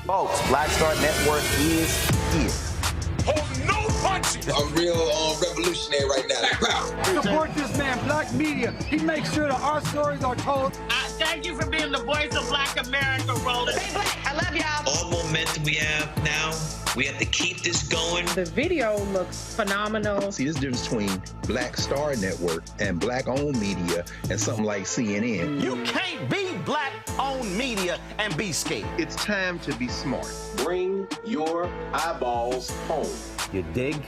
Folks, Black Star Network is here. Hold no punches! I'm real revolutionary right now. Black power. Support this man, Black Media. He makes sure that our stories are told. Thank you for being the voice of Black America, Roland. Stay black. I love y'all. All momentum we have now, we have to keep this going. The video looks phenomenal. See, this difference between Black Star Network and Black-owned media and something like CNN. You can't be Black-owned media and be scared. It's time to be smart. Bring your eyeballs home. You dig?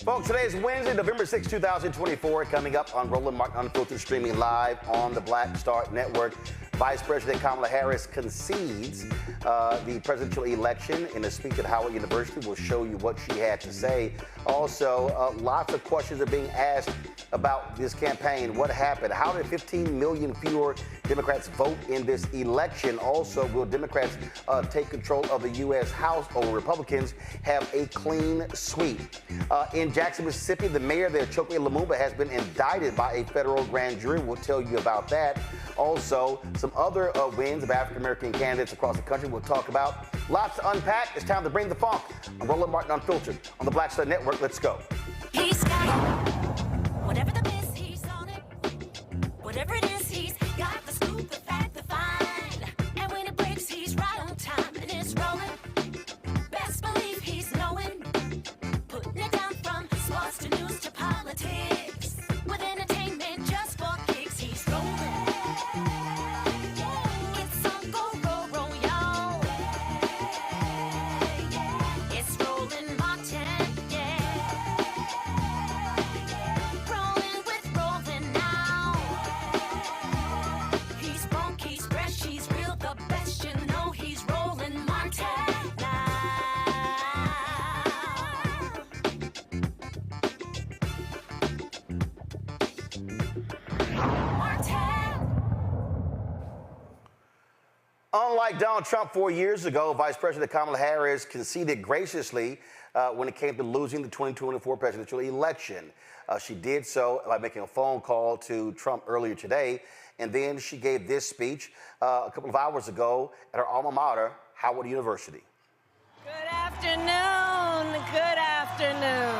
Folks, today is Wednesday, November 6, 2024. Coming up on Roland Martin Unfiltered, streaming live on the Black Star Network. Vice President Kamala Harris concedes the presidential election in a speech at Howard University. We'll show you what she had to say. Also, lots of questions are being asked about this campaign. What happened? How did 15 million fewer Democrats vote in this election? Also, will Democrats take control of the U.S. House, or Republicans have a clean sweep? In Jackson, Mississippi, the mayor there, Chokwe Lumumba, has been indicted by a federal grand jury. We'll tell you about that. Also, some other wins of African-American candidates across the country we'll talk about. Lots to unpack. It's time to bring the funk. I'm Roland Martin Unfiltered on the Black Star Network. Let's go. He's got it. Whatever the miss, he's on it. Whatever it is, he's got the scoop, the fact, the find. And when it breaks, he's right on time and it's rolling. Best believe he's knowing. Putting it down from sports to news to politics. With entertainment just for kicks, he's rolling. It's on Go Roll, y'all. It's Roland Martin, yeah. Rolling with Roland now. He's funky, he's fresh, he's real, the best, you know he's Roland Martin now. Unlike Donald Trump 4 years ago, Vice President Kamala Harris conceded graciously when it came to losing the 2024 presidential election. She did so by making a phone call to Trump earlier today, and then she gave this speech a couple of hours ago at her alma mater, Howard University. Good afternoon. Good afternoon.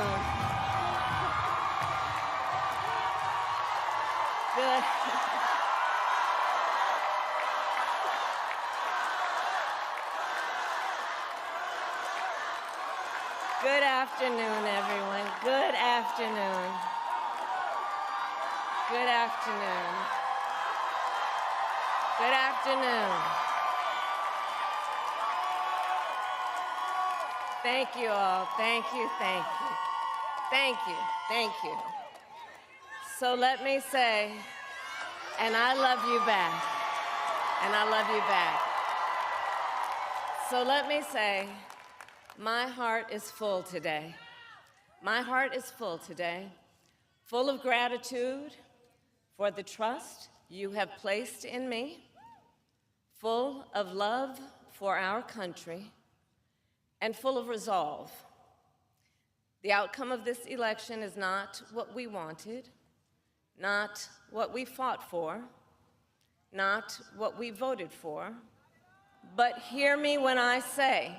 Good. Good afternoon, everyone. Good afternoon. Good afternoon. Good afternoon. Thank you all. Thank you, thank you. Thank you, thank you. So let me say, and I love you back. And I love you back. So let me say, my heart is full today. My heart is full today, full of gratitude for the trust you have placed in me, full of love for our country, and full of resolve. The outcome of this election is not what we wanted, not what we fought for, not what we voted for, but hear me when I say,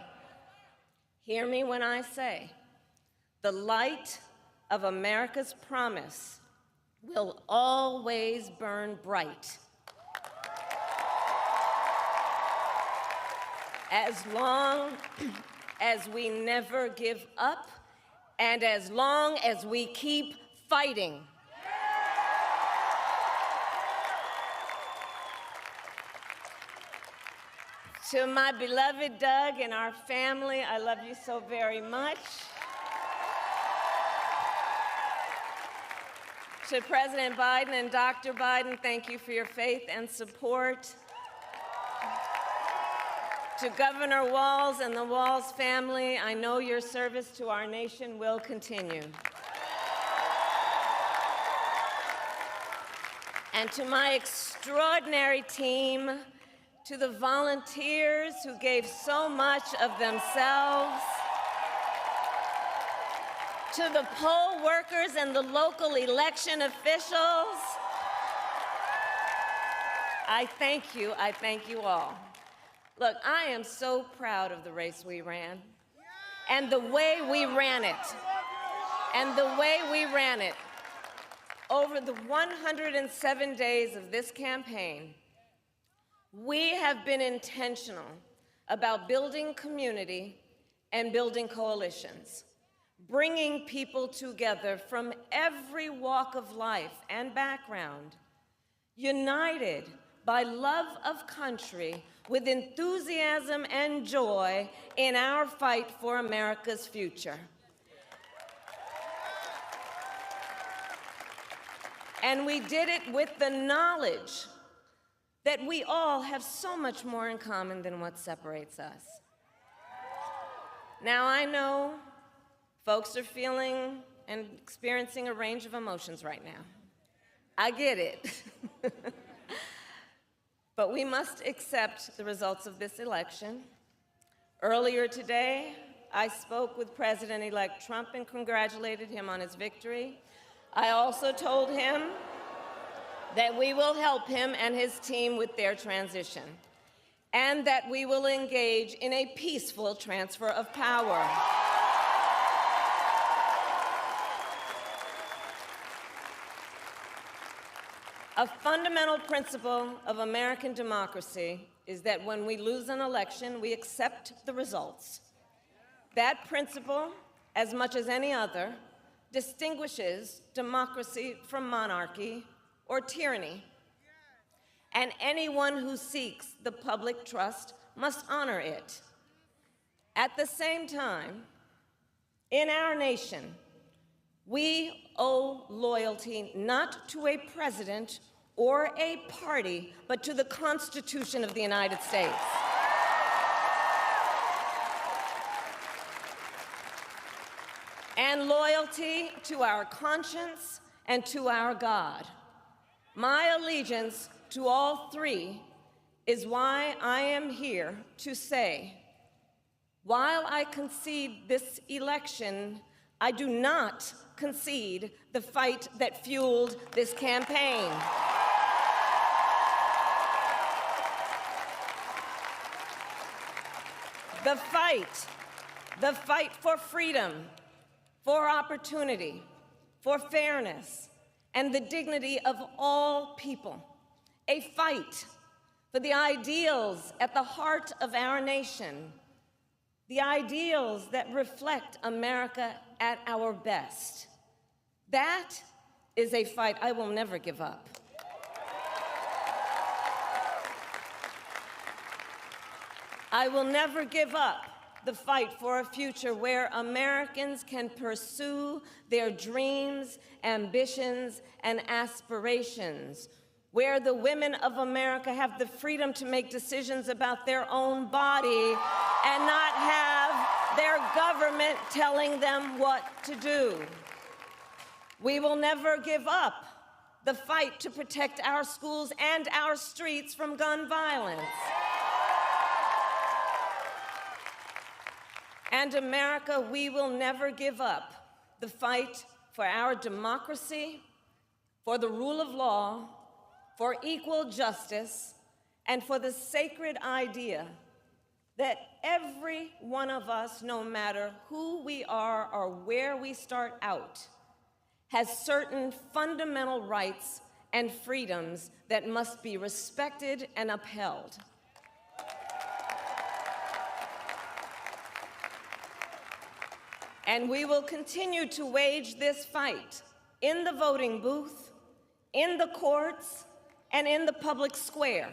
the light of America's promise will always burn bright. As long as we never give up, and as long as we keep fighting. To my beloved Doug and our family, I love you so very much. To President Biden and Dr. Biden, thank you for your faith and support. To Governor Walz and the Walz family, I know your service to our nation will continue. And to my extraordinary team, to the volunteers who gave so much of themselves, to the poll workers and the local election officials, I thank you all. Look, I am so proud of the race we ran, and the way we ran it, Over the 107 days of this campaign, we have been intentional about building community and building coalitions, bringing people together from every walk of life and background, united by love of country with enthusiasm and joy in our fight for America's future. And we did it with the knowledge that we all have so much more in common than what separates us. Now, I know folks are feeling and experiencing a range of emotions right now. I get it. But we must accept the results of this election. Earlier today, I spoke with President-elect Trump and congratulated him on his victory. I also told him that we will help him and his team with their transition, and that we will engage in a peaceful transfer of power. A fundamental principle of American democracy is that when we lose an election, we accept the results. That principle, as much as any other, distinguishes democracy from monarchy or tyranny. And anyone who seeks the public trust must honor it. At the same time, in our nation, we owe loyalty not to a president or a party, but to the Constitution of the United States. And loyalty to our conscience and to our God. My allegiance to all three is why I am here to say, while I concede this election, I do not concede the fight that fueled this campaign. The fight for freedom, for opportunity, for fairness, and the dignity of all people. A fight for the ideals at the heart of our nation, the ideals that reflect America at our best. That is a fight I will never give up. I will never give up the fight for a future where Americans can pursue their dreams, ambitions, and aspirations, where the women of America have the freedom to make decisions about their own body and not have their government telling them what to do. We will never give up the fight to protect our schools and our streets from gun violence. And America, we will never give up the fight for our democracy, for the rule of law, for equal justice, and for the sacred idea that every one of us, no matter who we are or where we start out, has certain fundamental rights and freedoms that must be respected and upheld. And we will continue to wage this fight in the voting booth, in the courts, and in the public square.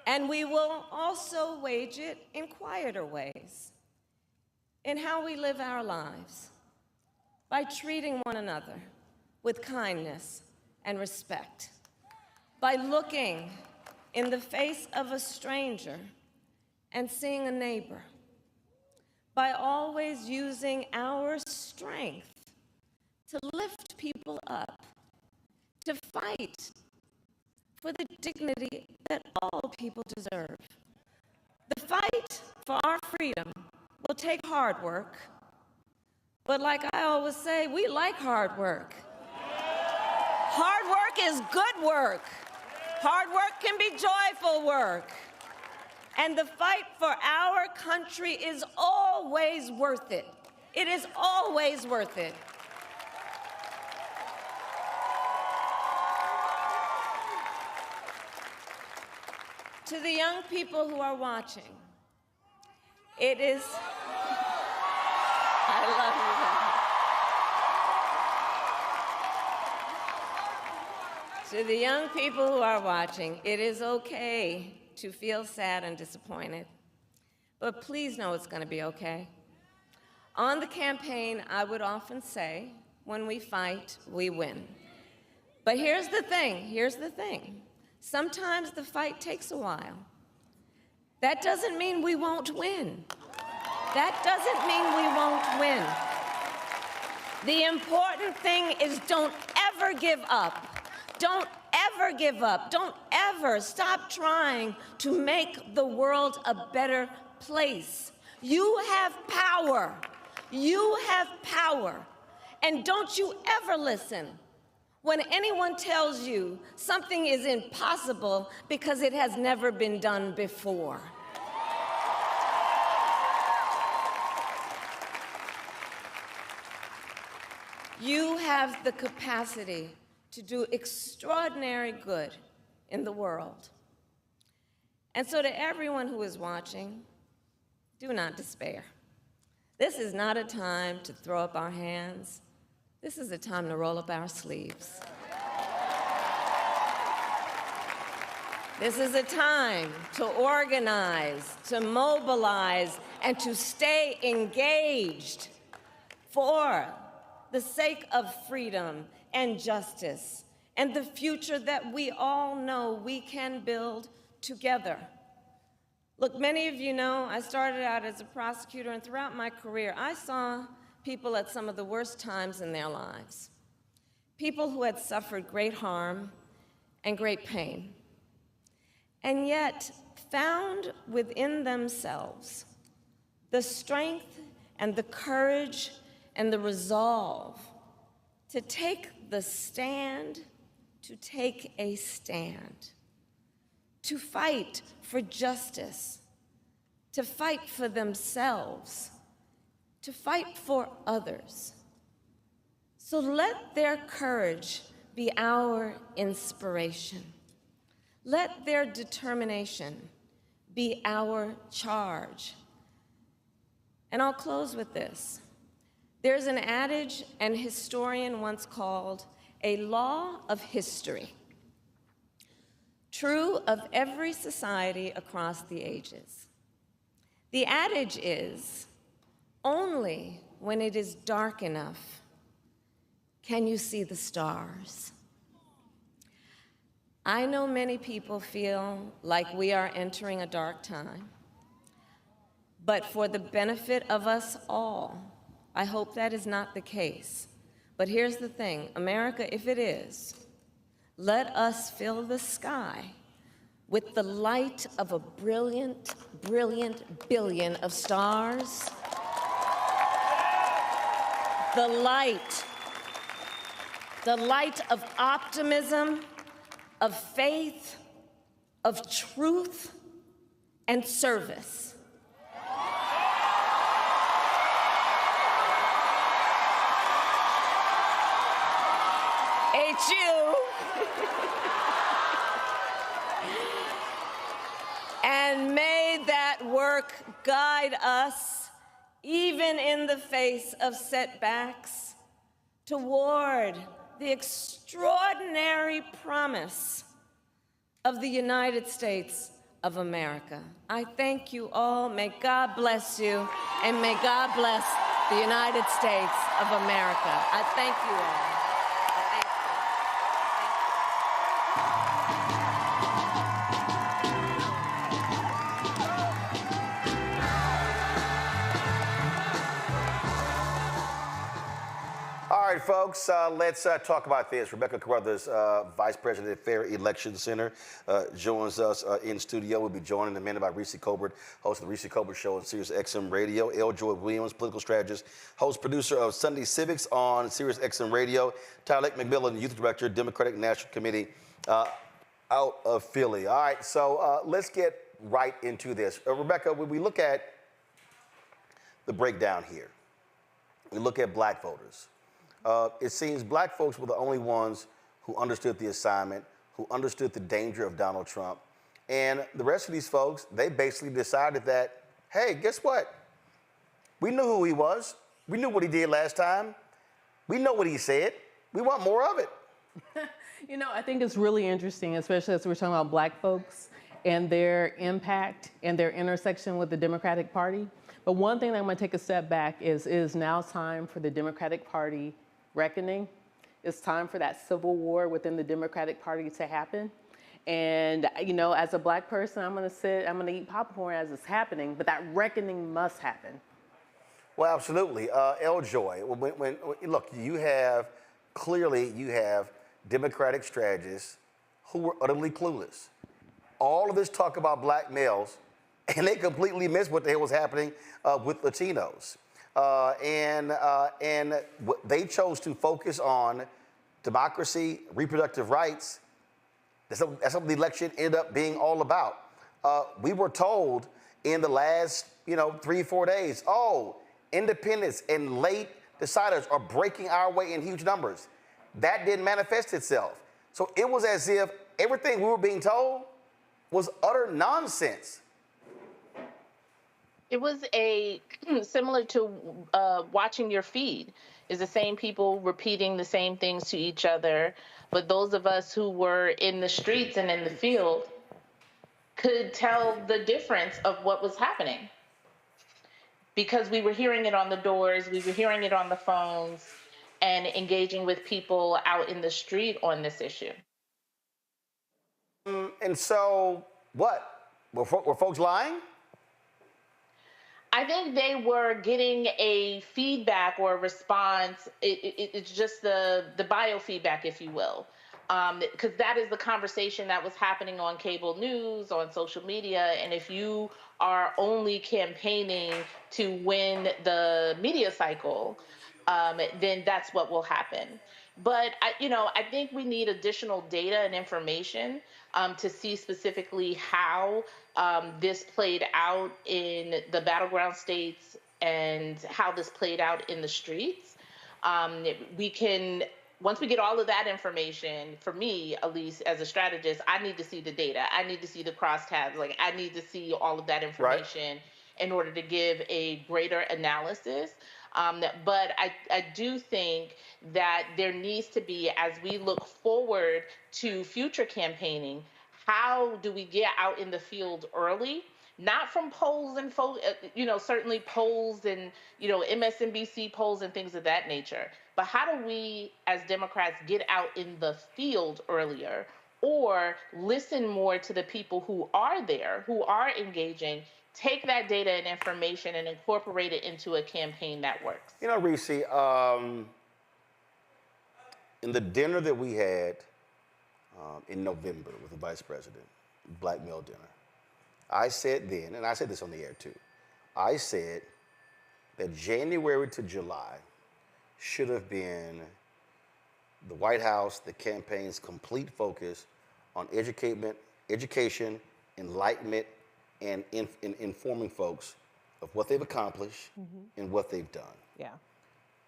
And we will also wage it in quieter ways, in how we live our lives, by treating one another with kindness and respect, by looking in the face of a stranger and seeing a neighbor, by always using our strength to lift people up, to fight for the dignity that all people deserve. The fight for our freedom will take hard work, but like I always say, we like hard work. Hard work is good work. Hard work can be joyful work. And the fight for our country is always worth it. It is always worth it. To the young people who are watching, it is, I love you. To the young people who are watching, it is okay to feel sad and disappointed, but please know it's going to be okay. On the campaign, I would often say, when we fight, we win. But here's the thing. Sometimes the fight takes a while. That doesn't mean we won't win. That doesn't mean we won't win. The important thing is don't ever give up. Don't ever give up. Don't ever stop trying to make the world a better place. You have power. You have power. And don't you ever listen when anyone tells you something is impossible because it has never been done before. You have the capacity to do extraordinary good in the world. And so to everyone who is watching, do not despair. This is not a time to throw up our hands. This is a time to roll up our sleeves. This is a time to organize, to mobilize, and to stay engaged for the sake of freedom and justice and the future that we all know we can build together. Look, many of you know I started out as a prosecutor, and throughout my career, I saw people at some of the worst times in their lives. People who had suffered great harm and great pain, and yet found within themselves the strength and the courage and the resolve to take the stand, to take a stand, to fight for justice, to fight for themselves, to fight for others. So let their courage be our inspiration. Let their determination be our charge. And I'll close with this. There's an adage an historian once called a law of history, true of every society across the ages. The adage is, only when it is dark enough can you see the stars. I know many people feel like we are entering a dark time, but for the benefit of us all, I hope that is not the case. But here's the thing, America, if it is, let us fill the sky with the light of a brilliant, brilliant billion of stars. The light of optimism, of faith, of truth, and service. HU. And may that work guide us, even in the face of setbacks, toward the extraordinary promise of the United States of America. I thank you all. May God bless you, and may God bless the United States of America. I thank you all. All right, folks, let's talk about this. Rebecca Carruthers, Vice President at Fair Election Center, joins us in studio. We'll be joined in a minute by Reese Colbert, host of the Reese Colbert Show on Sirius XM Radio. L. Joy Williams, political strategist, host, producer of Sunday Civics on Sirius XM Radio. Tyler McMillan, Youth Director, Democratic National Committee out of Philly. All right, so let's get right into this. Rebecca, when we look at the breakdown here, we look at black voters. It seems black folks were the only ones who understood the assignment, who understood the danger of Donald Trump. And the rest of these folks, they basically decided that, hey, guess what? We knew who he was. We knew what he did last time. We know what he said. We want more of it. You know, I think it's really interesting, especially as we're talking about black folks and their impact and their intersection with the Democratic Party. But one thing that I'm going to take a step back is it is now time for the Democratic Party reckoning. It's time for that civil war within the Democratic Party to happen. And, you know, as a black person, I'm going to eat popcorn as it's happening, but that reckoning must happen. Well, absolutely. Joy, look, you have Democratic strategists who were utterly clueless. All of this talk about black males, and they completely missed what the hell was happening with Latinos. And they chose to focus on democracy, reproductive rights. That's what the election ended up being all about. We were told in the last, 3-4 days, independents and late deciders are breaking our way in huge numbers. That didn't manifest itself. So it was as if everything we were being told was utter nonsense. It was similar to watching your feed. Is the same people repeating the same things to each other, but those of us who were in the streets and in the field could tell the difference of what was happening. Because we were hearing it on the doors, we were hearing it on the phones, and engaging with people out in the street on this issue. And so, what? Were folks lying? I think they were getting a feedback or a response. It's just the biofeedback, if you will. Because that is the conversation that was happening on cable news, on social media. And if you are only campaigning to win the media cycle, then that's what will happen. But I think we need additional data and information to see specifically how this played out in the battleground states and how this played out in the streets. Once we get all of that information, for me, at least as a strategist, I need to see the data. I need to see the crosstabs. Like, I need to see all of that information in order to give a greater analysis. But I do think that there needs to be, as we look forward to future campaigning, how do we get out in the field early? Not from polls and certainly polls and MSNBC polls and things of that nature, but how do we as Democrats get out in the field earlier, or listen more to the people who are there, who are engaging, take that data and information and incorporate it into a campaign that works? Reese, in the dinner that we had in November with the vice president, black male dinner, I said then, and I said this on the air too, I said that January to July should have been the White House, the campaign's complete focus on education, enlightenment, and informing folks of what they've accomplished and what they've done. Yeah.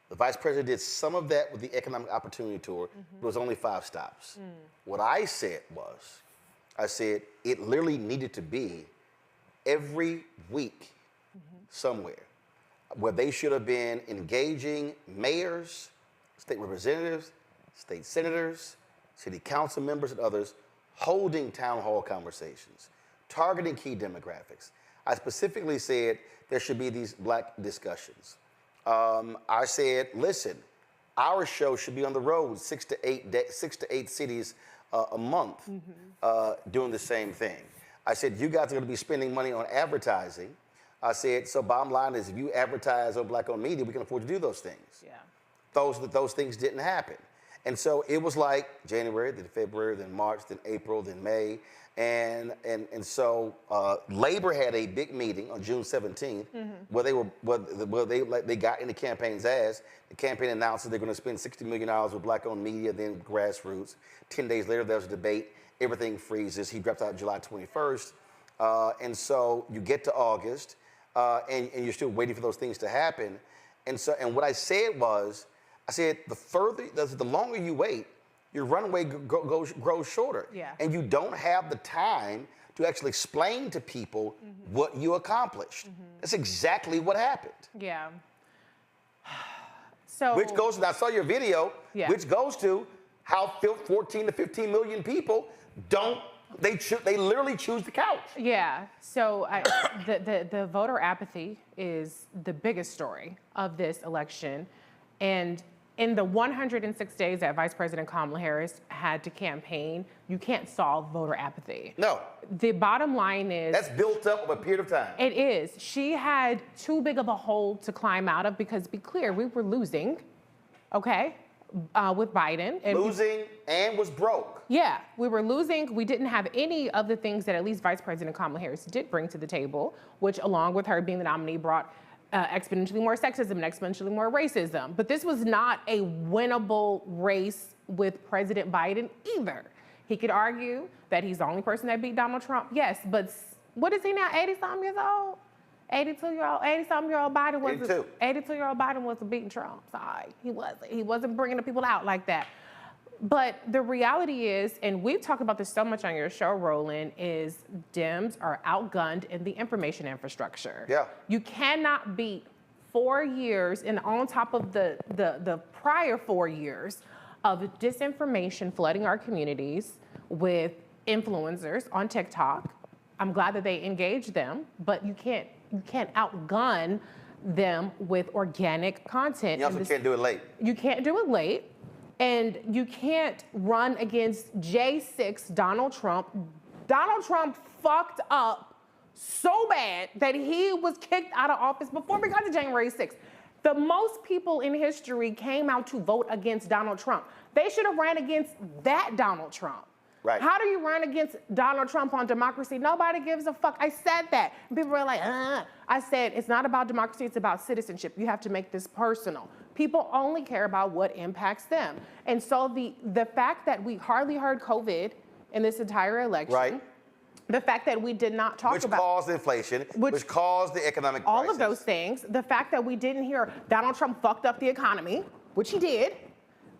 The vice president did some of that with the Economic Opportunity Tour. It was only 5 stops. What I said was, it literally needed to be every week somewhere where they should have been engaging mayors, state representatives, state senators, city council members, and others, holding town hall conversations, targeting key demographics. I specifically said there should be these black discussions. I said, listen, our show should be on the road 6 to 8 cities a month doing the same thing. I said, you guys are going to be spending money on advertising. I said, so bottom line is, if you advertise on black-owned media, we can afford to do those things. Yeah. Those things didn't happen. And so it was like January, then February, then March, then April, then May. And so Labor had a big meeting on June 17th where they got in the campaign's ass. The campaign announced that they're going to spend $60 million with black-owned media, then grassroots. 10 days later, there was a debate. Everything freezes. He drops out July 21st. And so you get to August, and you're still waiting for those things to happen. And what I said was, the longer you wait, your runway grows shorter. Yeah. And you don't have the time to actually explain to people what you accomplished. That's exactly what happened. Yeah. So, which goes, I saw your video, yeah. which goes to how 14 to 15 million people they literally choose the couch. Yeah. So the voter apathy is the biggest story of this election. And in the 106 days that Vice President Kamala Harris had to campaign, you can't solve voter apathy. No. The bottom line is... That's built up over a period of time. It is. She had too big of a hole to climb out of because, be clear, we were losing, okay, with Biden. And losing and was broke. Yeah, we were losing. We didn't have any of the things that at least Vice President Kamala Harris did bring to the table, which along with her being the nominee brought exponentially more sexism and exponentially more racism. But this was not a winnable race with President Biden either. He could argue that he's the only person that beat Donald Trump. Yes, but what is he now, 80-something years old? 80-something-year-old Biden was 82-year-old Biden wasn't beating Trump. Sorry, he wasn't. He wasn't bringing the people out like that. But the reality is, and we've talked about this so much on your show, Roland, is Dems are outgunned in the information infrastructure. Yeah. You cannot beat 4 years and on top of the prior 4 years of disinformation flooding our communities with influencers on TikTok. I'm glad that they engaged them, but you can't outgun them with organic content. You also can't do it late. You can't do it late. And you can't run against J6 Donald Trump. Donald Trump fucked up so bad that he was kicked out of office before we got to January 6th. The most people in history came out to vote against Donald Trump. They should have ran against that Donald Trump. Right. How do you run against Donald Trump on democracy? Nobody gives a fuck. I said that. And people were like, I said, it's not about democracy, it's about citizenship. You have to make this personal. People only care about what impacts them. And so the fact that we hardly heard COVID in this entire election, right. The fact that we did not talk about... Which caused inflation, which caused the economic crisis. All of those things. The fact that we didn't hear Donald Trump fucked up the economy, which he did.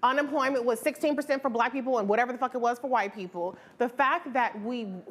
Unemployment was 16% for black people and whatever the fuck it was for white people. The fact that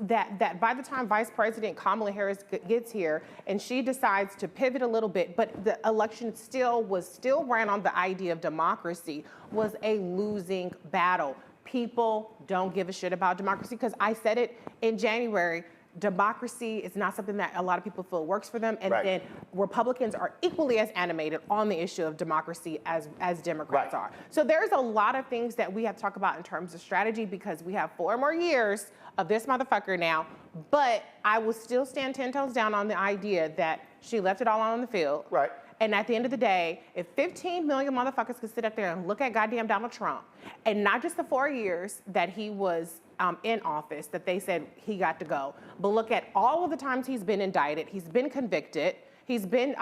that by the time Vice President Kamala Harris gets here and she decides to pivot a little bit, but the election still ran on the idea of democracy, was a losing battle. People don't give a shit about democracy because I said it in January. Democracy is not something that a lot of people feel works for them, and then Republicans are equally as animated on the issue of democracy as Democrats are. So there's a lot of things that we have to talk about in terms of strategy because we have 4 more years of this motherfucker now, but I will still stand 10 toes down on the idea that she left it all on the field. Right. And at the end of the day, if 15 million motherfuckers could sit up there and look at goddamn Donald Trump, and not just the 4 years that he was in office, that they said he got to go, but look at all of the times he's been indicted, he's been convicted, he's been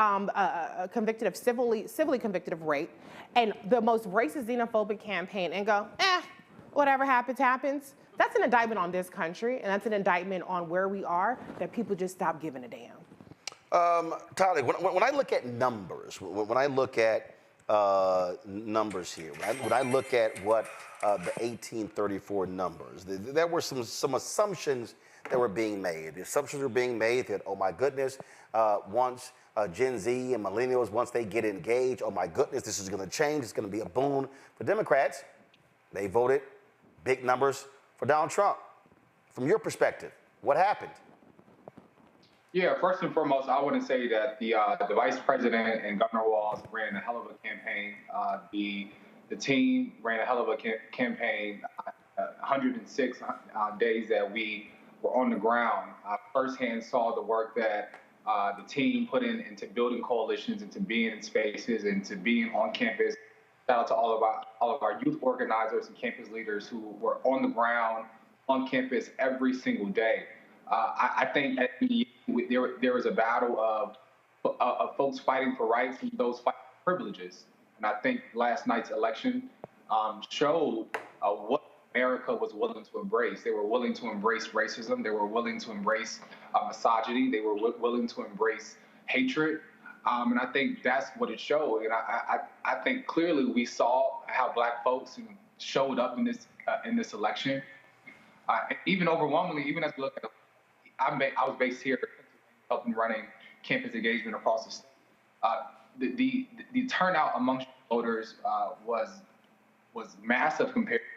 convicted of civilly convicted of rape, and the most racist xenophobic campaign, and go, whatever happens, happens. That's an indictment on this country, and that's an indictment on where we are, that people just stop giving a damn. Tyler, when I look at numbers, when I look at numbers here, when I look at what the 1834 numbers, there were some assumptions that were being made. The assumptions were being made that, oh my goodness, once Gen Z and millennials, once they get engaged, oh my goodness, this is going to change. It's going to be a boon for Democrats. They voted big numbers for Donald Trump. From your perspective, what happened? Yeah, first and foremost, I want to say that the vice president and Governor Walz ran a hell of a campaign. The team ran a hell of a campaign. 106 days that we were on the ground. I firsthand saw the work that the team put into building coalitions, into being in spaces, and to being on campus. Shout out to all of our youth organizers and campus leaders who were on the ground, on campus every single day. I think at the there was a battle of folks fighting for rights and those fighting for privileges. And I think last night's election showed what America was willing to embrace. They were willing to embrace racism. They were willing to embrace misogyny. They were willing to embrace hatred. And I think that's what it showed. And I think clearly we saw how black folks showed up in this election. Even overwhelmingly, even as we look at I was based here, helping running campus engagement across the state. The turnout amongst voters was massive compared to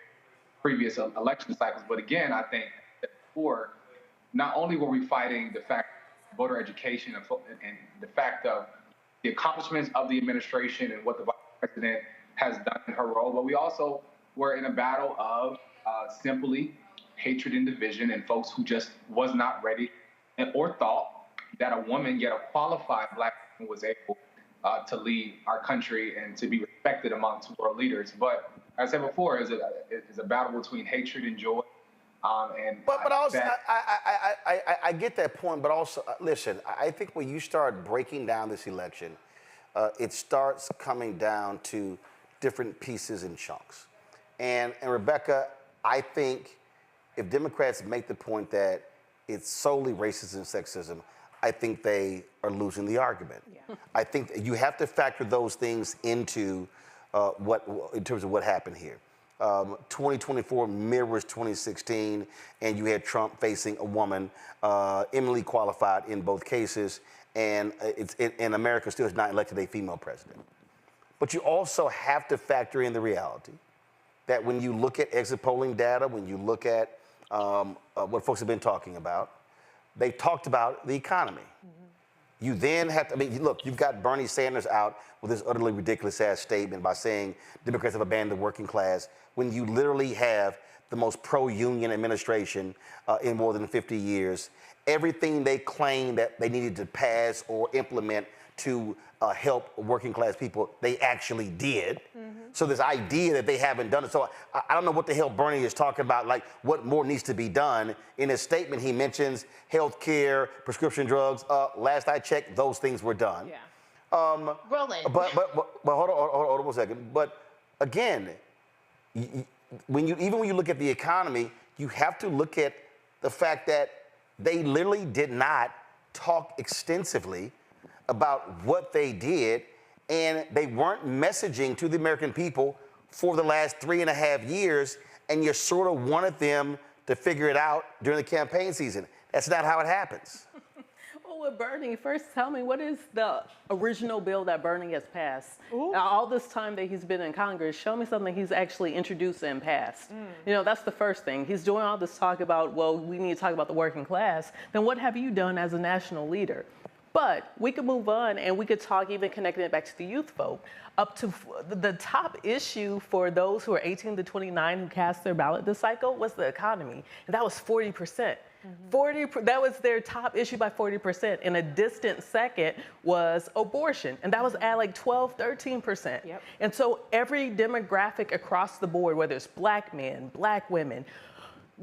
previous election cycles. But again, I think that before, not only were we fighting the fact of voter education and the fact of the accomplishments of the administration and what the vice president has done in her role, but we also were in a battle of simply hatred and division and folks who just was not ready or thought that a woman, yet a qualified Black woman, was able to lead our country and to be respected amongst world leaders. But as I said before, it's a battle between hatred and joy. But also, I get that point, but also, listen, I think when you start breaking down this election, it starts coming down to different pieces and chunks. And Rebecca, I think if Democrats make the point that it's solely racism and sexism, I think they are losing the argument. Yeah. I think you have to factor those things into in terms of what happened here. 2024 mirrors 2016, and you had Trump facing a woman, eminently qualified in both cases, and America still has not elected a female president. But you also have to factor in the reality that when you look at exit polling data, when you look at what folks have been talking about, they talked about the economy. Mm-hmm. You then have to, I mean, look, you've got Bernie Sanders out with this utterly ridiculous ass statement by saying Democrats have abandoned the working class, when you literally have the most pro-union administration in more than 50 years. Everything they claimed that they needed to pass or implement to help working class people, they actually did. Mm-hmm. So this idea that they haven't done it, so I don't know what the hell Bernie is talking about, like what more needs to be done. In his statement, he mentions health care, prescription drugs. Last I checked, those things were done. Yeah. Roland. But hold on 1 second. But again, when you look at the economy, you have to look at the fact that they literally did not talk extensively about what they did, and they weren't messaging to the American people for the last 3.5 years, and you sort of wanted them to figure it out during the campaign season. That's not how it happens. Well, with Bernie, first tell me, what is the original bill that Bernie has passed? Now, all this time that he's been in Congress, show me something he's actually introduced and passed. You know, that's the first thing. He's doing all this talk about, well, we need to talk about the working class. Then what have you done as a national leader? But we could move on and we could talk, even connecting it back to the youth vote. Up to the top issue for those who are 18 to 29 who cast their ballot this cycle was the economy. And that was 40%. That was their top issue by 40%. And a distant second was abortion. And that was at like 12, 13%. Yep. And so every demographic across the board, whether it's Black men, Black women,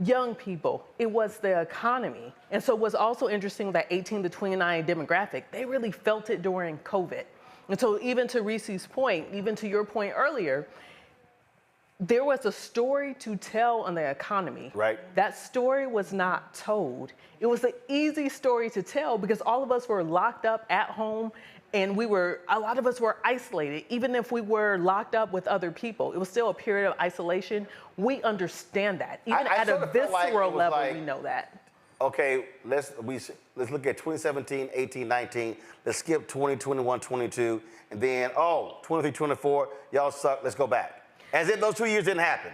young people, it was the economy. And so what's also interesting, that 18 to 29 demographic, they really felt it during COVID. And so even to Reese's point, even to your point earlier, there was a story to tell on the economy. Right. That story was not told. It was an easy story to tell because all of us were locked up at home, and a lot of us were isolated. Even if we were locked up with other people, it was still a period of isolation. We understand that. Even at a visceral level, we know that. Okay, let's look at 2017, 18, 19. Let's skip 20, 21, 22, and then 23, 24. Y'all suck. Let's go back. As if those 2 years didn't happen.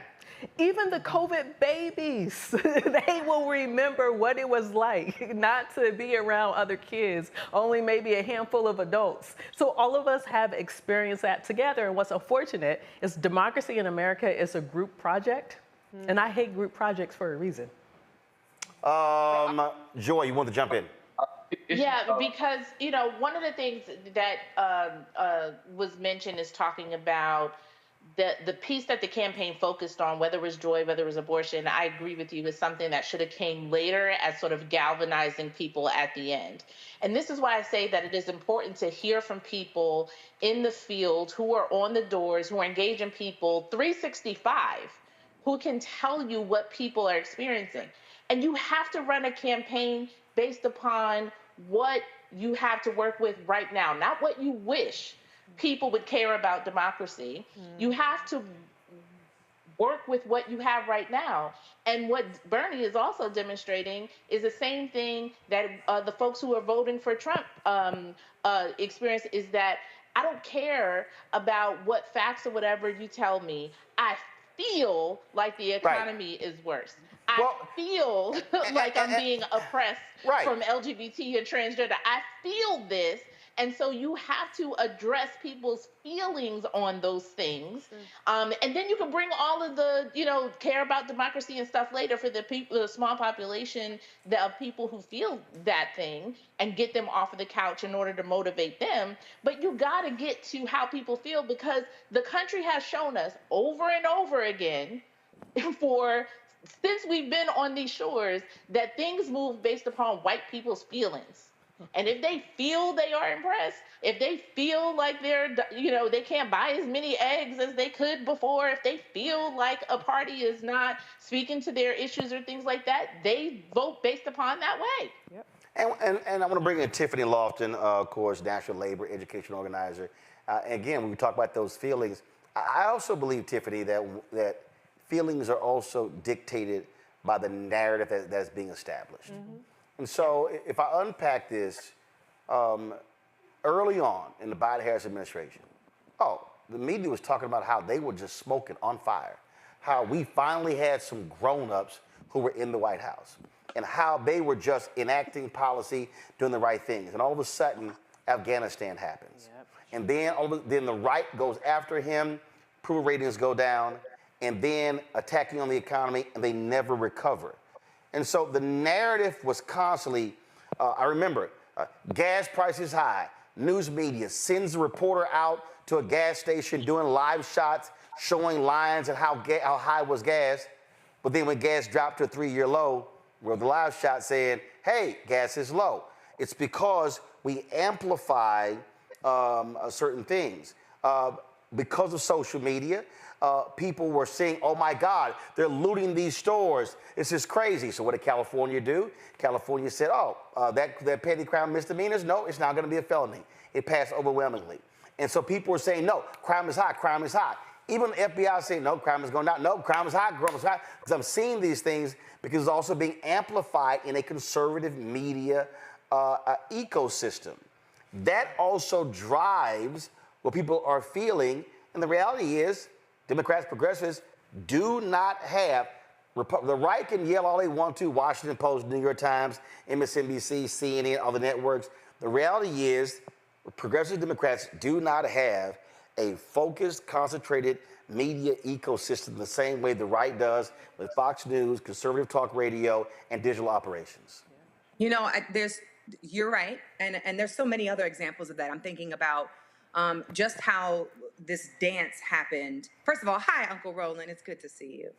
Even the COVID babies, they will remember what it was like not to be around other kids, only maybe a handful of adults. So all of us have experienced that together. And what's unfortunate is democracy in America is a group project. And I hate group projects for a reason. Joy, you want to jump in? Yeah, because, you know, one of the things that was mentioned is talking about the piece that the campaign focused on, whether it was joy, whether it was abortion, I agree with you, is something that should have came later as sort of galvanizing people at the end. And this is why I say that it is important to hear from people in the field who are on the doors, who are engaging people 365, who can tell you what people are experiencing. And you have to run a campaign based upon what you have to work with right now, not what you wish people would care about democracy. You have to work with what you have right now. And what Bernie is also demonstrating is the same thing that the folks who are voting for Trump experience, is that I don't care about what facts or whatever you tell me. I feel like the economy is worse. I feel like I'm being oppressed from LGBT and transgender. I feel this. And so you have to address people's feelings on those things. And then you can bring all of the, care about democracy and stuff later for the people, the small population of people who feel that thing, and get them off of the couch in order to motivate them. But you got to get to how people feel, because the country has shown us over and over again since we've been on these shores that things move based upon white people's feelings. And if they feel they are impressed, if they feel like they can't buy as many eggs as they could before, if they feel like a party is not speaking to their issues or things like that, they vote based upon that way. Yep. And I want to bring in Tiffany Lofton, of course, National Labor Education Organizer. Again, when we talk about those feelings, I also believe, Tiffany, that feelings are also dictated by the narrative that's being established. And so if I unpack this, early on in the Biden-Harris administration, the media was talking about how they were just smoking on fire, how we finally had some grown-ups who were in the White House, and how they were just enacting policy, doing the right things. And all of a sudden, Afghanistan happens. Yep. And then the right goes after him, approval ratings go down, and then attacking on the economy, and they never recover. And so the narrative was constantly, I remember, gas prices high, news media sends a reporter out to a gas station doing live shots, showing lines and how high was gas. But then when gas dropped to a 3-year low, where the live shot saying, hey, gas is low. It's because we amplify certain things. Because of social media, people were saying, oh my God, they're looting these stores. This is crazy. So what did California do? California said, that petty crime misdemeanors, no, it's not going to be a felony. It passed overwhelmingly. And so people were saying, no, crime is high, crime is high. Even the FBI saying, no, crime is going down. No, crime is high, crime is high. Because I'm seeing these things because it's also being amplified in a conservative media ecosystem. That also drives what people are feeling. And the reality is, Democrats, progressives do not have, the right can yell all they want to, Washington Post, New York Times, MSNBC, CNN, all the networks. The reality is, progressive Democrats do not have a focused, concentrated media ecosystem the same way the right does with Fox News, conservative talk radio, and digital operations. You're right, and there's so many other examples of that. I'm thinking about just how this dance happened. First of all, hi, Uncle Roland. It's good to see you.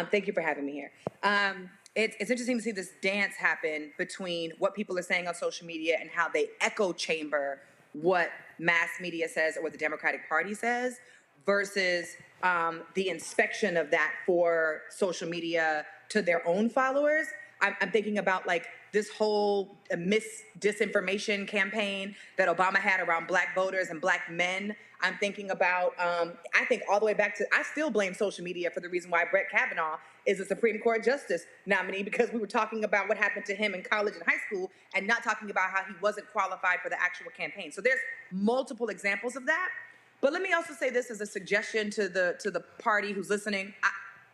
Thank you for having me here. It's interesting to see this dance happen between what people are saying on social media and how they echo chamber what mass media says or what the Democratic Party says versus the inspection of that for social media to their own followers. I'm thinking about like this whole disinformation campaign that Obama had around black voters and black men. I'm thinking about, I think all the way back to, I still blame social media for the reason why Brett Kavanaugh is a Supreme Court Justice nominee, because we were talking about what happened to him in college and high school and not talking about how he wasn't qualified for the actual campaign. So there's multiple examples of that. But let me also say this as a suggestion to the party who's listening.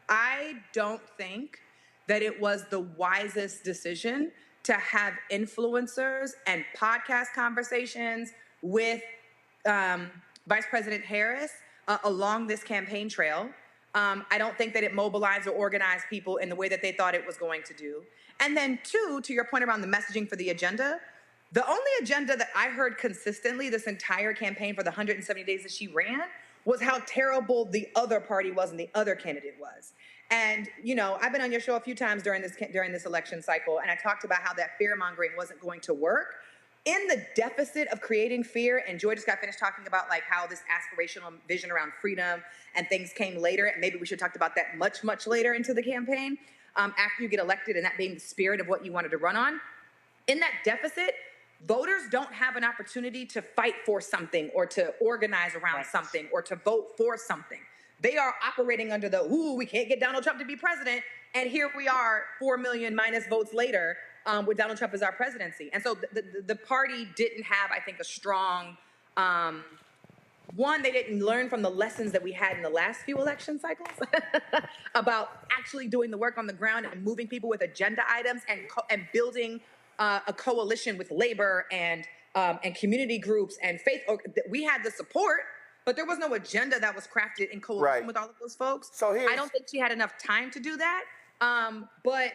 I don't think that it was the wisest decision to have influencers and podcast conversations with Vice President Harris along this campaign trail. I don't think that it mobilized or organized people in the way that they thought it was going to do. And then two, to your point around the messaging for the agenda, the only agenda that I heard consistently this entire campaign for the 170 days that she ran was how terrible the other party was and the other candidate was. And, I've been on your show a few times during this election cycle, and I talked about how that fear-mongering wasn't going to work. In the deficit of creating fear, and Joy just got finished talking about like how this aspirational vision around freedom and things came later, and maybe we should have talked about that much, much later into the campaign, after you get elected, and that being the spirit of what you wanted to run on. In that deficit, voters don't have an opportunity to fight for something or to organize around something or to vote for something. They are operating under the, we can't get Donald Trump to be president. And here we are, 4 million minus votes later, with Donald Trump as our presidency. And so the party didn't have, I think, a strong, they didn't learn from the lessons that we had in the last few election cycles about actually doing the work on the ground and moving people with agenda items and building a coalition with labor and and community groups and faith. We had the support, but there was no agenda that was crafted in coalition with all of those folks. So I don't think she had enough time to do that. But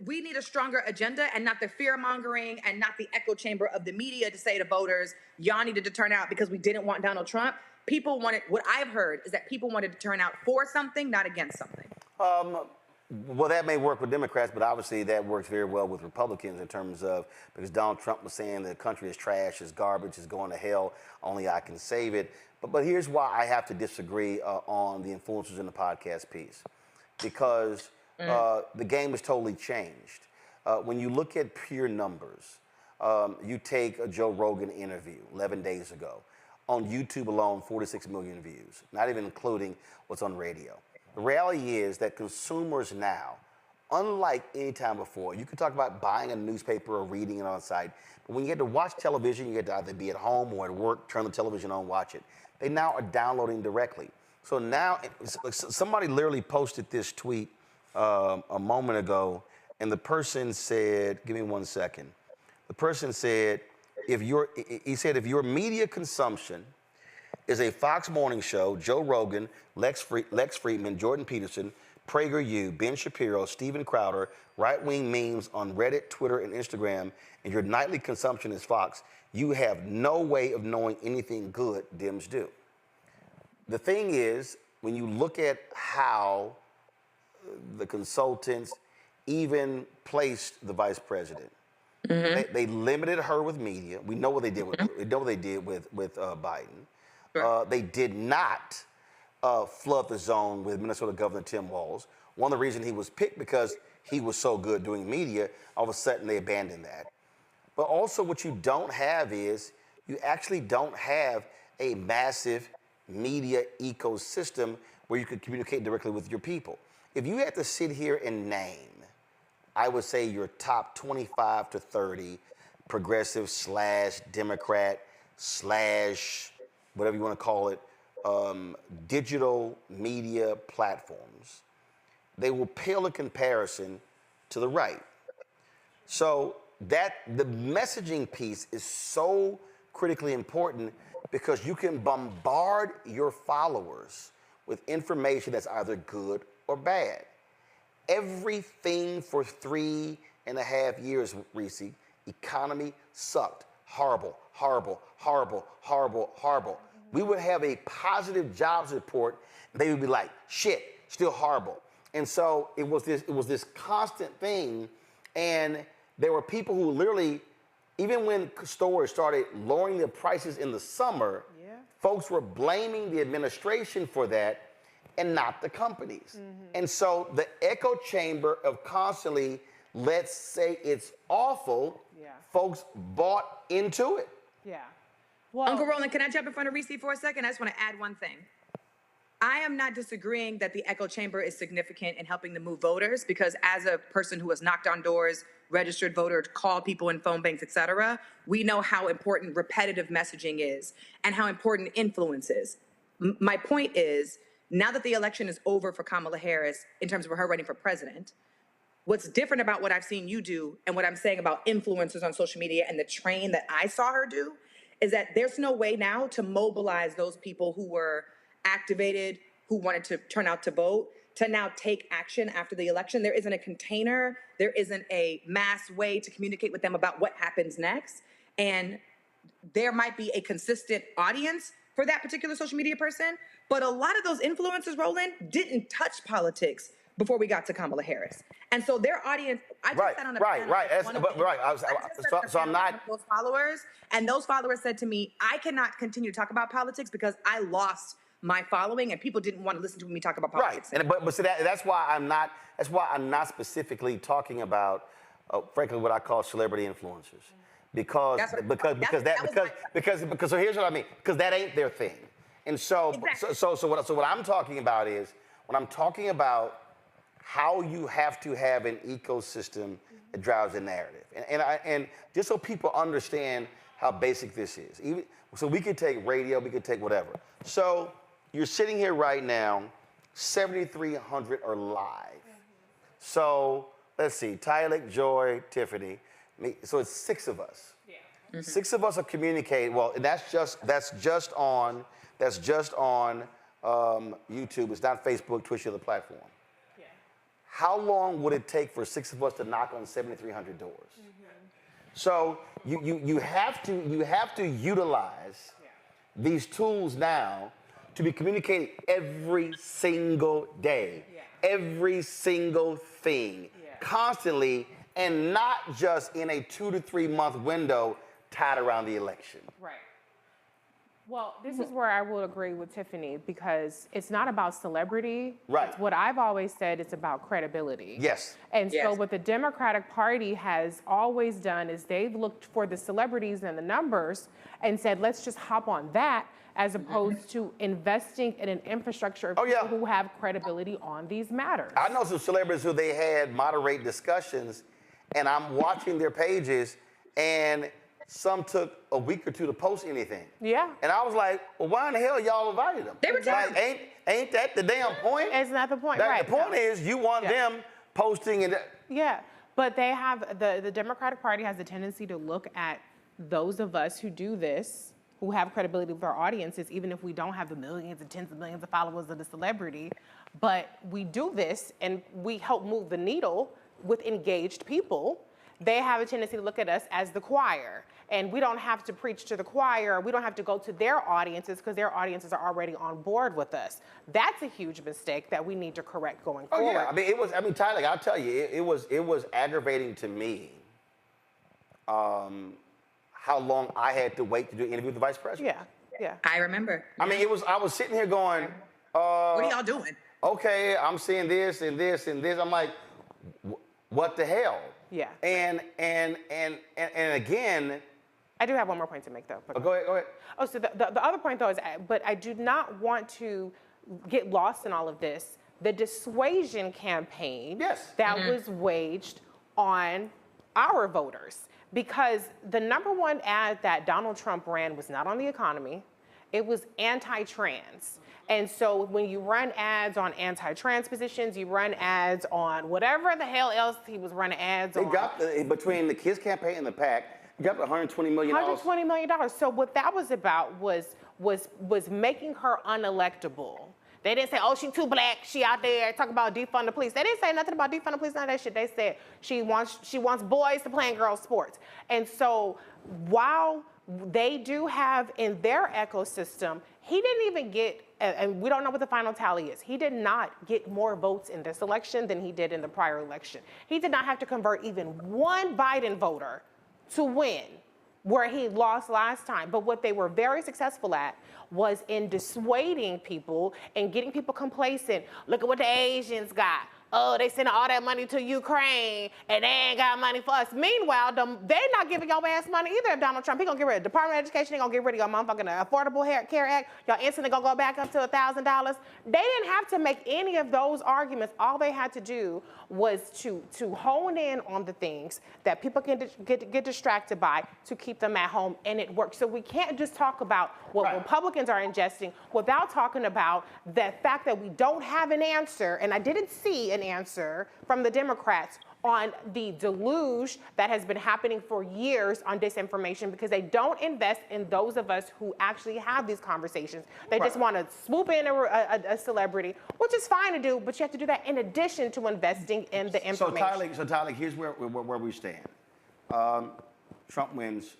we need a stronger agenda and not the fear mongering and not the echo chamber of the media to say to voters, y'all needed to turn out because we didn't want Donald Trump. People wanted, what I've heard is that people wanted to turn out for something, not against something. Well, that may work with Democrats, but obviously that works very well with Republicans in terms of, because Donald Trump was saying the country is trash, is garbage, is going to hell, only I can save it. But here's why I have to disagree on the influencers in the podcast piece. Because the game has totally changed. When you look at pure numbers, you take a Joe Rogan interview 11 days ago. On YouTube alone, 46 million views, not even including what's on radio. The reality is that consumers now, unlike any time before, you could talk about buying a newspaper or reading it on site, but when you get to watch television, you get to either be at home or at work, turn the television on, watch it. They now are downloading directly. So now, somebody literally posted this tweet a moment ago, and the person said, give me 1 second. The person said, if your media consumption is a Fox Morning Show, Joe Rogan, Lex Friedman, Jordan Peterson, PragerU, Ben Shapiro, Steven Crowder, right-wing memes on Reddit, Twitter, and Instagram, and your nightly consumption is Fox, you have no way of knowing anything good Dems do. The thing is, when you look at how the consultants even placed the vice president, they limited her with media. We know what they did with Biden. Sure. They did not flood the zone with Minnesota Governor Tim Walz. One of the reasons he was picked because he was so good doing media. All of a sudden, they abandoned that. But also, what you don't have is you actually don't have a massive media ecosystem where you could communicate directly with your people. If you had to sit here and name, I would say your top 25 to 30 progressive / Democrat / whatever you want to call it, digital media platforms, they will pale in comparison to the right. So that the messaging piece is so critically important because you can bombard your followers with information that's either good or bad. Everything for 3.5 years, Reese, economy sucked. Horrible, horrible, horrible, horrible, horrible. We would have a positive jobs report, and they would be like, shit, still horrible. And so it was this constant thing, and there were people who literally, even when stores started lowering their prices in the summer, folks were blaming the administration for that and not the companies. And so the echo chamber of constantly, let's say it's awful, folks bought into it. Well, Uncle Roland, can I jump in front of Reese for a second? I just want to add one thing. I am not disagreeing that the echo chamber is significant in helping to move voters, because as a person who has knocked on doors, registered voter, called people in phone banks, et cetera, we know how important repetitive messaging is and how important influence is. My point is, now that the election is over for Kamala Harris in terms of her running for president, what's different about what I've seen you do and what I'm saying about influencers on social media and the train that I saw her do is that there's no way now to mobilize those people who were activated, who wanted to turn out to vote, to now take action after the election. There isn't a container. There isn't a mass way to communicate with them about what happens next. And there might be a consistent audience for that particular social media person, but a lot of those influencers, Roland, didn't touch politics before we got to Kamala Harris. And so their audience, I just sat on a panel. So I'm not those followers, and those followers said to me, I cannot continue to talk about politics because I lost my following and people didn't want to listen to me talk about politics. Right. But so that's why I'm not specifically talking about frankly what I call celebrity influencers. Because so here's what I mean, because that ain't their thing. And so what I'm talking about is when I'm talking about how you have to have an ecosystem that drives the narrative. And just so people understand how basic this is. So we could take radio, we could take whatever. So you're sitting here right now, 7,300 are live. So let's see, Tyler, Joy, Tiffany. So it's 6 of us. 6 of us are communicating. Well, that's just on YouTube. It's not Facebook, Twitch, or the platform. Yeah. How long would it take for 6 of us to knock on 7,300 doors? So you have to utilize these tools now to be communicating every single day, every single thing, constantly, and not just in a 2 to 3 month window tied around the election. Right. Well, this is where I will agree with Tiffany, because it's not about celebrity. Right. It's what I've always said, it's about credibility. Yes. And so what the Democratic Party has always done is they've looked for the celebrities and the numbers and said, let's just hop on that, as opposed to investing in an infrastructure of people who have credibility on these matters. I know some celebrities who they had moderate discussions, and I'm watching their pages, and some took a week or 2 to post anything. Yeah. And I was like, well, why in the hell y'all invited them? They were like, ain't that the damn point? It's not the point, That, right. The point is you want them posting and Yeah, but they have, the Democratic Party has a tendency to look at those of us who do this, who have credibility with our audiences, even if we don't have the millions and tens of millions of followers of the celebrity, but we do this and we help move the needle with engaged people. They have a tendency to look at us as the choir, and we don't have to preach to the choir. We don't have to go to their audiences because their audiences are already on board with us. That's a huge mistake that we need to correct going forward. Yeah, I mean, Tyler, I'll tell you, it was aggravating to me how long I had to wait to do an interview with the vice president. Yeah. I remember. I mean, I was sitting here going, what are y'all doing? Okay, I'm seeing this and this and this. I'm like, what the hell? Yeah. And again, I do have one more point to make, though. Go ahead. Oh, so the other point, though, is, but I do not want to get lost in all of this. The dissuasion campaign that was waged on our voters, because the #1 ad that Donald Trump ran was not on the economy. It was anti-trans. And so when you run ads on anti-trans positions, you run ads on whatever the hell else he was running ads on. They got between the Kids campaign and the PAC, you got $120 million. $120 million. So what that was about was making her unelectable. They didn't say, oh, she's too black, she out there talking about defund the police. They didn't say nothing about defund the police, none of that shit. They said she wants boys to play in girls' sports. And so while they do have in their ecosystem, he didn't even get, and we don't know what the final tally is, he did not get more votes in this election than he did in the prior election. He did not have to convert even one Biden voter to win, where he lost last time. But what they were very successful at was in dissuading people and getting people complacent. Look at what the Asians got. Oh, they sending all that money to Ukraine and they ain't got money for us. Meanwhile, they not giving your ass money either. Donald Trump, he gonna get rid of the Department of Education, he gonna get rid of your motherfucking Affordable Care Act. Y'all instantly gonna go back up to $1,000. They didn't have to make any of those arguments. All they had to do was to hone in on the things that people can get distracted by to keep them at home, and it worked. So we can't just talk about what Republicans are ingesting without talking about the fact that we don't have an answer, and I didn't see an answer from the Democrats on the deluge that has been happening for years on disinformation, because they don't invest in those of us who actually have these conversations. They just want to swoop in a celebrity, which is fine to do, but you have to do that in addition to investing in the information. So Tyler, here's where we stand. Trump wins,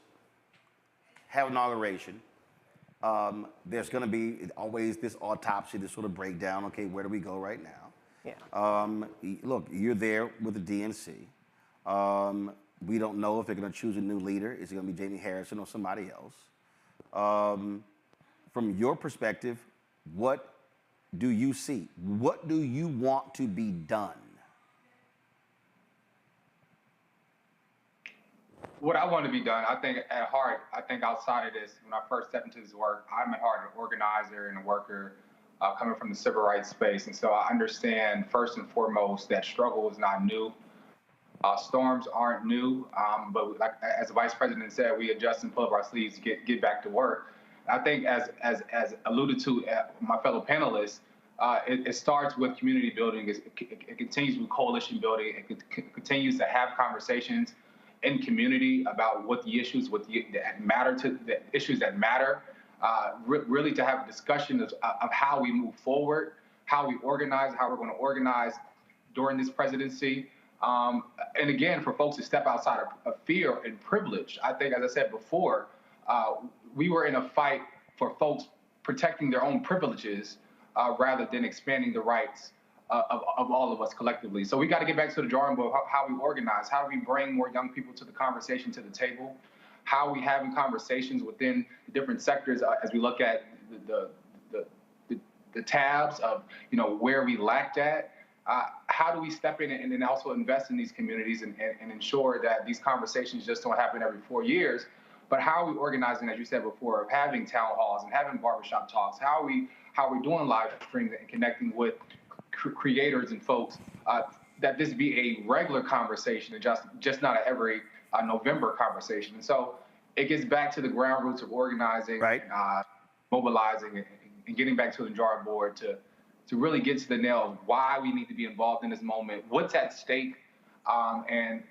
have inauguration. There's going to be always this autopsy, this sort of breakdown. Okay, where do we go right now? Yeah. Look, you're there with the DNC. We don't know if they're going to choose a new leader. Is it going to be Jamie Harrison or somebody else? From your perspective, what do you see? What do you want to be done? What I want to be done, I think at heart, outside of this, when I first stepped into this work, I'm at heart an organizer and a worker coming from the civil rights space. And so I understand first and foremost that struggle is not new. Storms aren't new, but like, as the vice president said, we adjust and pull up our sleeves to get back to work. I think as alluded to my fellow panelists, it starts with community building. It continues with coalition building. It continues to have conversations in community about what the issues that matter to the issues that matter. Really to have a discussion of how we move forward, how we organize, how we're going to organize during this presidency. And again, for folks to step outside of fear and privilege. I think, as I said before, we were in a fight for folks protecting their own privileges rather than expanding the rights of all of us collectively. So we got to get back to the drawing board, how we organize, how we bring more young people to the conversation, to the table, how we having conversations within the different sectors as we look at the tabs of, where we lacked at. How do we step in and then also invest in these communities and ensure that these conversations just don't happen every 4 years, but how are we organizing, as you said before, of having town halls and having barbershop talks? How are we doing live streams and connecting with creators and folks, that this be a regular conversation and just not every November conversation. And so it gets back to the ground roots of organizing, right. Mobilizing, and getting back to the drawing board to really get to the nail of why we need to be involved in this moment, what's at stake, and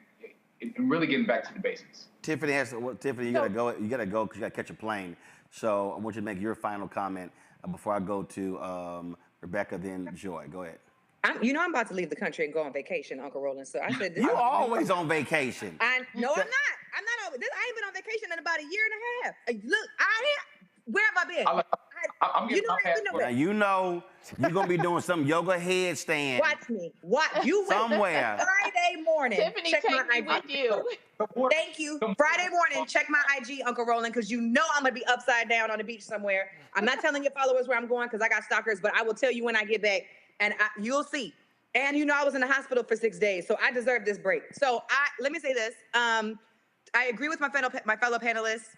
really getting back to the basics. Tiffany Tiffany, you gotta go. You gotta go because you gotta catch a plane. So I want you to make your final comment before I go to Rebecca, then Joy. Go ahead. I'm about to leave the country and go on vacation, Uncle Roland. So I said, you always on vacation. No, I'm not. I'm not over. I ain't been on vacation in about a year and a half. Look, where have I been? I'm getting my passport. Now you're gonna be doing some yoga headstand. Watch me. You somewhere. Friday morning. Tiffany, take me with you. Thank you. Friday morning, check my IG, Uncle Roland, because I'm gonna be upside down on the beach somewhere. I'm not telling your followers where I'm going because I got stalkers, but I will tell you when I get back, and you'll see. And I was in the hospital for 6 days, so I deserve this break. So let me say this. I agree with my fellow panelists.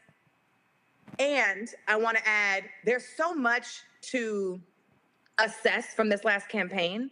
And I want to add, there's so much to assess from this last campaign.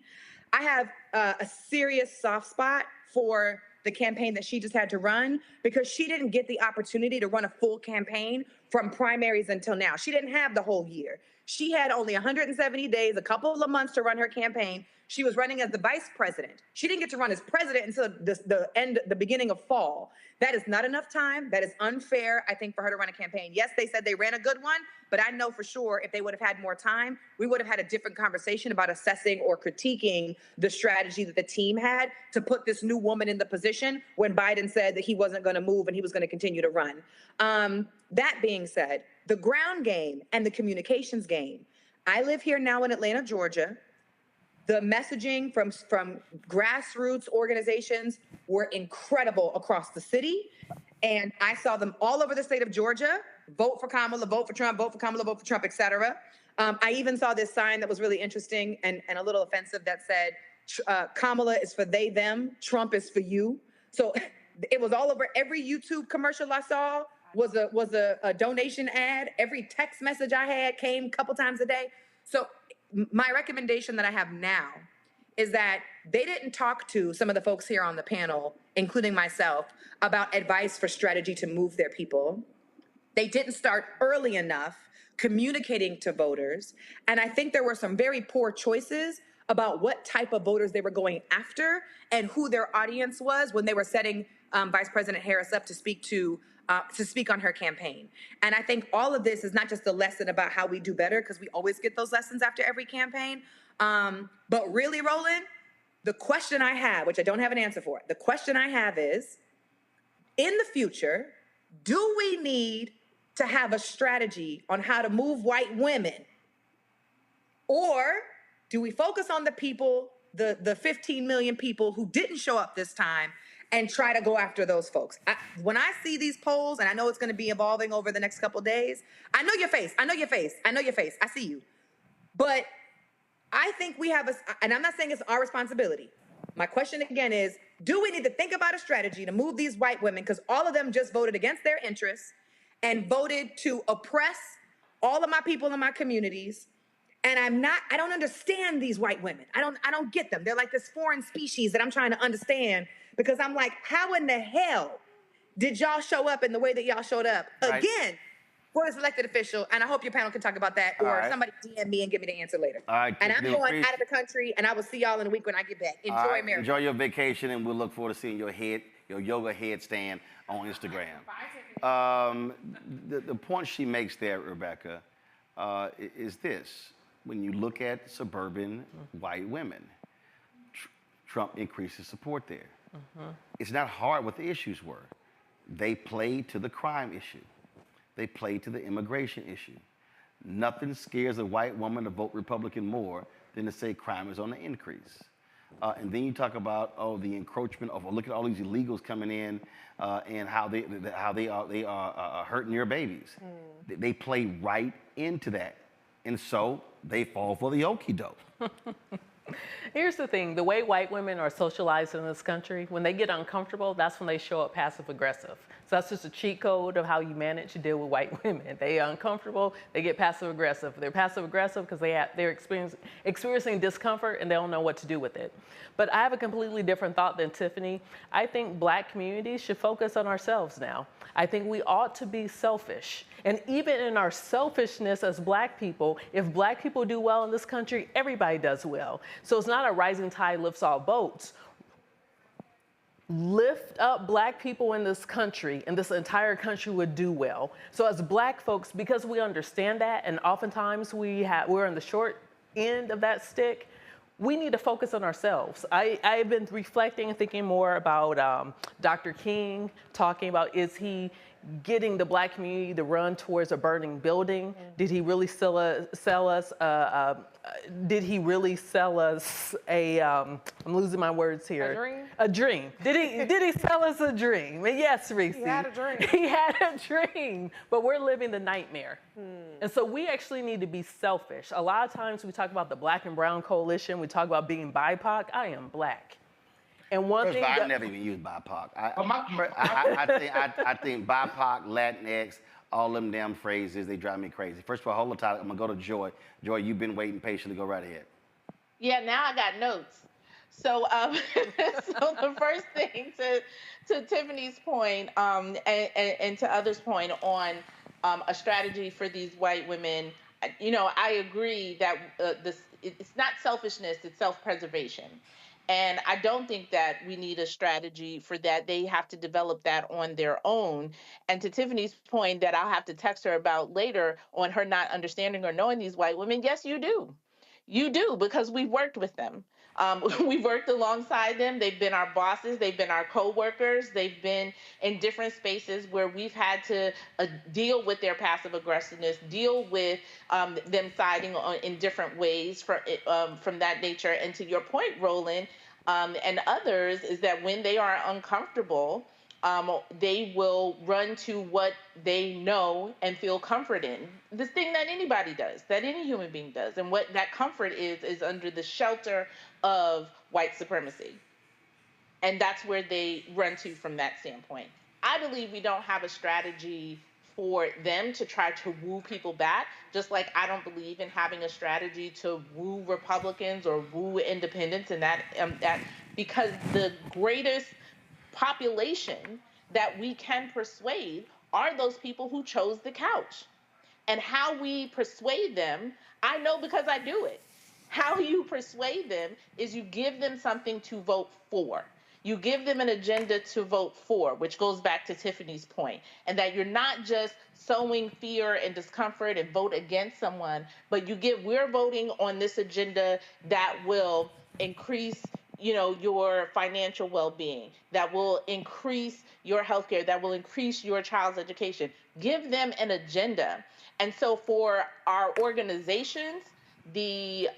I have a serious soft spot for the campaign that she just had to run because she didn't get the opportunity to run a full campaign from primaries until now. She didn't have the whole year. She had only 170 days, a couple of months to run her campaign. She was running as the vice president. She didn't get to run as president until the beginning of fall. That is not enough time. That is unfair, I think, for her to run a campaign. Yes, they said they ran a good one, but I know for sure if they would have had more time, we would have had a different conversation about assessing or critiquing the strategy that the team had to put this new woman in the position when Biden said that he wasn't going to move and he was going to continue to run. That being said, the ground game and the communications game. I live here now in Atlanta, Georgia. The messaging from grassroots organizations were incredible across the city. And I saw them all over the state of Georgia. Vote for Kamala, vote for Trump, vote for Kamala, vote for Trump, et cetera. I even saw this sign that was really interesting and a little offensive that said, Kamala is for they, them, Trump is for you. So it was all over. Every YouTube commercial I saw was a donation ad. Every text message I had came a couple times a day. So my recommendation that I have now is that they didn't talk to some of the folks here on the panel, including myself, about advice for strategy to move their people. They didn't start early enough communicating to voters. And I think there were some very poor choices about what type of voters they were going after and who their audience was when they were setting Vice President Harris up to speak on her campaign. And I think all of this is not just a lesson about how we do better, because we always get those lessons after every campaign. But really, Roland, the question I have, which I don't have an answer for, the question I have is, in the future, do we need to have a strategy on how to move white women? Or do we focus on the people, the 15 million people who didn't show up this time, and try to go after those folks? When I see these polls, and I know it's going to be evolving over the next couple of days, I know your face. I see you. But I think we have and I'm not saying it's our responsibility. My question again is, do we need to think about a strategy to move these white women, because all of them just voted against their interests and voted to oppress all of my people in my communities. And I don't understand these white women. I don't get them. They're like this foreign species that I'm trying to understand, because I'm like, how in the hell did y'all show up in the way that y'all showed up again for this elected official? And I hope your panel can talk about that, or somebody DM me and give me the answer later. All right, and I'm going out of the country, and I will see y'all in a week when I get back. Enjoy America. Enjoy your vacation, and we'll look forward to seeing your your yoga headstand on Instagram. The point she makes there, Rebecca, is this. When you look at suburban white women, Trump increases support there. It's not hard what the issues were. They played to the crime issue. They played to the immigration issue. Nothing scares a white woman to vote Republican more than to say crime is on the increase. And then you talk about, the encroachment of, look at all these illegals coming in and how they are hurting your babies. They play right into that. And so they fall for the okie doke. Here's the thing, the way white women are socialized in this country, when they get uncomfortable, that's when they show up passive aggressive. So that's just a cheat code of how you manage to deal with white women. They are uncomfortable, they get passive aggressive. They're passive aggressive because they're experiencing discomfort and they don't know what to do with it. But I have a completely different thought than Tiffany. I think black communities should focus on ourselves now. I think we ought to be selfish. And even in our selfishness as black people, if black people do well in this country, everybody does well. So it's not a rising tide lifts all boats. Lift up black people in this country, and this entire country would do well. So as black folks, because we understand that, and oftentimes we're on the short end of that stick, we need to focus on ourselves. I've been reflecting and thinking more about Dr. King, talking about, is he getting the black community to run towards a burning building? Did he really sell us did he really sell us I'm losing my words here. A dream? A dream. Did he sell us a dream? Yes, Reese. He had a dream. He had a dream, but we're living the nightmare. And so we actually need to be selfish. A lot of times we talk about the Black and Brown Coalition, we talk about being BIPOC. I am black. And one thing I never even used BIPOC. I think BIPOC, Latinx, all them damn phrases, they drive me crazy. First of all, hold on tight. I'm gonna go to Joy. Joy, you've been waiting patiently. Go right ahead. Yeah, now I got notes. So, so the first thing to Tiffany's point, and to others' point on a strategy for these white women, I agree that it's not selfishness, it's self-preservation. And I don't think that we need a strategy for that. They have to develop that on their own. And to Tiffany's point that I'll have to text her about later on her not understanding or knowing these white women, yes, you do. You do, because we've worked with them. We've worked alongside them. They've been our bosses. They've been our co-workers. They've been in different spaces where we've had to deal with their passive aggressiveness, deal with them siding in different ways from that nature. And to your point, Roland, and others, is that when they are uncomfortable, they will run to what they know and feel comfort in. This thing that anybody does, that any human being does. And what that comfort is under the shelter of white supremacy. And that's where they run to from that standpoint. I believe we don't have a strategy for them to try to woo people back, just like I don't believe in having a strategy to woo Republicans or woo independents, and that because the greatest population that we can persuade are those people who chose the couch. And how we persuade them, I know because I do it. How you persuade them is you give them something to vote for. You give them an agenda to vote for, which goes back to Tiffany's point, and that you're not just sowing fear and discomfort and vote against someone, but we're voting on this agenda that will increase your financial well-being, that will increase your healthcare, that will increase your child's education. Give them an agenda. And so for our organizations, the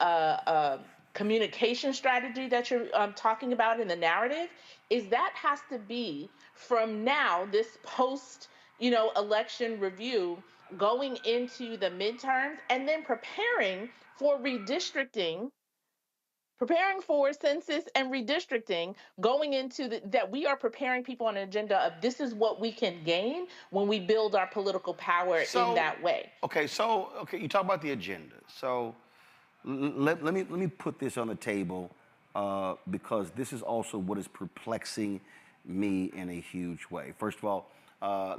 communication strategy that you're talking about in the narrative is that has to be from now, this post, election review, going into the midterms, and then preparing for redistricting, preparing for census and redistricting, going into that we are preparing people on an agenda of this is what we can gain when we build our political power in that way. Okay, you talk about the agenda. So let me put this on the table because this is also what is perplexing me in a huge way. First of all,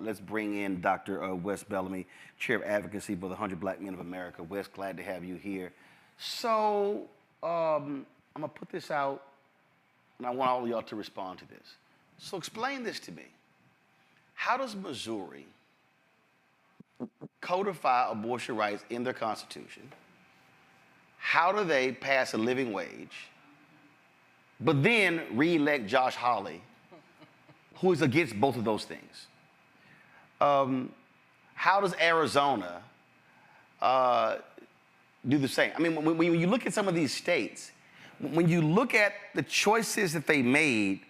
let's bring in Dr. Wes Bellamy, Chair of Advocacy for the 100 Black Men of America. Wes, glad to have you here. So I'm gonna put this out, and I want all of y'all to respond to this. So explain this to me. How does Missouri codify abortion rights in their constitution? How do they pass a living wage, but then re-elect Josh Hawley, who is against both of those things? How does Arizona do the same? I mean, when you look at some of these states, when you look at the choices that they made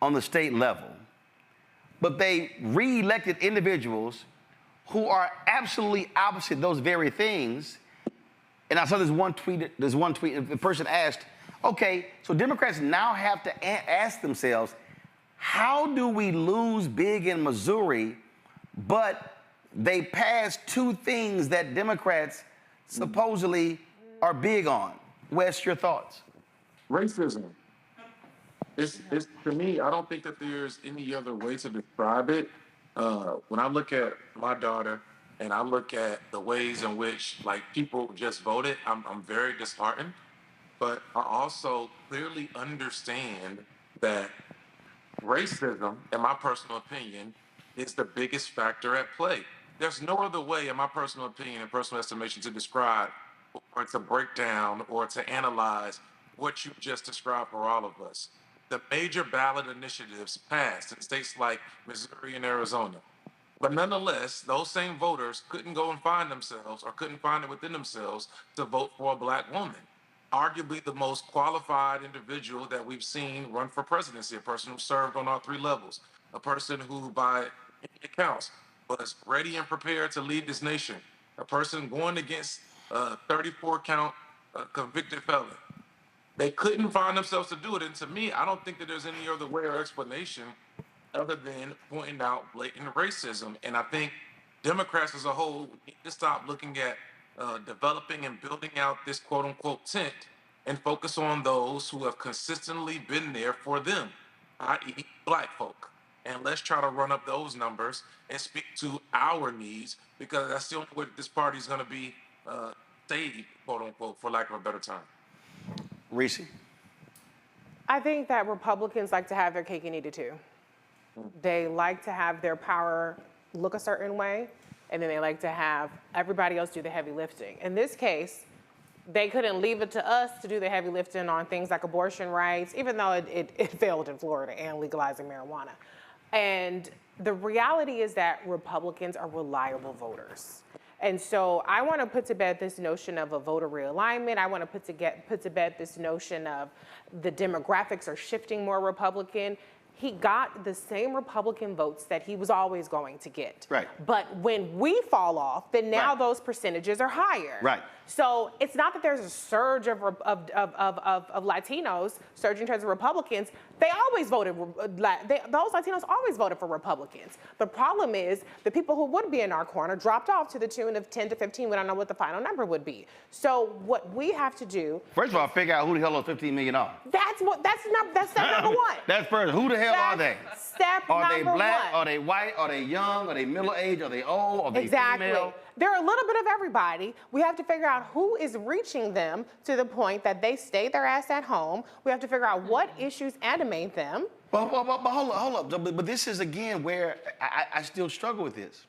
on the state level, but they re-elected individuals who are absolutely opposite those very things. And I saw this one tweet, the person asked, okay, so Democrats now have to ask themselves, how do we lose big in Missouri, but they passed two things that Democrats supposedly are big on? Wes, your thoughts? Racism. It's to me, I don't think that there's any other way to describe it. When I look at my daughter and I look at the ways in which like people just voted, I'm very disheartened. But I also clearly understand that racism, in my personal opinion, is the biggest factor at play. There's no other way, in my personal opinion and personal estimation, to describe or to break down or to analyze what you just described for all of us. The major ballot initiatives passed in states like Missouri and Arizona. But nonetheless, those same voters couldn't go and find themselves or couldn't find it within themselves to vote for a black woman. Arguably the most qualified individual that we've seen run for presidency, a person who served on all three levels, a person who, by any accounts, was ready and prepared to lead this nation, a person going against a 34-count convicted felon. They couldn't find themselves to do it. And to me, I don't think that there's any other way or explanation other than pointing out blatant racism. And I think Democrats as a whole need to stop looking at developing and building out this quote unquote tent and focus on those who have consistently been there for them, i.e. black folk. And let's try to run up those numbers and speak to our needs, because that's the only way this party is going to be saved, quote unquote, for lack of a better term. Reese? I think that Republicans like to have their cake and eat it too. They like to have their power look a certain way, and then they like to have everybody else do the heavy lifting. In this case, they couldn't leave it to us to do the heavy lifting on things like abortion rights, even though it failed in Florida and legalizing marijuana. And the reality is that Republicans are reliable voters. And so I want to put to bed this notion of a voter realignment. I want to put to bed this notion of the demographics are shifting more Republican. He got the same Republican votes that he was always going to get. Right. But when we fall off, then now those percentages are higher. Right. So it's not that there's a surge of Latinos surging towards the Republicans. They always voted, those Latinos always voted for Republicans. The problem is the people who would be in our corner dropped off to the tune of 10 to 15. We don't know what the final number would be. So what we have to do. First of all, figure out who the hell those $15 million are. That's step number one. That's first. Who the hell are they? Step number one. Are they black? Are they white? Are they young? Are they middle-aged? Are they old? Are they female? They're a little bit of everybody. We have to figure out who is reaching them to the point that they stay their ass at home. We have to figure out what issues animate them. But hold up. But this is, again, where I still struggle with this.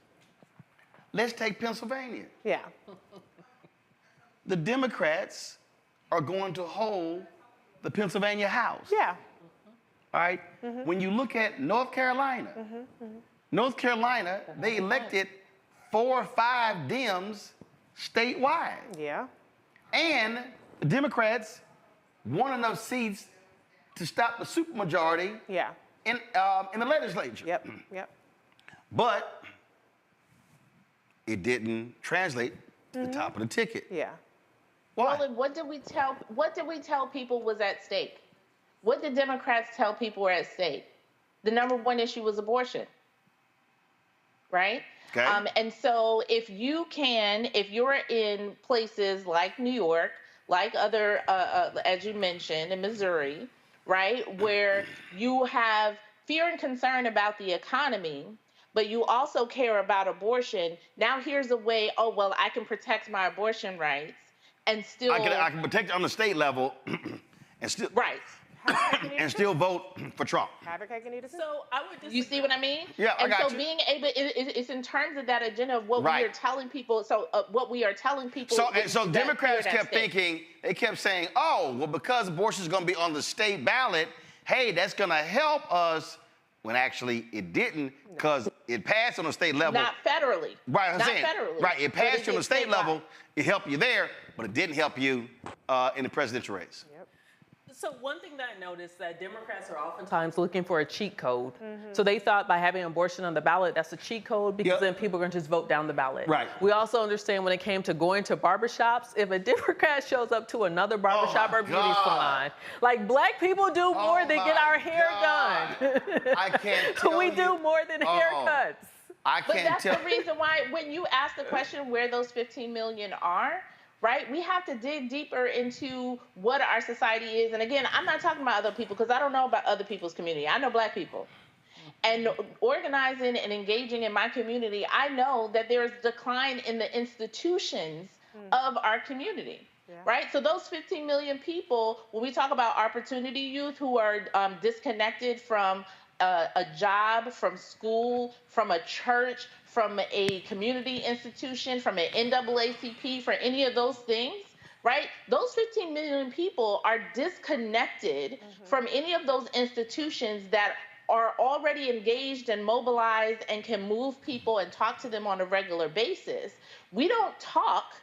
Let's take Pennsylvania. Yeah. The Democrats are going to hold the Pennsylvania House. Yeah. All right? Mm-hmm. When you look at North Carolina, North Carolina, they elected 4 or 5 Dems statewide. Yeah. And the Democrats won enough seats to stop the supermajority in the legislature. Yep. But it didn't translate to the top of the ticket. Yeah. Why? Roland, what did we tell people was at stake? What did Democrats tell people were at stake? The number one issue was abortion, right? Okay. And so if you're in places like New York, like other, as you mentioned, in Missouri, right, where you have fear and concern about the economy, but you also care about abortion, now here's a way, I can protect my abortion rights and still... I can protect it on the state level and still... Right. and still vote for Trump. Have your cake and eat it too. So I would disagree. You see what I mean? Yeah, I and got so you. being able, it's in terms of that agenda of what Right. we are telling people. So what we are telling people. So, is so that Democrats here at kept stake. thinking, they kept saying, oh, well, because abortion is going to be on the state ballot, hey, that's going to help us, when actually it didn't, because it passed on the state level. Not federally. Right, I'm Not saying. federally. Right, it But passed you on the did state statewide. level, it helped you there, but it didn't help you in the presidential race. So one thing that I noticed that Democrats are oftentimes looking for a cheat code. So they thought by having abortion on the ballot, that's a cheat code because then people are going to just vote down the ballot. Right. We also understand when it came to going to barbershops, if a Democrat shows up to another barbershop or beauty salon, like black people do more than get our hair done. I can't tell We do more than haircuts. I But can't that's tell. the reason why when you ask the question where those 15 million are, right, we have to dig deeper into what our society is. And again, I'm not talking about other people because I don't know about other people's community. I know black people. And organizing and engaging in my community, I know that there's decline in the institutions of our community. Right? So those 15 million people, when we talk about opportunity youth who are disconnected from a job, from school, from a church, from a community institution, from an NAACP, for any of those things, right? Those 15 million people are disconnected from any of those institutions that are already engaged and mobilized and can move people and talk to them on a regular basis. We don't talk.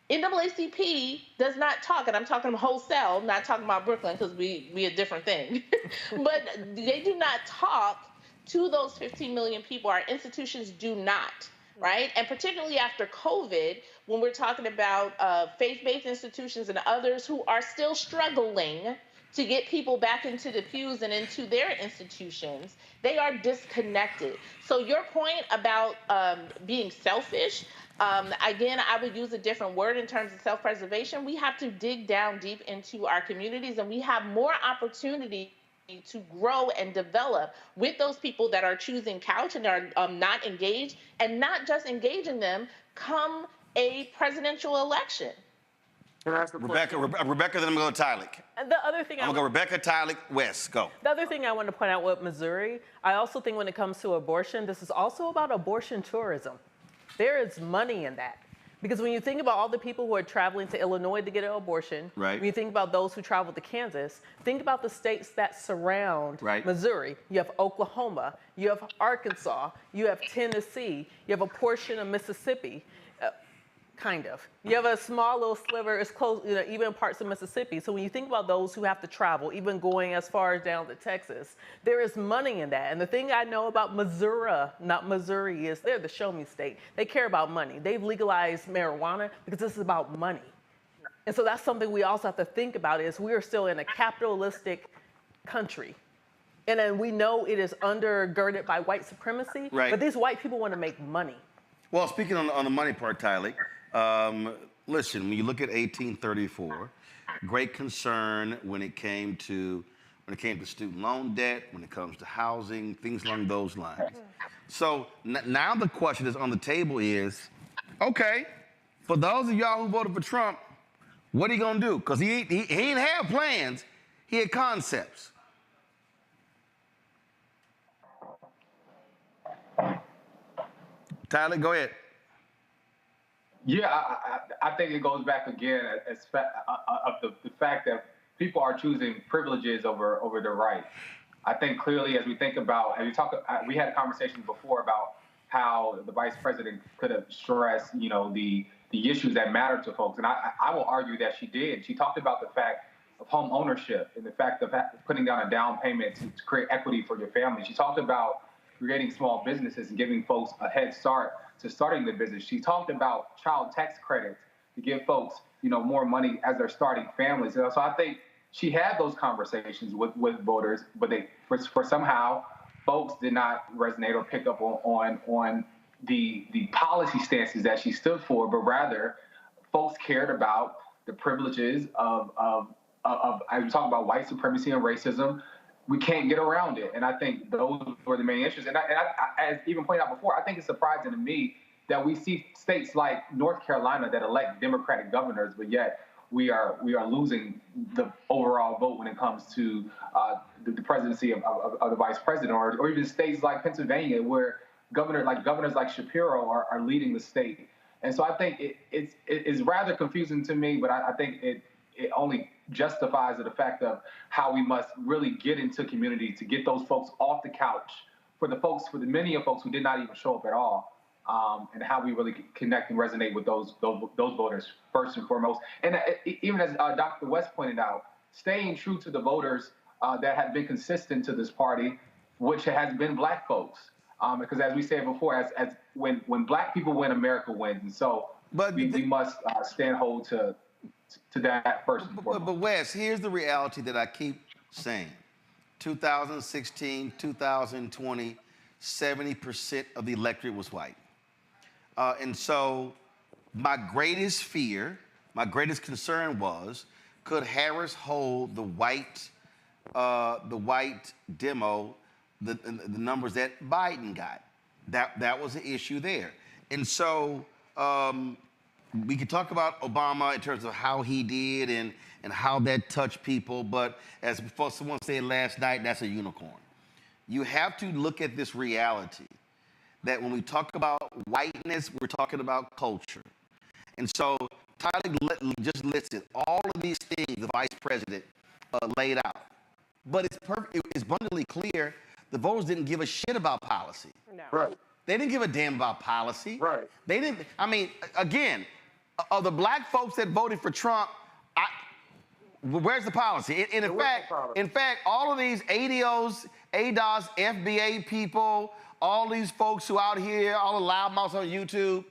NAACP does not talk, and I'm talking wholesale, not talking about Brooklyn because we a different thing. But they do not talk to those 15 million people. Our institutions do not, right? And particularly after COVID, when we're talking about faith-based institutions and others who are still struggling to get people back into the pews and into their institutions, they are disconnected. So your point about being selfish, again, I would use a different word in terms of self-preservation. We have to dig down deep into our communities, and we have more opportunity to grow and develop with those people that are choosing couch and are not engaged, and not just engaging them come a presidential election. Rebecca, then I'm going to Tylik. And the other thing I'm going to go Rebecca, Tylik, West. Go. The other thing I want to point out with Missouri, I also think when it comes to abortion, this is also about abortion tourism. There is money in that. Because when you think about all the people who are traveling to Illinois to get an abortion, when you think about those who travel to Kansas, think about the states that surround Missouri. You have Oklahoma, you have Arkansas, you have Tennessee, you have a portion of Mississippi. Kind of. You have a small little sliver, it's close, you know, even parts of Mississippi. So when you think about those who have to travel, even going as far as down to Texas, there is money in that. And the thing I know about Missouri, not Missouri, is they're the show me state. They care about money. They've legalized marijuana because this is about money. And so that's something we also have to think about is we are still in a capitalistic country. And then we know it is undergirded by white supremacy, but these white people want to make money. Well, speaking on the money part, Tylik, listen, when you look at 1834, great concern when it came to student loan debt, when it comes to housing, things along those lines. So now the question that's on the table is, okay, for those of y'all who voted for Trump, what are you gonna do? Because he ain't have plans, he had concepts. Tylik, go ahead. Yeah, I think it goes back again of the fact that people are choosing privileges over their rights. I think clearly as we think about, we had conversations before about how the vice president could have stressed, you know, the issues that matter to folks. And I will argue that she did. She talked about the fact of home ownership and the fact of putting down a down payment to create equity for your family. She talked about creating small businesses and giving folks a head start to starting the business. She talked about child tax credits to give folks, you know, more money as they're starting families. So I think she had those conversations with voters, but for somehow folks did not resonate or pick up on the policy stances that she stood for, but rather folks cared about the privileges of I was talking about white supremacy and racism. We can't get around it. And I think those were the main issues. And I as even pointed out before, I think it's surprising to me that we see states like North Carolina that elect Democratic governors, but yet we are losing the overall vote when it comes to the presidency of the vice president, or even states like Pennsylvania, where governors like Shapiro are leading the state. And so I think it's rather confusing to me, but I think it only justifies the fact of how we must really get into community to get those folks off the couch, for the many of folks who did not even show up at all, and how we really connect and resonate with those voters first and foremost. And even as Dr. West pointed out, staying true to the voters that have been consistent to this party, which has been Black folks. Because as we said before, as when Black people win, America wins. And so we must stand hold to that first and foremost. But Wes, here's the reality that I keep saying. 2016, 2020, 70% of the electorate was white. And so my greatest fear, my greatest concern was, could Harris hold the white demo, the numbers that Biden got? That was the issue there. And so we could talk about Obama in terms of how he did and how that touched people, but as someone said last night, that's a unicorn. You have to look at this reality that when we talk about whiteness, we're talking about culture. And so Tyler just listed all of these things the vice president laid out. But it's abundantly clear the voters didn't give a shit about policy. No. Right. They didn't give a damn about policy. Right. They didn't, I mean, again, of the Black folks that voted for Trump, where's the policy? In fact, all of these ADOs, ADOS, FBA people, all these folks who out here, all the loudmouths on YouTube,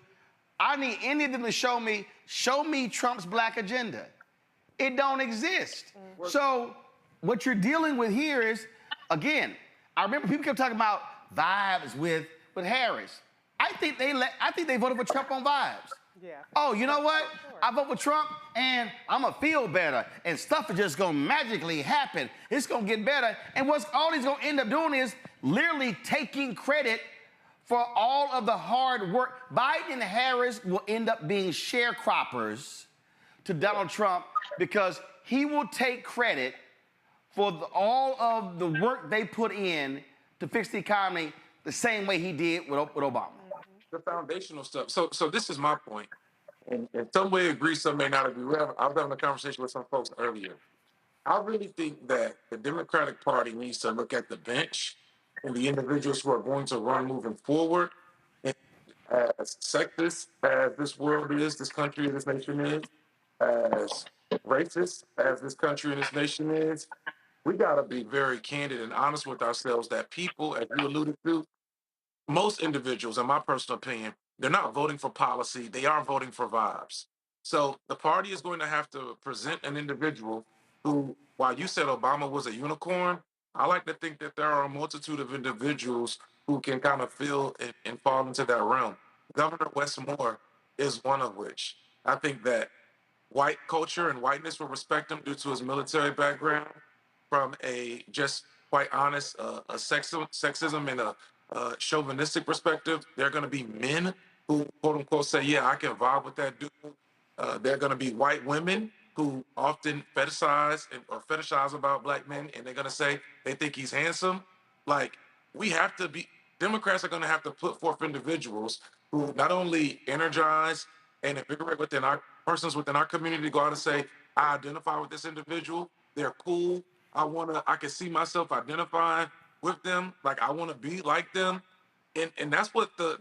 I need any of them to show me Trump's Black agenda. It don't exist. So what you're dealing with here is, again, I remember people kept talking about vibes with Harris. I think they voted for Trump on vibes. Yeah. Oh, you know what? I vote for Trump and I'm gonna feel better and stuff is just gonna magically happen. It's gonna get better. And what's all he's gonna end up doing is literally taking credit for all of the hard work. Biden and Harris will end up being sharecroppers to Donald Trump because he will take credit for all of the work they put in to fix the economy the same way he did with Obama. The foundational stuff. So this is my point. And some may agree, some may not agree. I was having a conversation with some folks earlier. I really think that the Democratic Party needs to look at the bench and the individuals who are going to run moving forward. And as sexist as this world is, this country and this nation is, as racist as this country and this nation is, we got to be very candid and honest with ourselves that people, as you alluded to, most individuals, in my personal opinion, they're not voting for policy. They are voting for vibes. So the party is going to have to present an individual who, while you said Obama was a unicorn, I like to think that there are a multitude of individuals who can kind of fill and fall into that realm. Governor Wes Moore is one of which. I think that white culture and whiteness will respect him due to his military background. From a just quite honest a sexism and a chauvinistic perspective, there are going to be men who, quote unquote, say, yeah, I can vibe with that dude. There are going to be white women who often fetishize about Black men, and they're going to say they think he's handsome. Like, Democrats are going to have to put forth individuals who not only energize and invigorate persons within our community to go out and say, I identify with this individual, they're cool, I can see myself identifying with them, like I want to be like them. And that's what the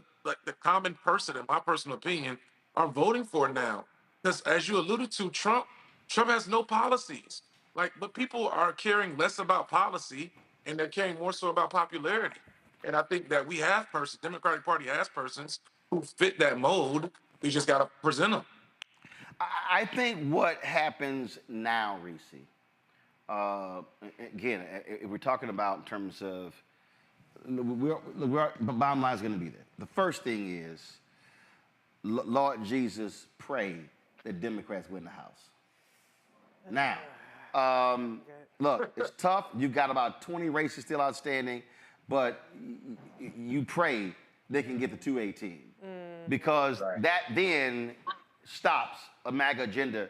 common person, in my personal opinion, are voting for now. Because as you alluded to, Trump has no policies. But people are caring less about policy and they're caring more so about popularity. And I think that we have Democratic Party has persons who fit that mold. We just got to present them. I think what happens now, Reese, again, if we're talking about in terms of, the bottom line is going to be there. The first thing is, Lord Jesus, pray that Democrats win the House. Now, look, it's tough. You got about 20 races still outstanding, but you pray they can get the 218 because that then stops a MAGA agenda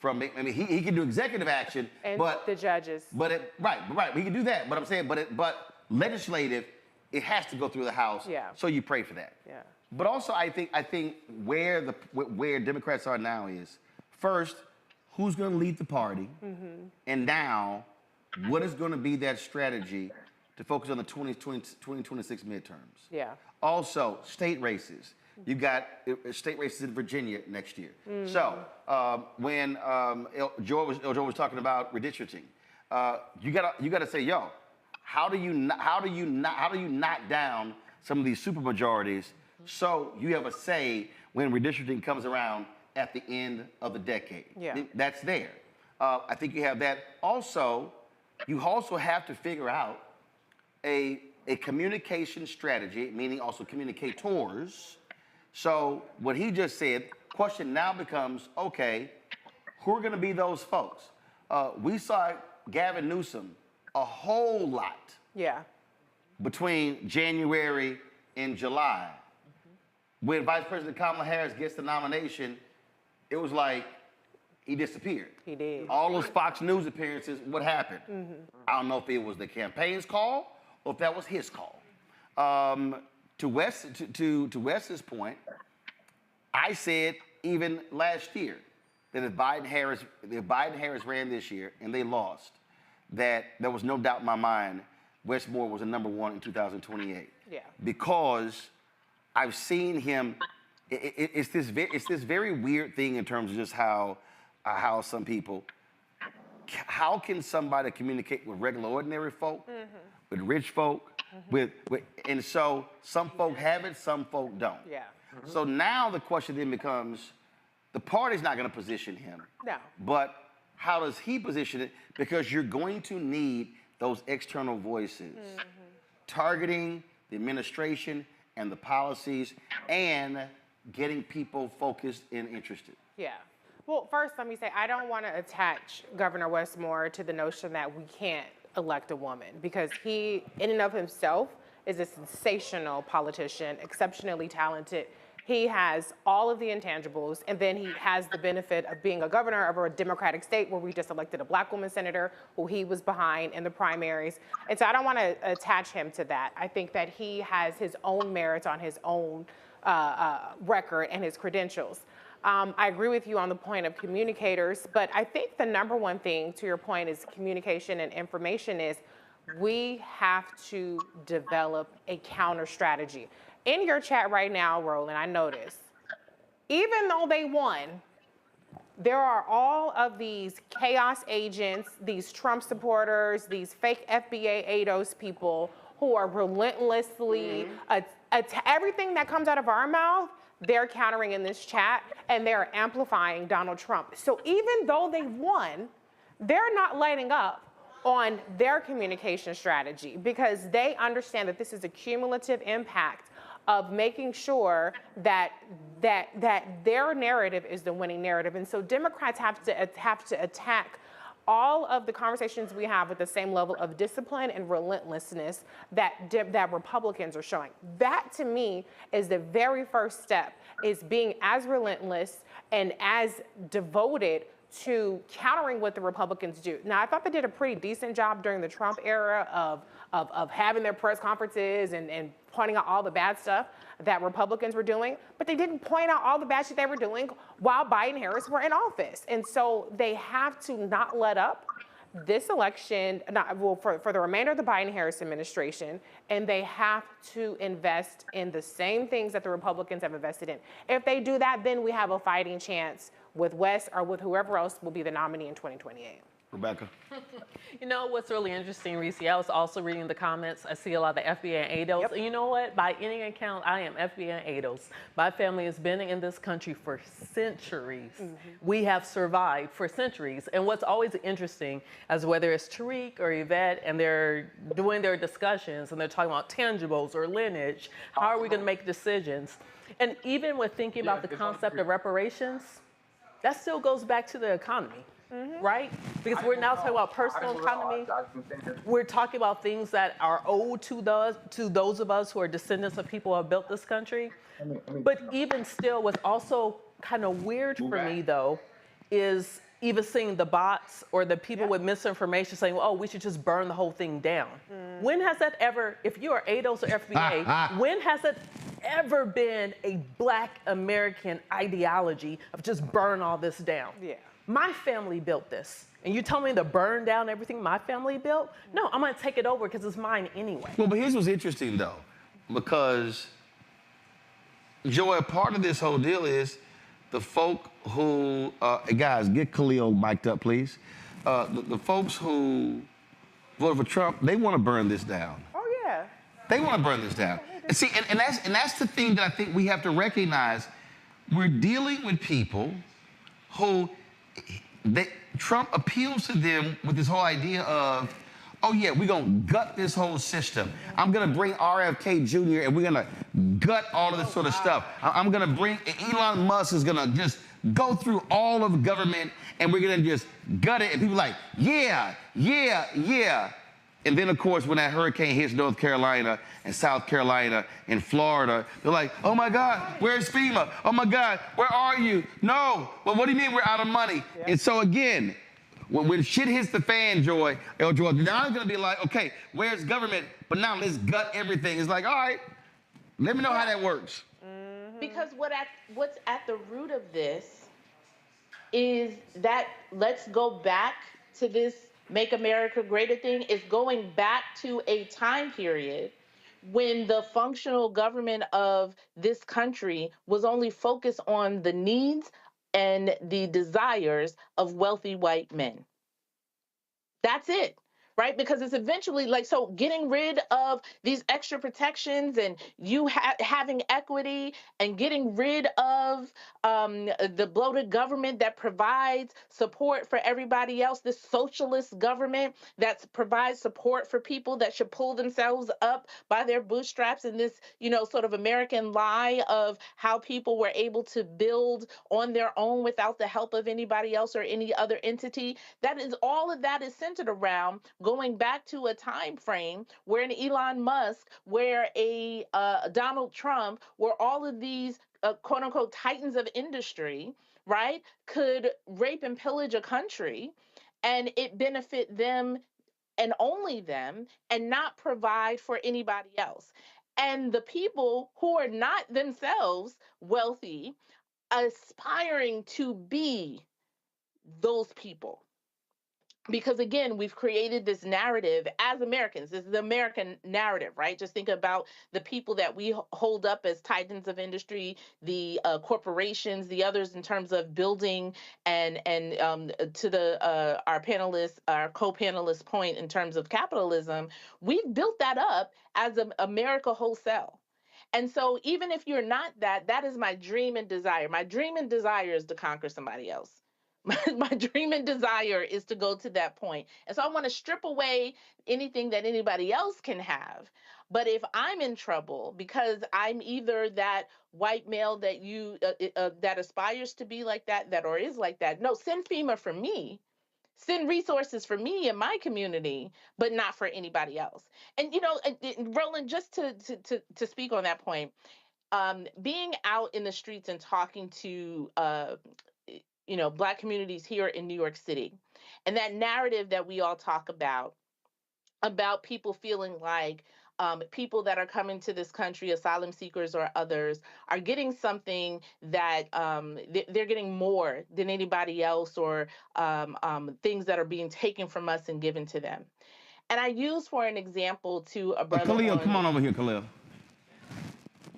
from, I mean, he can do executive action, And but the judges. But right, he can do that. But I'm saying, but legislative, it has to go through the House. Yeah. So you pray for that. Yeah. But also, I think where Democrats are now is, first, who's going to lead the party, and now, what is going to be that strategy to focus on the 2026 midterms? Yeah. Also, state races. You got state races in Virginia next year. So when Joe was talking about redistricting, you gotta say, yo, how do you knock down some of these supermajorities so you have a say when redistricting comes around at the end of the decade? Yeah. That's there. I think you have that. Also, you also have to figure out a communication strategy, meaning also communicators. So what he just said, question now becomes, okay, who are going to be those folks? We saw Gavin Newsom a whole lot between January and July. When Vice President Kamala Harris gets the nomination, it was like he disappeared. He did. All those Fox News appearances, what happened? I don't know if it was the campaign's call or if that was his call. To Wes's point, I said even last year that if Biden Harris ran this year and they lost, that there was no doubt in my mind Wes Moore was the #1 in 2028. Yeah. Because I've seen him. It's this very weird thing in terms of just how some people. How can somebody communicate with regular, ordinary folk, with rich folk, and so some folk have it, some folk don't. Yeah. So now the question then becomes, the party's not going to position him. No. But how does he position it? Because you're going to need those external voices targeting the administration and the policies and getting people focused and interested. Yeah. Well, first, let me say, I don't want to attach Governor Wes Moore to the notion that we can't elect a woman, because he, in and of himself, is a sensational politician, exceptionally talented. He has all of the intangibles, and then he has the benefit of being a governor of a Democratic state where we just elected a black woman senator who he was behind in the primaries. And so I don't want to attach him to that. I think that he has his own merits on his own record and his credentials. I agree with you on the point of communicators, but I think the #1 thing, to your point, is communication and information is we have to develop a counter strategy. In your chat right now, Roland, I noticed, even though they won, there are all of these chaos agents, these Trump supporters, these fake FBA ADOS people who are relentlessly, everything that comes out of our mouth, they're countering in this chat, and they're amplifying Donald Trump. So even though they won, they're not lighting up on their communication strategy because they understand that this is a cumulative impact of making sure that their narrative is the winning narrative. And so Democrats have to attack all of the conversations we have with the same level of discipline and relentlessness that Republicans are showing. That, to me, is the very first step, is being as relentless and as devoted to countering what the Republicans do. Now, I thought they did a pretty decent job during the Trump era of having their press conferences and pointing out all the bad stuff that Republicans were doing, but they didn't point out all the bad shit they were doing while Biden and Harris were in office. And so they have to not let up this election, for the remainder of the Biden-Harris administration, and they have to invest in the same things that the Republicans have invested in. If they do that, then we have a fighting chance with Wes or with whoever else will be the nominee in 2028. Rebecca. You know what's really interesting, Reese? I was also reading the comments. I see a lot of the FBA and ADOS. Yep. And you know what? By any account, I am FBA and ADOS. My family has been in this country for centuries. We have survived for centuries. And what's always interesting is whether it's Tariq or Yvette and they're doing their discussions and they're talking about tangibles or lineage, how are we going to make decisions? And even with thinking about the concept of reparations, that still goes back to the economy. Right? Because we're now talking about personal economy. We're talking about things that are owed to those of us who are descendants of people who have built this country. But even still, what's also kind of weird for me, though, is even seeing the bots or the people with misinformation saying, oh, we should just burn the whole thing down. When has that ever, if you are ADOS or FBA, when has it ever been a Black American ideology of just burn all this down? Yeah. My family built this. And you tell me to burn down everything my family built? No, I'm gonna take it over because it's mine anyway. Well, but here's what's interesting though, because Joy, part of this whole deal is the folk who, guys, get Khalil mic'd up, please. The folks who voted for Trump, they want to burn this down. Oh yeah. They want to burn this down. And see, and that's the thing that I think we have to recognize. We're dealing with people who Trump appeals to them with this whole idea of, oh yeah, we're gonna gut this whole system. I'm gonna bring RFK Jr. and we're gonna gut all of this sort of stuff. I'm gonna bring, Elon Musk is gonna just go through all of government and we're gonna just gut it. And people are like, yeah, yeah, yeah. And then of course, when that hurricane hits North Carolina and South Carolina and Florida, they're like, oh my God, where's FEMA? Oh my God, where are you? No, well, what do you mean we're out of money? Yeah. And so again, when shit hits the fan, Joy, now I'm gonna be like, okay, where's government? But now let's gut everything. It's like, all right, let me know how that works. Because what's at the root of this is that let's go back to this Make America Great thing, is going back to a time period when the functional government of this country was only focused on the needs and the desires of wealthy white men. That's it, right? Because it's eventually like, so getting rid of these extra protections and you having equity and getting rid of the bloated government that provides support for everybody else, this socialist government that provides support for people that should pull themselves up by their bootstraps, in this, sort of American lie of how people were able to build on their own without the help of anybody else or any other entity. All of that is centered around going back to a time frame where an Elon Musk, where a Donald Trump, where all of these quote unquote titans of industry, right, could rape and pillage a country and it benefit them and only them and not provide for anybody else. And the people who are not themselves wealthy, aspiring to be those people. Because again, we've created this narrative as Americans. This is the American narrative, right? Just think about the people that we hold up as titans of industry, the corporations, the others in terms of building, and to our co-panelist point in terms of capitalism, we've built that up as America wholesale. And so even if you're not that, that is my dream and desire. My dream and desire is to conquer somebody else. My dream and desire is to go to that point. And so I want to strip away anything that anybody else can have. But if I'm in trouble because I'm either that white male that that aspires to be like that or is like that, no, send FEMA for me. Send resources for me and my community, but not for anybody else. And, Roland, just to speak on that point, being out in the streets and talking to Black communities here in New York City, and that narrative that we all talk about people feeling like people that are coming to this country, asylum seekers or others, are getting something that they're getting more than anybody else, or things that are being taken from us and given to them. And I use for an example to a brother. Khalil, come on over here, Khalil.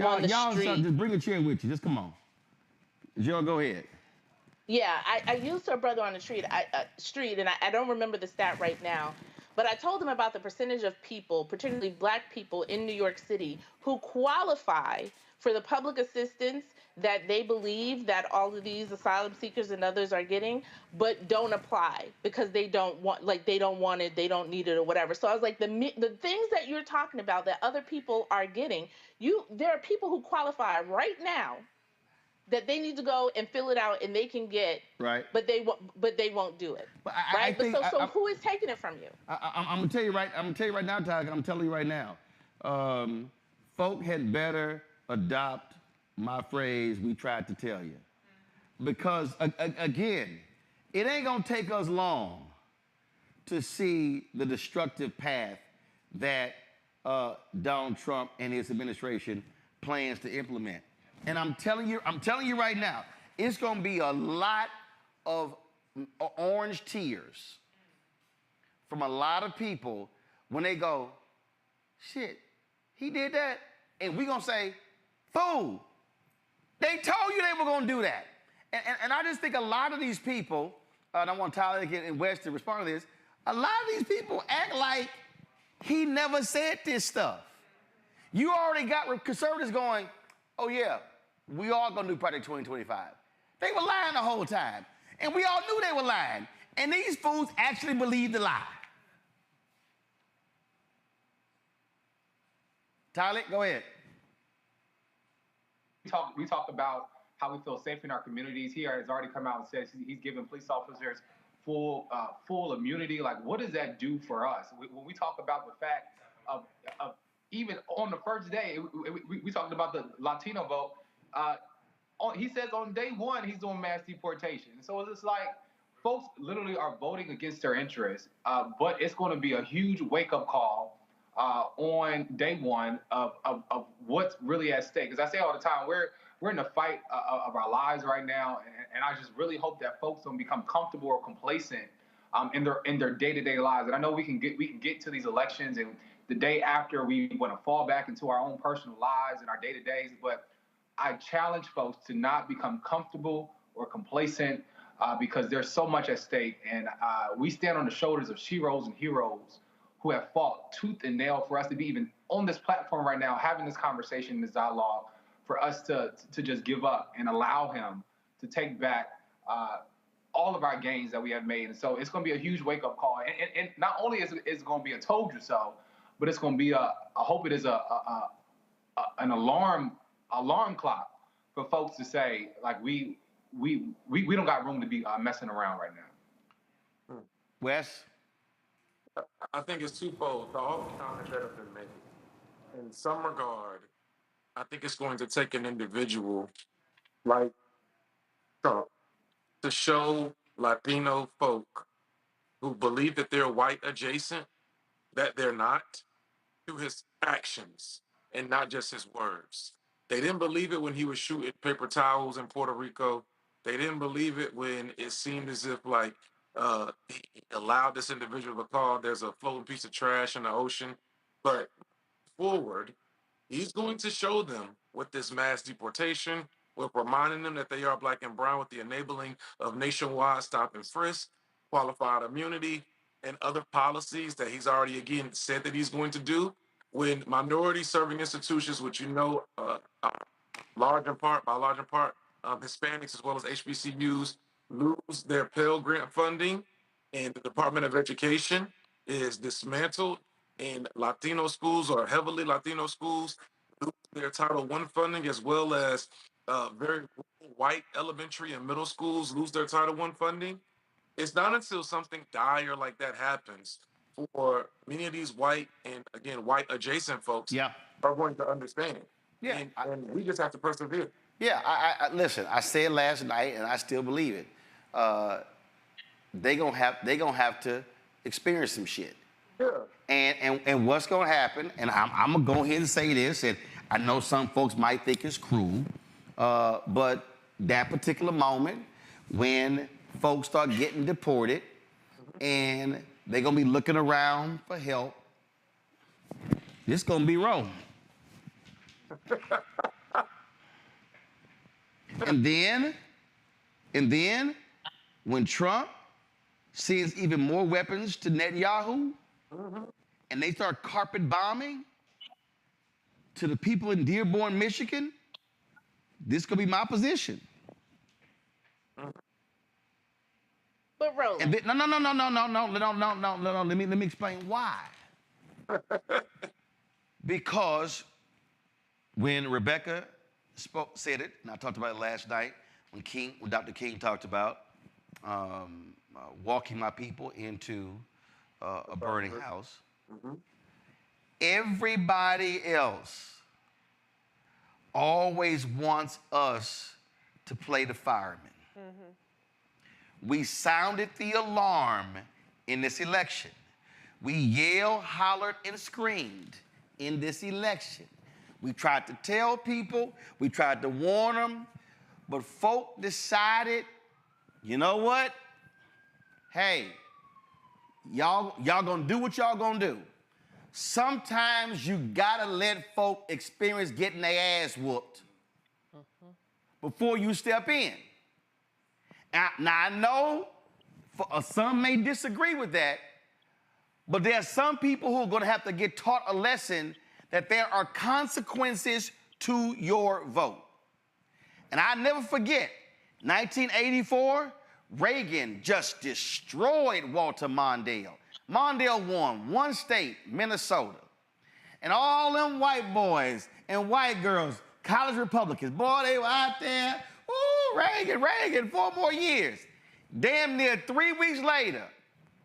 On the y'all street. Just bring a chair with you. Just come on. Joe, go ahead. Yeah, I used to a brother on the street, and I don't remember the stat right now, but I told him about the percentage of people, particularly Black people in New York City, who qualify for the public assistance that they believe that all of these asylum seekers and others are getting, but don't apply because they don't want it, they don't need it or whatever. So I was like, the things that you're talking about that other people are getting, there are people who qualify right now that they need to go and fill it out and they can get, right, but they won't do it, right? So who is taking it from you? I'm gonna tell you right now, Ty. I'm telling you right now, folk had better adopt my phrase. We tried to tell you, because again, it ain't gonna take us long to see the destructive path that Donald Trump and his administration plans to implement. And I'm telling you right now, it's gonna be a lot of orange tears from a lot of people when they go, shit, he did that. And we gonna say, fool, they told you they were gonna do that. And I just think a lot of these people, and I want Tyler and West to respond to this, a lot of these people act like he never said this stuff. You already got conservatives going, oh yeah, we are gonna do Project 2025. They were lying the whole time. And we all knew they were lying. And these fools actually believed the lie. Tyler, go ahead. We talk about how we feel safe in our communities. He has already come out and said he's giving police officers full immunity. Like, what does that do for us? When we talk about the fact of even on the first day, we talked about the Latino vote. He says on day one he's doing mass deportation. So it's just like folks literally are voting against their interests. But it's going to be a huge wake-up call on day one of what's really at stake. Because I say all the time, we're in the fight of our lives right now, and I just really hope that folks don't become comfortable or complacent in their day-to-day lives. And I know we can get to these elections, and the day after we want to fall back into our own personal lives and our day-to-days, but I challenge folks to not become comfortable or complacent because there's so much at stake, and we stand on the shoulders of sheroes and heroes who have fought tooth and nail for us to be even on this platform right now, having this conversation, this dialogue, for us to just give up and allow him to take back all of our gains that we have made. And so it's going to be a huge wake-up call. And not only is it going to be a told you so, but it's going to be I hope it is an alarm clock for folks to say, like, we don't got room to be messing around right now. Wes? I think it's twofold. The whole comments that have been made. In some regard, I think it's going to take an individual like Trump to show Latino folk who believe that they're white adjacent that they're not, through his actions and not just his words. They didn't believe it when he was shooting paper towels in Puerto Rico. They didn't believe it when it seemed as if like he allowed this individual to call there's a floating piece of trash in the ocean. But forward, he's going to show them with this mass deportation, with reminding them that they are black and brown, with the enabling of nationwide stop and frisk, qualified immunity, and other policies that he's already again said that he's going to do. When minority serving institutions, which large in part, Hispanics as well as HBCUs lose their Pell Grant funding, and the Department of Education is dismantled, and Latino schools or heavily Latino schools lose their Title I funding, as well as very white elementary and middle schools lose their Title I funding. It's not until something dire like that happens for many of these white and, again, white adjacent folks are going to understand. Yeah. And we just have to persevere. Yeah, I listen, I said last night, and I still believe it. They gonna have to experience some shit. Yeah. And what's gonna happen, and I'm gonna go ahead and say this, and I know some folks might think it's cruel, but that particular moment when folks start getting deported and they're gonna be looking around for help, this gonna be wrong. And then when Trump sends even more weapons to Netanyahu, and they start carpet bombing to the people in Dearborn, Michigan, this could be my position. But Roland. And then, no. Let me explain why. Because when Rebecca said it, and I talked about it last night, when Dr. King talked about walking my people into a burning house, everybody else always wants us to play the fireman. We sounded the alarm in this election. We yelled, hollered, and screamed in this election. We tried to tell people, we tried to warn them, but folk decided, you know what? Hey, y'all gonna do what y'all gonna do. Sometimes you gotta let folk experience getting their ass whooped before you step in. Now I know some may disagree with that, but there are some people who are gonna have to get taught a lesson that there are consequences to your vote. And I never forget, 1984, Reagan just destroyed Walter Mondale. Mondale won one state, Minnesota. And all them white boys and white girls, college Republicans, boy, they were out there, ooh, Reagan, 4 more years. Damn near 3 weeks later,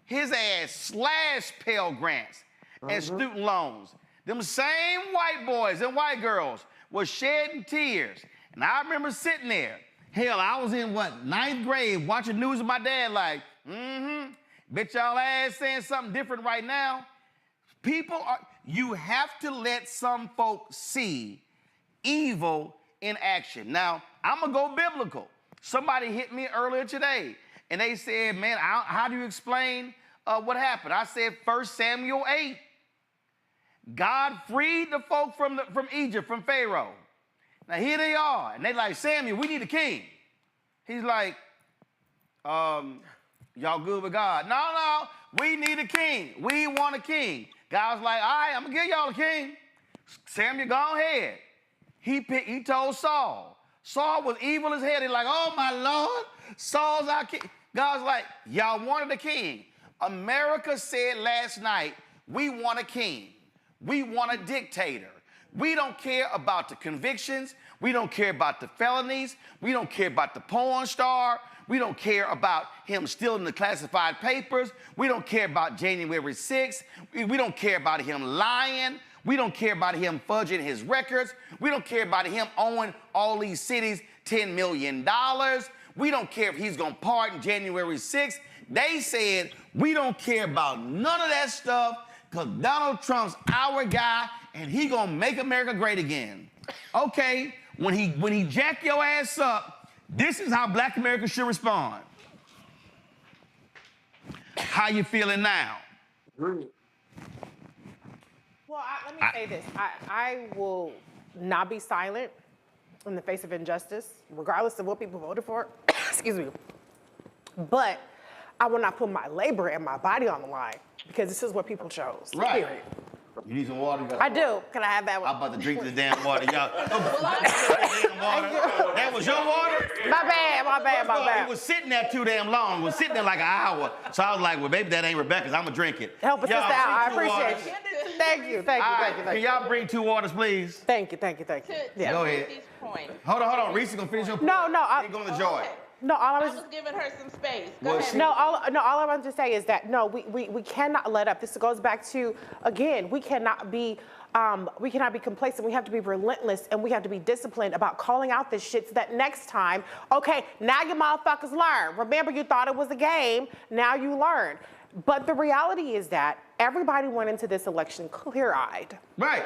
his ass slashed Pell Grants and student loans. Them same white boys and white girls were shedding tears. And I remember sitting there. Hell, I was in, 9th grade, watching news with my dad like, bet y'all ass saying something different right now. You have to let some folks see evil in action. Now, I'm gonna go biblical. Somebody hit me earlier today, and they said, man, how do you explain what happened? I said 1 Samuel 8. God freed the folk from Egypt, from Pharaoh. Now here they are, and they like, Samuel, we need a king. He's like, y'all good with God? No, we need a king. We want a king. God's like, all right, I'm gonna give y'all a king. Samuel, go ahead. He told Saul. Saul was evil as hell. He's like, oh my Lord, Saul's our king. God's like, y'all wanted a king. America said last night, we want a king. We want a dictator. We don't care about the convictions. We don't care about the felonies. We don't care about the porn star. We don't care about him stealing the classified papers. We don't care about January 6th. We don't care about him lying. We don't care about him fudging his records. We don't care about him owing all these cities $10 million. We don't care if he's going to pardon January 6th. They said, we don't care about none of that stuff because Donald Trump's our guy and he going to make America great again. Okay, when he jack your ass up, this is how Black America should respond. How you feeling now? Well, let me say this. I will not be silent in the face of injustice, regardless of what people voted for. Excuse me. But I will not put my labor and my body on the line because this is what people chose. Right. Period. You need some water? I do. Can I have that one? I'm about to drink this damn water, y'all. That was your water? My bad. It was sitting there too damn long. It was sitting there like an hour. So I was like, well, maybe that ain't Rebecca's. I'm going to drink it. Help us out. I appreciate you. Thank you. Can y'all bring 2 waters, please? Thank you. Yeah. Go ahead. Hold on. Reese is going to finish your point. No. You're going to Joy. No, I was giving her some space. Go ahead. All I want to say is that we cannot let up. This goes back to, again, we cannot be complacent. We have to be relentless and we have to be disciplined about calling out this shit so that next time, okay, now you motherfuckers learn. Remember, you thought it was a game. Now you learn. But the reality is that everybody went into this election clear-eyed. Right.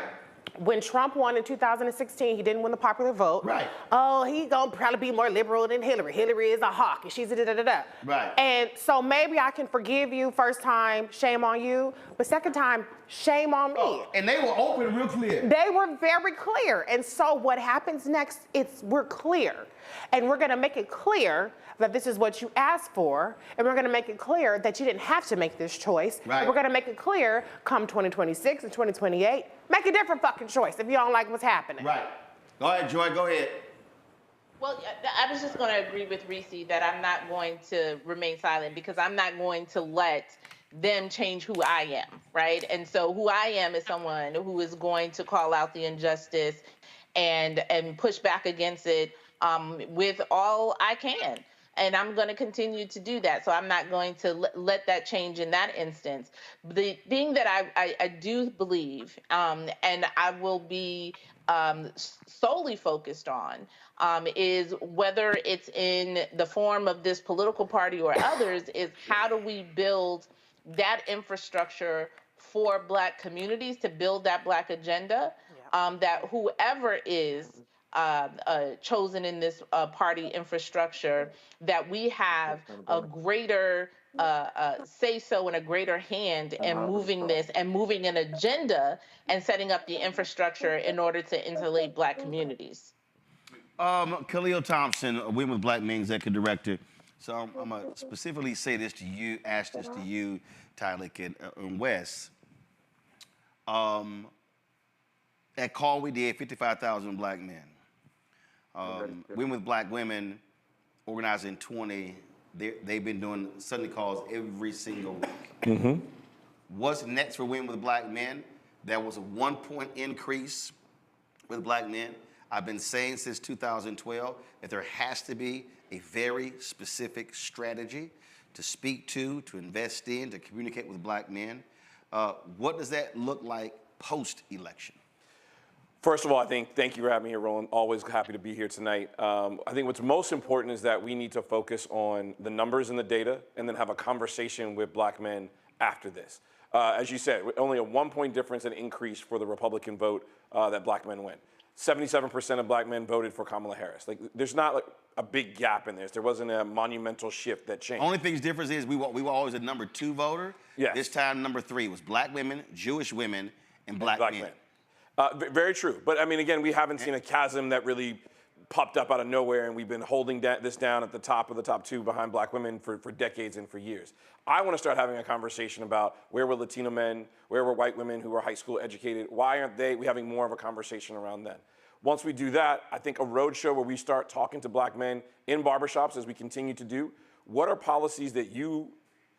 When Trump won in 2016, he didn't win the popular vote. Right. Oh, he gonna probably be more liberal than Hillary. Hillary is a hawk, and she's a da-da-da-da. Right. And so maybe I can forgive you first time, shame on you, but second time, shame on me. And they were open real clear. They were very clear. And so what happens next, we're clear. And we're gonna make it clear that this is what you asked for, and we're gonna make it clear that you didn't have to make this choice. Right. And we're gonna make it clear come 2026 and 2028, make a different fucking choice if you don't like what's happening. Right. Go ahead, Joy, go ahead. Well, I was just going to agree with Reese that I'm not going to remain silent because I'm not going to let them change who I am, right? And so who I am is someone who is going to call out the injustice and push back against it with all I can. And I'm going to continue to do that. So I'm not going to let that change in that instance. The thing that I do believe, and I will be solely focused on is whether it's in the form of this political party or others, is how do we build that infrastructure for Black communities to build that Black agenda, that whoever is chosen in this party infrastructure, that we have a greater say-so and a greater hand in moving this and moving an agenda and setting up the infrastructure in order to insulate Black communities. Khalil Thompson, Women with Black Men Executive Director. So I'm going to specifically say this to you, ask this to you, Tyler and Wes. That call we did, 55,000 Black men. Women with Black Women, organized in 20, they've been doing Sunday calls every single week. What's next for Women with Black Men? There was a 1-point increase with Black men. I've been saying since 2012 that there has to be a very specific strategy to speak to invest in, to communicate with Black men. What does that look like post-election? First of all, thank you for having me here, Roland. Always happy to be here tonight. I think what's most important is that we need to focus on the numbers and the data and then have a conversation with Black men after this. As you said, only a 1-point difference and increase for the Republican vote that Black men win. 77% of Black men voted for Kamala Harris. Like, there's not like a big gap in this. There wasn't a monumental shift that changed. Only thing's difference is we were always a number 2 voter. Yes. This time, number 3 was Black women, Jewish women, and Black men. Very true. But I mean, again, we haven't seen a chasm that really popped up out of nowhere, and we've been holding this down at the top of the top 2 behind Black women for decades and for years. I want to start having a conversation about where were Latino men, where were white women who were high school educated, why aren't we having more of a conversation around them? Once we do that, I think a roadshow where we start talking to Black men in barbershops, as we continue to do, what are policies that you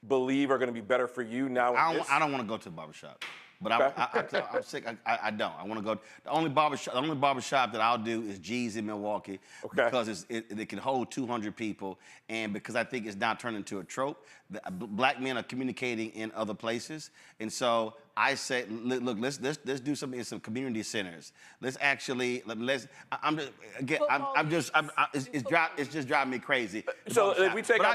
believe are going to be better for you now? I don't want to go to the barbershop. But okay. I'm sick. I don't. I want to go. The only barbershop that I'll do is G's in Milwaukee, because it can hold 200 people, and because I think it's now turned into a trope. Black men are communicating in other places, and so I say, look, let's do something in some community centers. Let's actually it's just driving me crazy. So if we take away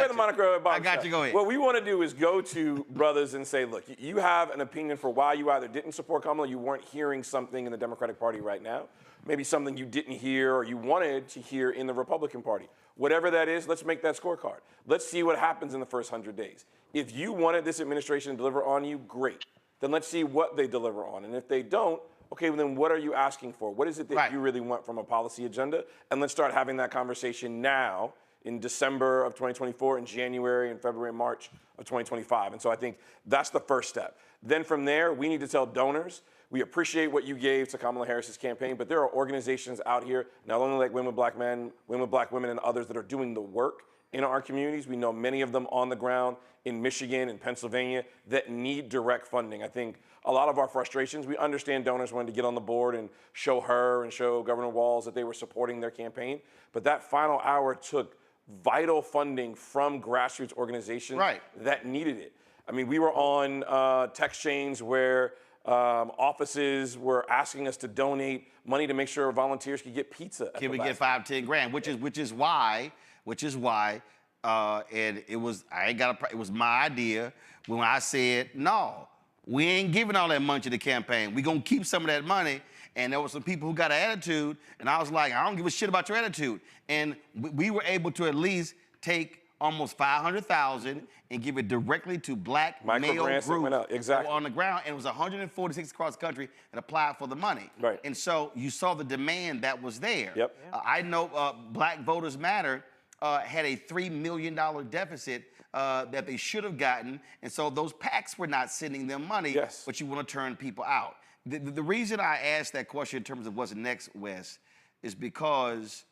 the moniker, I got you. Go ahead. What we want to do is go to brothers and say, look, you have an opinion for why you either didn't support Kamala, you weren't hearing something in the Democratic Party right now, maybe something you didn't hear or you wanted to hear in the Republican Party. Whatever that is, let's make that scorecard. Let's see what happens in the first 100 days. If you wanted this administration to deliver on you, great. Then let's see what they deliver on. And if they don't, okay, well then what are you asking for? What is it that you really want from a policy agenda? And let's start having that conversation now in December of 2024, in January and February and March of 2025. And so I think that's the first step. Then from there, we need to tell donors, we appreciate what you gave to Kamala Harris's campaign, but there are organizations out here, not only like Women with Black Men, Women with Black Women, and others that are doing the work in our communities. We know many of them on the ground in Michigan and Pennsylvania that need direct funding. I think a lot of our frustrations, we understand donors wanting to get on the board and show her and show Governor Walz that they were supporting their campaign, but that final hour took vital funding from grassroots organizations that needed it. I mean, we were on text chains where offices were asking us to donate money to make sure volunteers could get pizza. Can we get $5-10 grand? Which is why, and it was it was my idea when I said no, we ain't giving all that money to the campaign. We gonna keep some of that money. And there were some people who got an attitude, and I was like, I don't give a shit about your attitude. And we were able to at least take almost $500,000 and give it directly to Black male groups that were on the ground, and it was 146 across the country that applied for the money. Right. And so you saw the demand that was there. Yep. I know Black Voters Matter had a $3 million deficit that they should have gotten, and so those PACs were not sending them money, but you want to turn people out. The reason I asked that question in terms of what's next, Wes, is because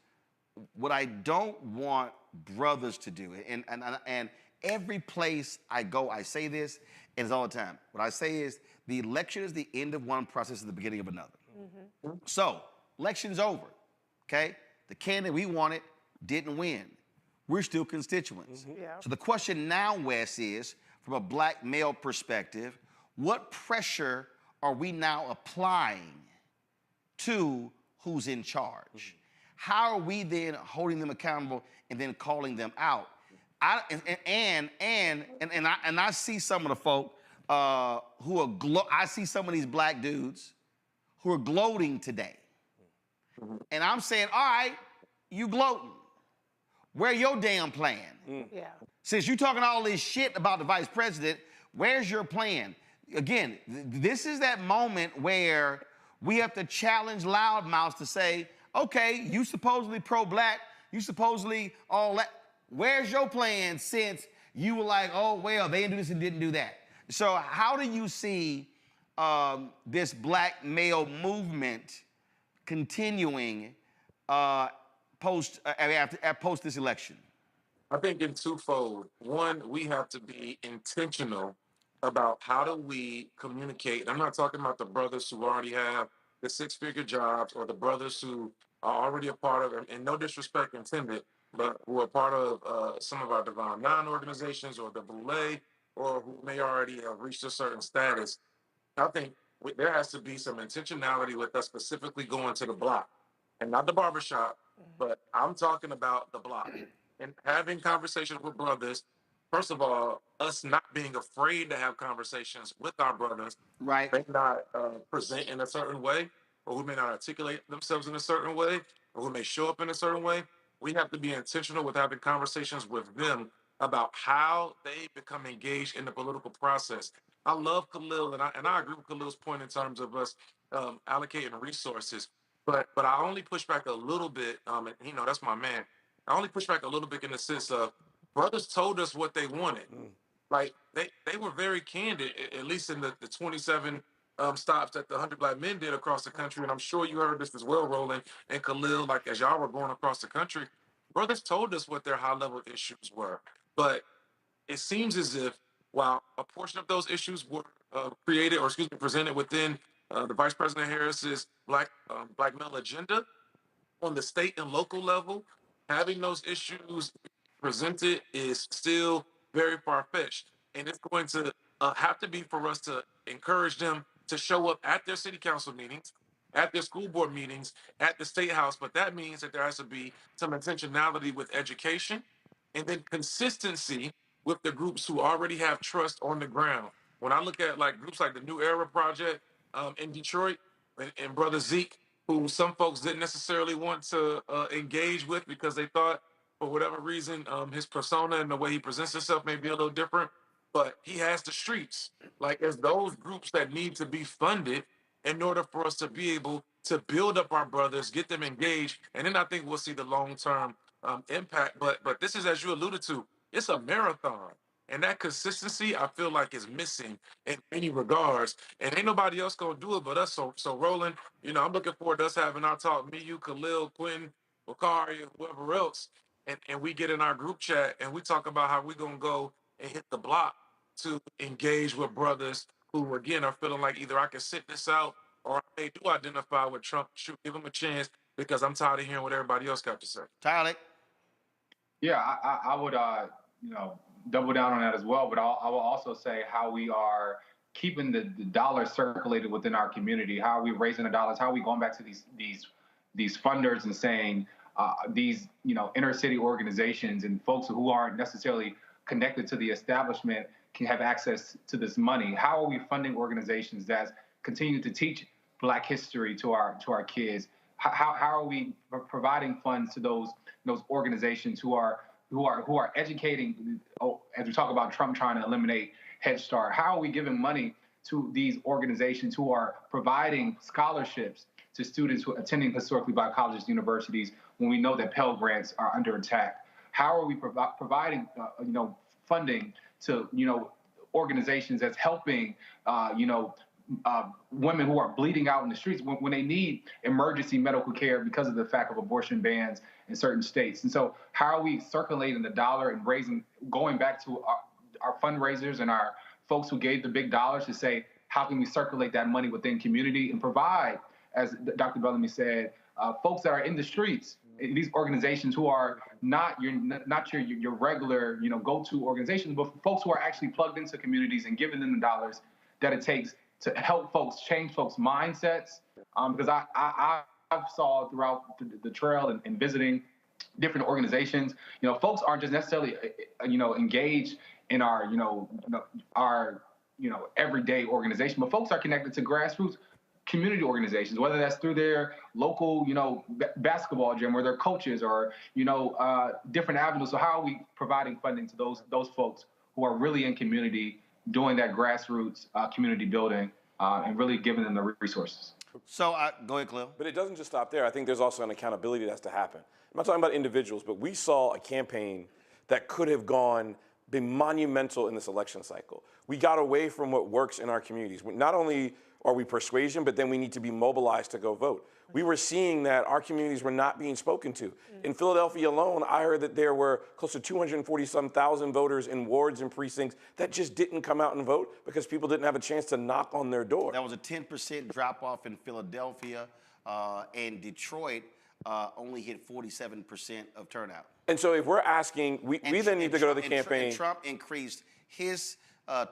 what I don't want brothers to do, and every place I go, I say this, and it's all the time. What I say is the election is the end of one process, is the beginning of another. So, election's over, okay? The candidate we wanted didn't win. We're still constituents. So the question now, Wes, is from a Black male perspective, what pressure are we now applying to who's in charge. How are we then holding them accountable and then calling them out? I see some of the folk who are I see some of these black dudes who are gloating today. And I'm saying, all right, you gloating. Where your damn plan? Yeah. Since you talking all this shit about the vice president, where's your plan? Again, this is that moment where we have to challenge loudmouths to say, okay, you supposedly pro-black, you supposedly all that. Where's your plan since you were like, oh, well, they didn't do this and didn't do that? So how do you see this black male movement continuing post this election? I think in twofold. One, we have to be intentional about how do we communicate. I'm not talking about the brothers who already have the six-figure jobs or the brothers who are already a part of, and no disrespect intended, but who are part of some of our Divine Nine organizations or the Boule, or who may already have reached a certain status. I think there has to be some intentionality with us specifically going to the block, and not the barbershop, but I'm talking about the block and having conversations with brothers. First of all, us not being afraid to have conversations with our brothers, right? May not present in a certain way, or who may not articulate themselves in a certain way, or who may show up in a certain way. We have to be intentional with having conversations with them about how they become engaged in the political process. I love Khalil, and I agree with Khalil's point in terms of us allocating resources. But I only push back a little bit, and that's my man. I only push back a little bit in the sense of brothers told us what they wanted. Like they were very candid, at least in the 27 stops that the 100 Black Men did across the country. And I'm sure you heard this as well, Roland and Khalil, like as y'all were going across the country, brothers told us what their high level issues were. But it seems as if while a portion of those issues were presented within the Vice President Harris's black male agenda, on the state and local level, having those issues presented is still very far-fetched. And it's going to have to be for us to encourage them to show up at their city council meetings, at their school board meetings, at the state house. But that means that there has to be some intentionality with education and then consistency with the groups who already have trust on the ground. When I look at like groups like the New Era Project in Detroit and Brother Zeke, who some folks didn't necessarily want to engage with because they thought, for whatever reason, his persona and the way he presents himself may be a little different, but he has the streets. Like, as those groups that need to be funded in order for us to be able to build up our brothers, get them engaged, and then I think we'll see the long-term impact. But this is, as you alluded to, it's a marathon. And that consistency, I feel like, is missing in many regards. And ain't nobody else gonna do it but us. So Roland, I'm looking forward to us having our talk, me, you, Khalil, Quentin, Bakari, and whoever else. And we get in our group chat and we talk about how we're gonna go and hit the block to engage with brothers who, again, are feeling like either I can sit this out or I may do identify with Trump, give him a chance because I'm tired of hearing what everybody else got to say. Tyler? Yeah, I would, double down on that as well. But I will also say how we are keeping the dollars circulated within our community. How are we raising the dollars? How are we going back to these funders and saying these inner city organizations and folks who aren't necessarily connected to the establishment can have access to this money? How are we funding organizations that continue to teach Black history to our kids? How are we providing funds to those organizations who are educating? As we talk about Trump trying to eliminate Head Start, how are we giving money to these organizations who are providing scholarships to students who are attending historically Black colleges and universities when we know that Pell Grants are under attack? How are we providing funding to organizations that's helping women who are bleeding out in the streets when they need emergency medical care because of the fact of abortion bans in certain states? And so how are we circulating the dollar and going back to our fundraisers and our folks who gave the big dollars to say, how can we circulate that money within community and provide, as Dr. Bellamy said, folks that are in the streets, these organizations who are not your regular, go-to organizations, but folks who are actually plugged into communities and giving them the dollars that it takes to help folks change folks' mindsets. Because I saw throughout the trail and visiting different organizations, folks aren't just necessarily, engaged in our, everyday organization, but folks are connected to grassroots community organizations, whether that's through their local, basketball gym or their coaches or, different avenues. So how are we providing funding to those folks who are really in community, doing that grassroots community building and really giving them the resources? So go ahead, Clem. But it doesn't just stop there. I think there's also an accountability that has to happen. I'm not talking about individuals, but we saw a campaign that could have been monumental in this election cycle. We got away from what works in our communities. Not only are we persuasion, but then we need to be mobilized to go vote. We were seeing that our communities were not being spoken to. In Philadelphia alone, I heard that there were close to 240-some thousand voters in wards and precincts that just didn't come out and vote because people didn't have a chance to knock on their door. That was a 10% drop-off in Philadelphia, and Detroit only hit 47% of turnout. And so if we're asking, we then need to go to the campaign. Trump increased his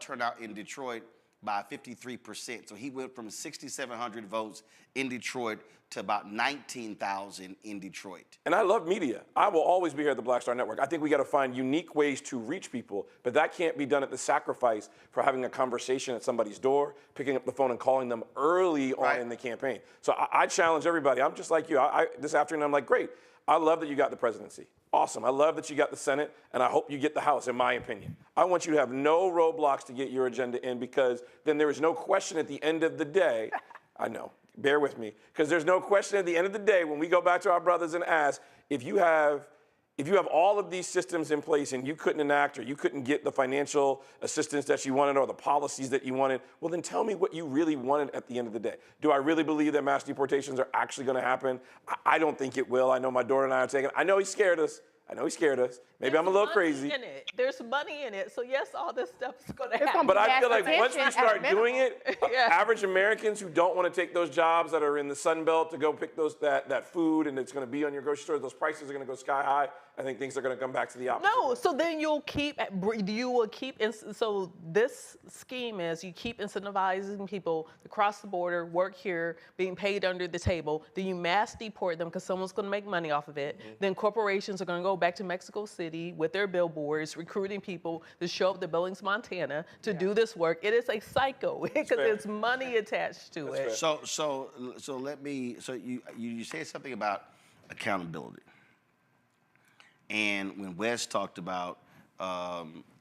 turnout in Detroit by 53%. So he went from 6,700 votes in Detroit to about 19,000 in Detroit. And I love media. I will always be here at the Black Star Network. I think we got to find unique ways to reach people, but that can't be done at the sacrifice for having a conversation at somebody's door, picking up the phone and calling them early on in the campaign. So I challenge everybody. I'm just like you. This afternoon, I'm like, great. I love that you got the presidency. Awesome. I love that you got the Senate, and I hope you get the House, in my opinion. I want you to have no roadblocks to get your agenda in, because then there is no question at the end of the day. I know. Bear with me. Because there's no question at the end of the day when we go back to our brothers and ask, if you have all of these systems in place and you couldn't enact or you couldn't get the financial assistance that you wanted or the policies that you wanted, well, then tell me what you really wanted at the end of the day. Do I really believe that mass deportations are actually going to happen? I don't think it will. I know my daughter and I are taking it. I know he scared us. Maybe I'm a little crazy. There's money in it. So yes, all this stuff is going to happen. But I feel like once we start doing it, average Americans who don't want to take those jobs that are in the Sun Belt to go pick that food and it's going to be on your grocery store, those prices are going to go sky high. I think things are going to come back to the opposite. No, so then you will keep, so this scheme is you keep incentivizing people to cross the border, work here, being paid under the table, then you mass deport them because someone's going to make money off of it. Then corporations are going to go back to Mexico City with their billboards, recruiting people to show up to Billings, Montana to do this work. It is a cycle because there's money attached to it. So you said something about accountability. And when Wes talked about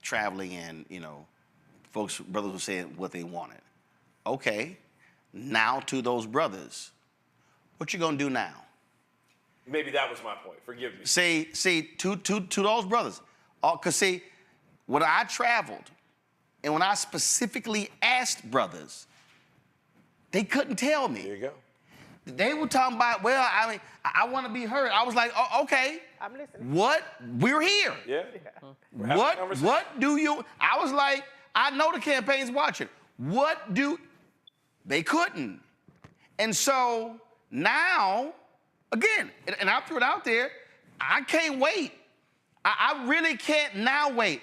traveling and, brothers were saying what they wanted. Okay, now to those brothers, what you gonna do now? Maybe that was my point. Forgive me. See, to those brothers. Because see, when I traveled and when I specifically asked brothers, they couldn't tell me. There you go. They were talking about, well, I want to be heard. I was like, oh, okay. I'm listening. What? We're here. Yeah. What do you? I was like, I know the campaign's watching. What do? They couldn't. And so now, again, and I threw it out there, I can't wait. I really can't now wait.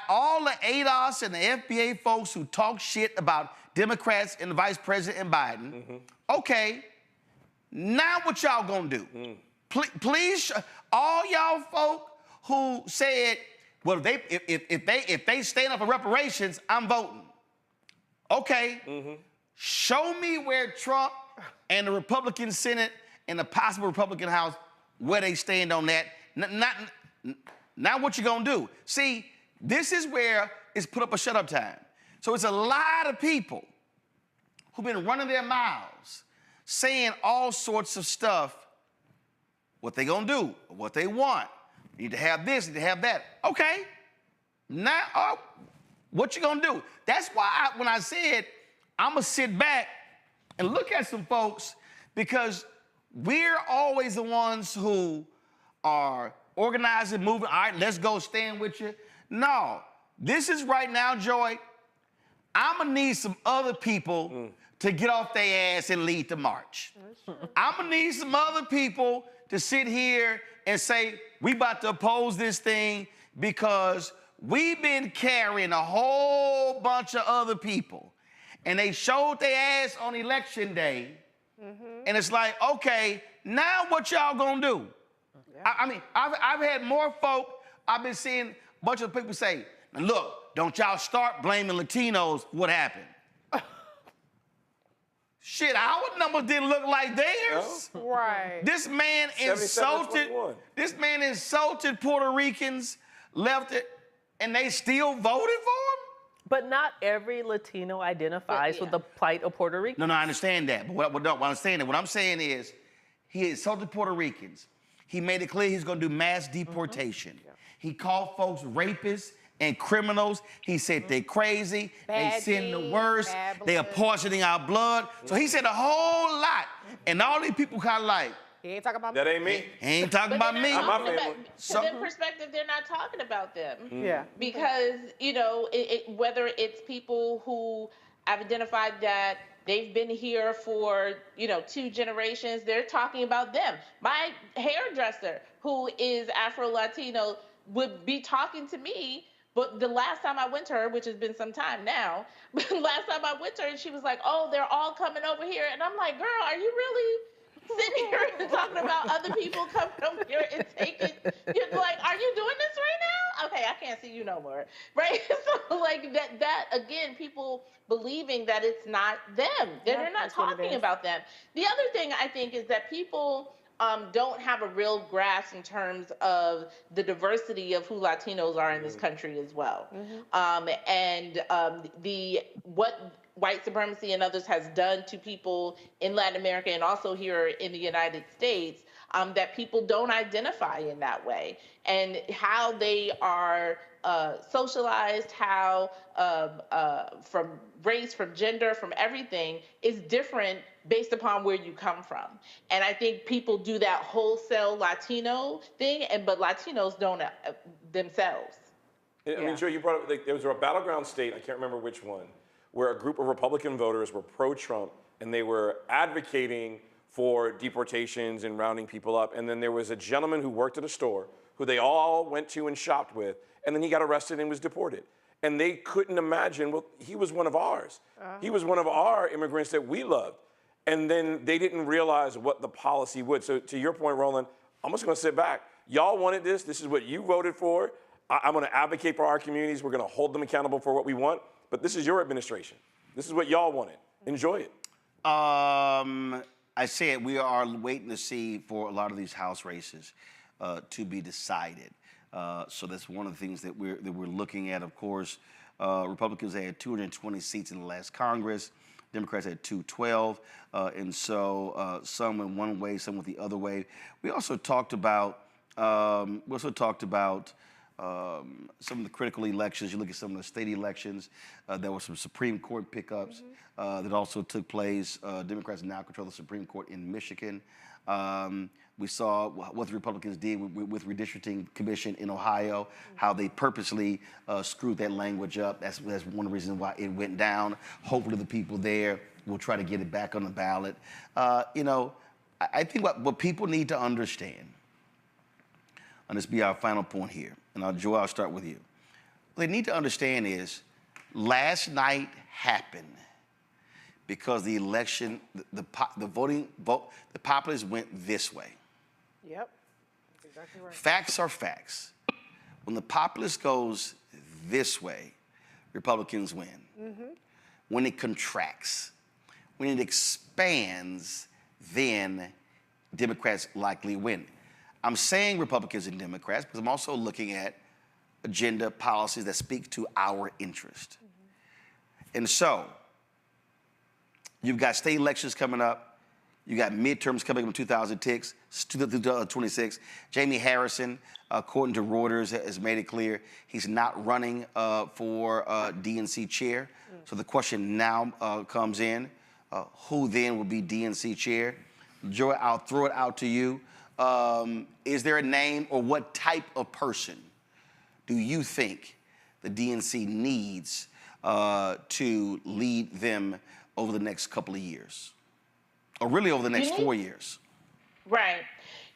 All the ADOS and the FBA folks who talk shit about Democrats and the Vice President and Biden, okay, now what y'all gonna do? Please, all y'all folk who said, well, if they stand up for reparations, I'm voting. Okay, show me where Trump and the Republican Senate and the possible Republican House, where they stand on that. Now what you gonna do? See, this is where it's put up a shut up time. So it's a lot of people who've been running their mouths, saying all sorts of stuff, what they gonna do, what they want. You need to have this, you need to have that. Okay, now what you gonna do? That's why when I said I'm gonna sit back and look at some folks, because we're always the ones who are organizing, moving, all right, let's go stand with you. No, this is right now, Joy, I'm gonna need some other people to get off their ass and lead the march. I'm gonna need some other people to sit here and say, we about to oppose this thing because we've been carrying a whole bunch of other people. and they showed their ass on election day, and it's like, okay, now what y'all gonna do? I mean, I've had more folk, I've been seeing a bunch of people say, look, don't y'all start blaming Latinos for what happened. Shit, our numbers didn't look like theirs. No. Right. This man insulted Puerto Ricans, left it, and they still voted for him? But not every Latino identifies with the plight of Puerto Rico. No, I understand that. But what I'm saying is, he insulted Puerto Ricans. He made it clear he's going to do mass deportation. He called folks rapists and criminals. He said they're crazy, they sin the worst, they are poisoning our blood. So he said a whole lot. And all these people kind of like, he ain't talking about me. That ain't me. He ain't talking about me. To their perspective, they're not talking about them. Yeah. Because, you know, whether it's people who have identified that they've been here for, you know, 2 generations, they're talking about them. My hairdresser, who is Afro-Latino, would be talking to me. But the last time I went to her, which has been some time now, but last time I went to her, and she was like, oh, they're all coming over here. And I'm like, girl, are you really sitting here and talking about other people coming over here and taking, you're like, are you doing this right now? Okay, I can't see you no more, right? So like that again, people believing that it's not them, they're not talking about them. The other thing I think is that people don't have a real grasp in terms of the diversity of who Latinos are in this country as well. What white supremacy and others has done to people in Latin America and also here in the United States, that people don't identify in that way, and how they are socialized, how from race, from gender, from everything is different based upon where you come from. And I think people do that wholesale Latino thing, but Latinos don't themselves. I mean, Joe, you brought up, there was a battleground state, I can't remember which one, where a group of Republican voters were pro-Trump and they were advocating for deportations and rounding people up. And then there was a gentleman who worked at a store who they all went to and shopped with, and then he got arrested and was deported. And they couldn't imagine, well, he was one of ours. He was one of our immigrants that we loved. And then they didn't realize what the policy would. So to your point, Roland, I'm just gonna sit back. Y'all wanted this. This is what you voted for. I'm gonna advocate for our communities. We're gonna hold them accountable for what we want. But this is your administration. This is what y'all wanted. Enjoy it. I said we are waiting to see for a lot of these House races to be decided. So that's one of the things that we're looking at. Of course, Republicans had 220 seats in the last Congress. Democrats had 212, and so some went one way, some went the other way. We also talked about some of the critical elections. You look at some of the state elections. There were some Supreme Court pickups that also took place. Democrats now control the Supreme Court in Michigan. We saw what the Republicans did with redistricting commission in Ohio, how they purposely screwed that language up. That's one of the reasons why it went down. Hopefully the people there will try to get it back on the ballot. You know, I think what people need to understand, and this be our final point here, and Joe, I'll start with you. What they need to understand is last night happened because the election, the populace went this way. Yep, that's exactly right. Facts are facts. When the populace goes this way, Republicans win. When it contracts, when it expands, then Democrats likely win. I'm saying Republicans and Democrats because I'm also looking at agenda policies that speak to our interest. And so, you've got state elections coming up. You got midterms coming up in 2026. Jamie Harrison, according to Reuters, has made it clear he's not running for DNC chair. So the question now comes in, who then will be DNC chair? Joy, I'll throw it out to you. Is there a name or what type of person do you think the DNC needs to lead them over the next couple of years? Or really over the next 4 years? Right.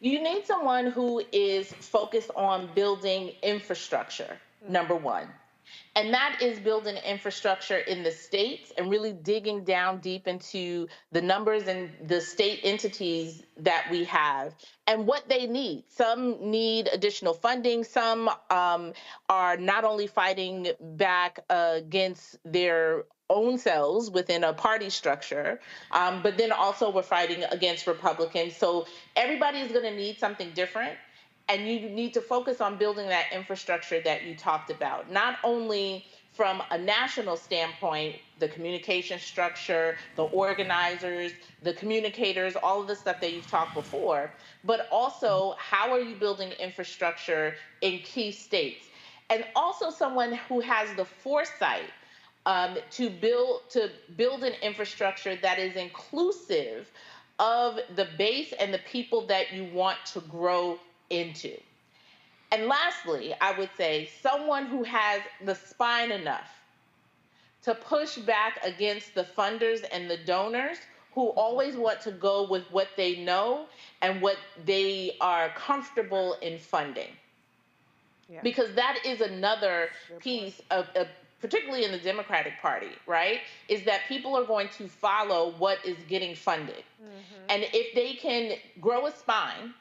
You need someone who is focused on building infrastructure, number one. And that is building infrastructure in the states and really digging down deep into the numbers and the state entities that we have and what they need. Some need additional funding. Some are not only fighting back against their own selves within a party structure, but then also we're fighting against Republicans. So everybody is going to need something different. And you need to focus on building that infrastructure that you talked about, not only from a national standpoint, the communication structure, the organizers, the communicators, all of the stuff that you've talked before, but also how are you building infrastructure in key states? And also someone who has the foresight to build an infrastructure that is inclusive of the base and the people that you want to grow into. And lastly, I would say someone who has the spine enough to push back against the funders and the donors who always want to go with what they know and what they are comfortable in funding. Yeah. Because that is another piece of particularly in the Democratic Party, right, is that people are going to follow what is getting funded. Mm-hmm. And if they can grow a spine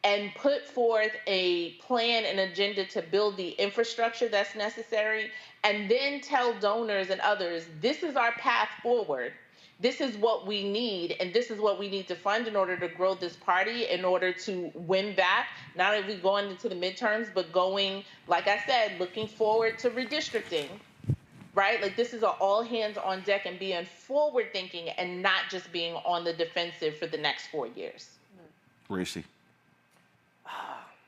and put forth a plan and agenda to build the infrastructure that's necessary, and then tell donors and others, this is our path forward, this is what we need, and this is what we need to fund in order to grow this party, in order to win back, not only going into the midterms, but going, like I said, looking forward to redistricting, right? Like this is an all hands on deck and being forward thinking and not just being on the defensive for the next 4 years. Reese.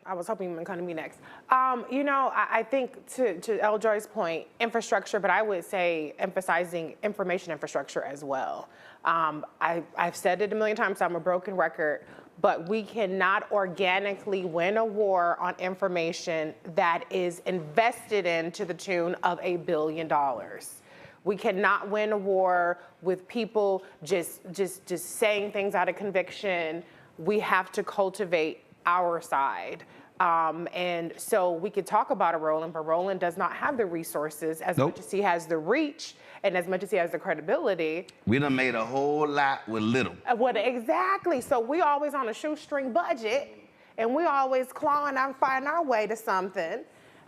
I was hoping you were going to be next. I think to El Joy's point, infrastructure, but I would say emphasizing information infrastructure as well. I've said it a million times, so I'm a broken record, but we cannot organically win a war on information that is invested in to the tune of $1 billion. We cannot win a war with people just saying things out of conviction. We have to cultivate our side. And so we could talk about a Roland, but Roland does not have the resources as much as he has the reach and as much as he has the credibility. We done made a whole lot with little. Exactly. So we always on a shoestring budget and we always clawing and finding our way to something.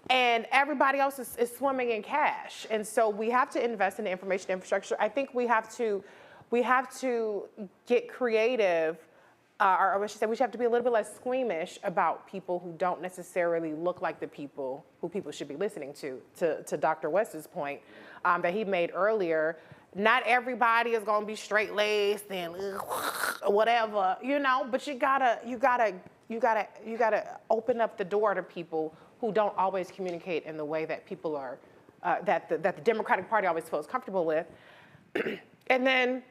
And everybody else is swimming in cash. And so we have to invest in the information infrastructure. I think we have to get creative. Or I should say, we should have to be a little bit less squeamish about people who don't necessarily look like the people who people should be listening to Dr. West's point that he made earlier. Not everybody is going to be straight-laced and whatever, but you gotta open up the door to people who don't always communicate in the way that people are, that the Democratic Party always feels comfortable with. And then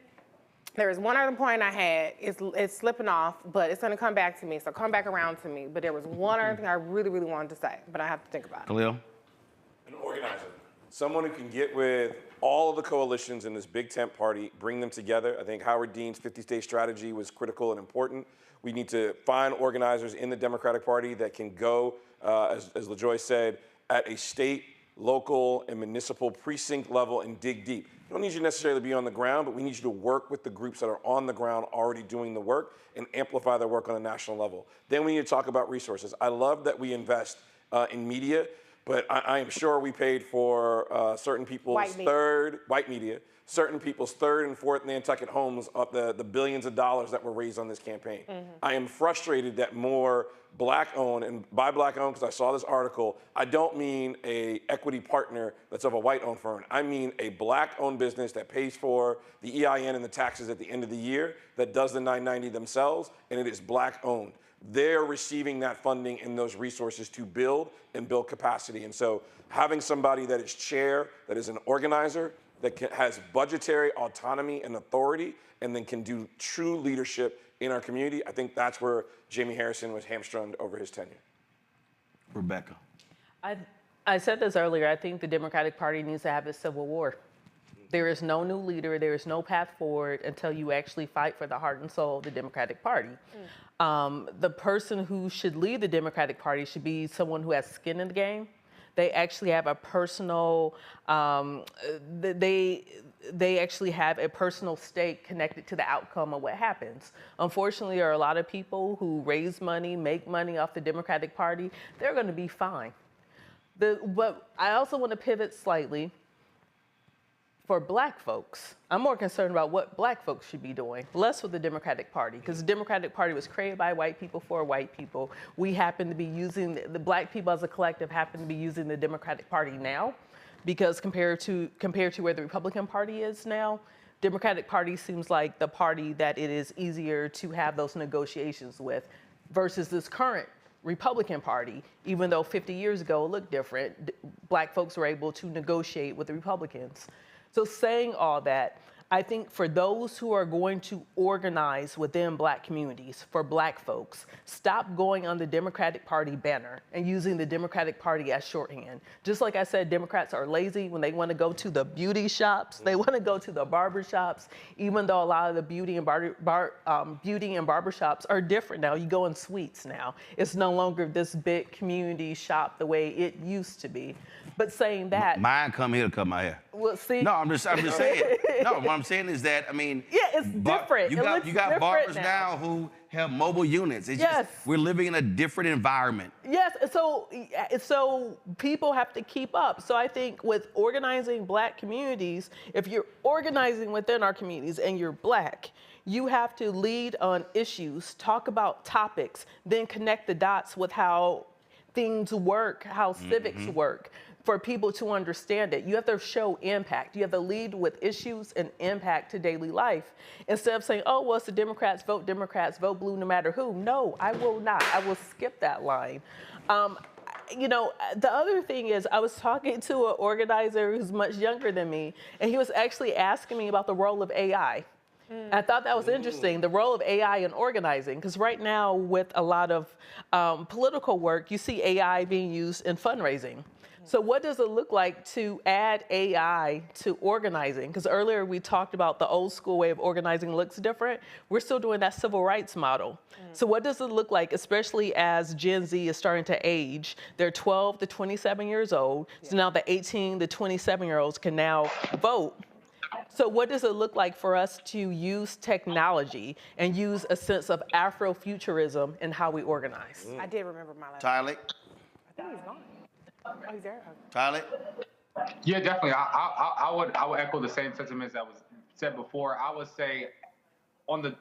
there is one other point I had. It's slipping off, but it's going to come back to me. So come back around to me. But there was one other thing I really, really wanted to say, but I have to think about it. Khalil? An organizer. Someone who can get with all of the coalitions in this big tent party, bring them together. I think Howard Dean's 50-state strategy was critical and important. We need to find organizers in the Democratic Party that can go, as LaJoy said, at a state, local, and municipal precinct level and dig deep. We don't need you necessarily to be on the ground, but we need you to work with the groups that are on the ground already doing the work and amplify their work on a national level. Then we need to talk about resources. I love that we invest in media, but I am sure we paid for certain people's certain people's third and fourth Nantucket homes of the billions of dollars that were raised on this campaign. Mm-hmm. I am frustrated that more Black-owned, and by Black-owned, because I saw this article, I don't mean a equity partner that's of a white-owned firm. I mean a Black-owned business that pays for the EIN and the taxes at the end of the year, that does the 990 themselves, and it is Black-owned. They're receiving that funding and those resources to build and build capacity. And so having somebody that is chair, that is an organizer, that has budgetary autonomy and authority, and then can do true leadership in our community, I think that's where Jamie Harrison was hamstrung over his tenure. Rebecca. I said this earlier, I think the Democratic Party needs to have a civil war. There is no new leader, there is no path forward until you actually fight for the heart and soul of the Democratic Party. The person who should lead the Democratic Party should be someone who has skin in the game, They actually have a personal, they actually have a personal stake connected to the outcome of what happens. Unfortunately, there are a lot of people who raise money, make money off the Democratic Party. They're going to be fine. But I also want to pivot slightly. For Black folks, I'm more concerned about what Black folks should be doing, less with the Democratic Party, because the Democratic Party was created by white people for white people. We happen to be using, the Black people as a collective happen to be using the Democratic Party now, because compared to where the Republican Party is now, Democratic Party seems like the party that it is easier to have those negotiations with versus this current Republican Party, even though 50 years ago it looked different. Black folks were able to negotiate with the Republicans. So saying all that, I think for those who are going to organize within Black communities, for Black folks, stop going on the Democratic Party banner and using the Democratic Party as shorthand. Just like I said, Democrats are lazy when they want to go to the beauty shops, they want to go to the barber shops, even though a lot of the beauty and barber shops are different now. You go in suites now. It's no longer this big community shop the way it used to be. But saying that, mine come here to cut my hair. Well, see, no, I'm just saying. No, what I'm saying is that, I mean, yeah, it's different. You got barbers now who have mobile units. It's just, we're living in a different environment. Yes, so people have to keep up. So I think with organizing Black communities, if you're organizing within our communities and you're Black, you have to lead on issues, talk about topics, then connect the dots with how things work, how civics work, for people to understand it. You have to show impact. You have to lead with issues and impact to daily life. Instead of saying, oh, well, it's the Democrats, vote blue no matter who. No, I will not. I will skip that line. You know, the other thing is I was talking to an organizer who's much younger than me, and he was actually asking me about the role of AI. I thought that was interesting, the role of AI in organizing, because right now with a lot of political work, you see AI being used in fundraising. So what does it look like to add AI to organizing? Because earlier we talked about the old school way of organizing looks different. We're still doing that civil rights model. So what does it look like, especially as Gen Z is starting to age? They're 12 to 27 years old. So now the 18 to 27-year-olds can now vote. So what does it look like for us to use technology and use a sense of Afrofuturism in how we organize? I did remember my last. Tyler? I think he's gone. Oh, he's there. Tyler? Yeah, definitely. I would echo the same sentiments that was said before. I would say on the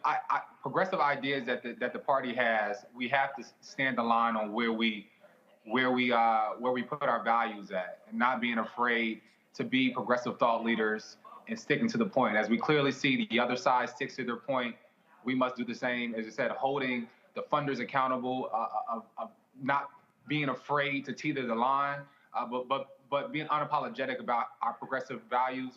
progressive ideas that the party has, we have to stand the line on where we put our values at, and not being afraid to be progressive thought leaders and sticking to the point. As we clearly see the other side sticks to their point, we must do the same. As you said, holding the funders accountable, of not being afraid to tether the line, but being unapologetic about our progressive values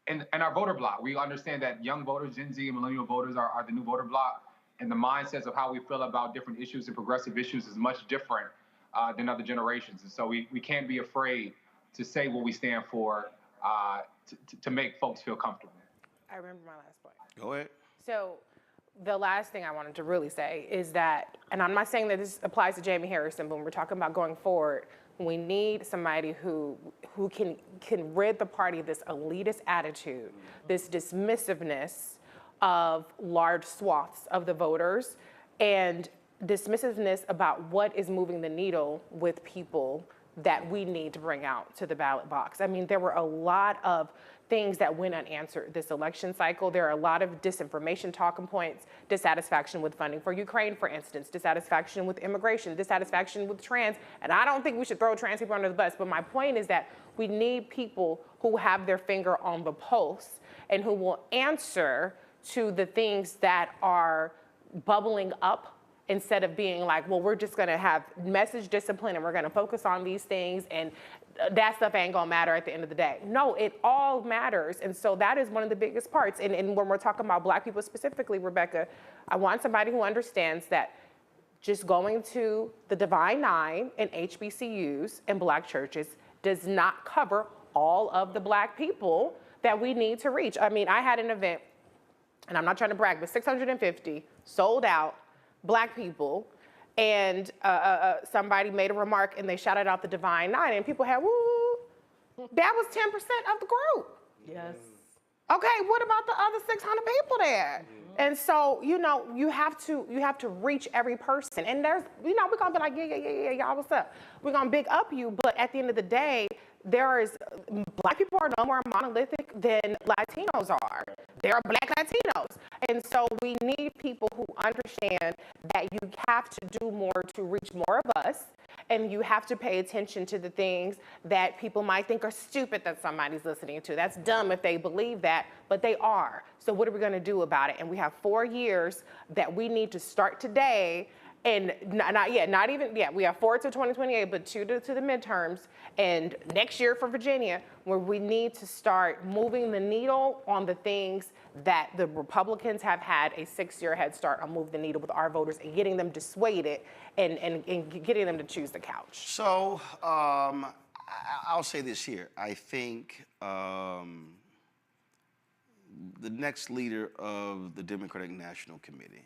and our voter bloc. We understand that young voters, Gen Z and millennial voters are the new voter bloc, and the mindsets of how we feel about different issues and progressive issues is much different than other generations. And so we can't be afraid to say what we stand for, to make folks feel comfortable. I remember my last point. Go ahead. So the last thing I wanted to really say is that, and I'm not saying that this applies to Jamie Harrison, but when we're talking about going forward, we need somebody who can rid the party of this elitist attitude, this dismissiveness of large swaths of the voters, and dismissiveness about what is moving the needle with people that we need to bring out to the ballot box. I mean, there were a lot of things that went unanswered this election cycle. There are a lot of disinformation talking points, dissatisfaction with funding for Ukraine, for instance, dissatisfaction with immigration, dissatisfaction with trans. And I don't think we should throw trans people under the bus, but my point is that we need people who have their finger on the pulse and who will answer to the things that are bubbling up, instead of being like, well, we're just gonna have message discipline and we're gonna focus on these things and that stuff ain't gonna matter at the end of the day. No, it all matters. And so that is one of the biggest parts. And when we're talking about Black people specifically, Rebecca, I want somebody who understands that just going to the Divine Nine and HBCUs and Black churches does not cover all of the Black people that we need to reach. I mean, I had an event, and I'm not trying to brag, but 650 sold out Black people and somebody made a remark and they shouted out the Divine Nine, and people had, woo, that was 10% of the group. Yes. Okay, what about the other 600 people there? And so, you know, you have to reach every person. And there's, you know, we're gonna be like, yeah, y'all, what's up? We're gonna big up you, but at the end of the day, Black people are no more monolithic than Latinos are. There are Black Latinos. And so we need people who understand that you have to do more to reach more of us, and you have to pay attention to the things that people might think are stupid that somebody's listening to. That's dumb if they believe that, but they are. So what are we gonna do about it? And we have 4 years that we need to start today. And we have 4 to 2028, but 2 to the midterms, and next year for Virginia, where we need to start moving the needle on the things that the Republicans have had a 6-year head start on moving the needle with our voters and getting them dissuaded and getting them to choose the couch. So I'll say this here. I think the next leader of the Democratic National Committee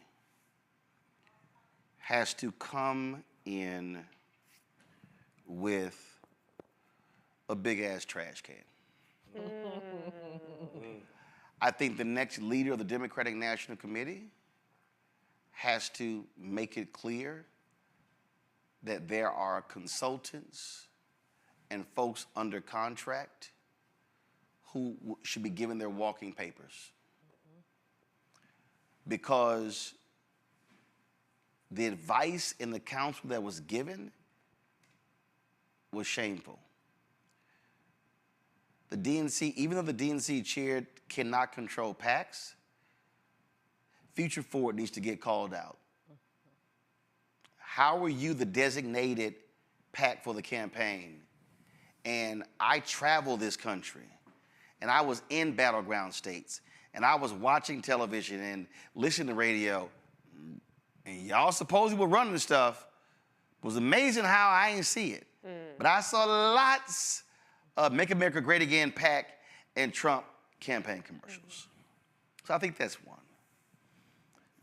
has to come in with a big-ass trash can. I think the next leader of the Democratic National Committee has to make it clear that there are consultants and folks under contract who should be given their walking papers. Because the advice and the counsel that was given was shameful. The DNC, even though the DNC chair cannot control PACs, Future Forward needs to get called out. How are you the designated PAC for the campaign? And I travel this country, and I was in battleground states, and I was watching television and listening to radio, and y'all supposedly were running stuff. It was amazing how I didn't see it. But I saw lots of Make America Great Again PAC and Trump campaign commercials. So I think that's one.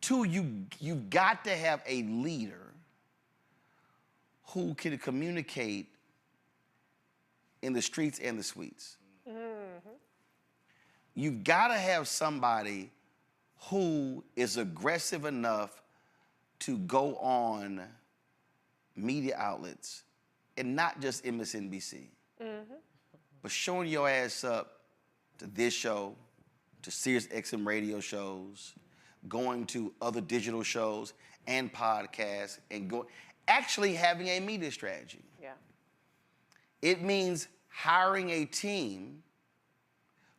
2, you've got to have a leader who can communicate in the streets and the suites. You've got to have somebody who is aggressive enough to go on media outlets, and not just MSNBC, but showing your ass up to this show, to Sirius XM radio shows, going to other digital shows and podcasts, and actually having a media strategy. Yeah. It means hiring a team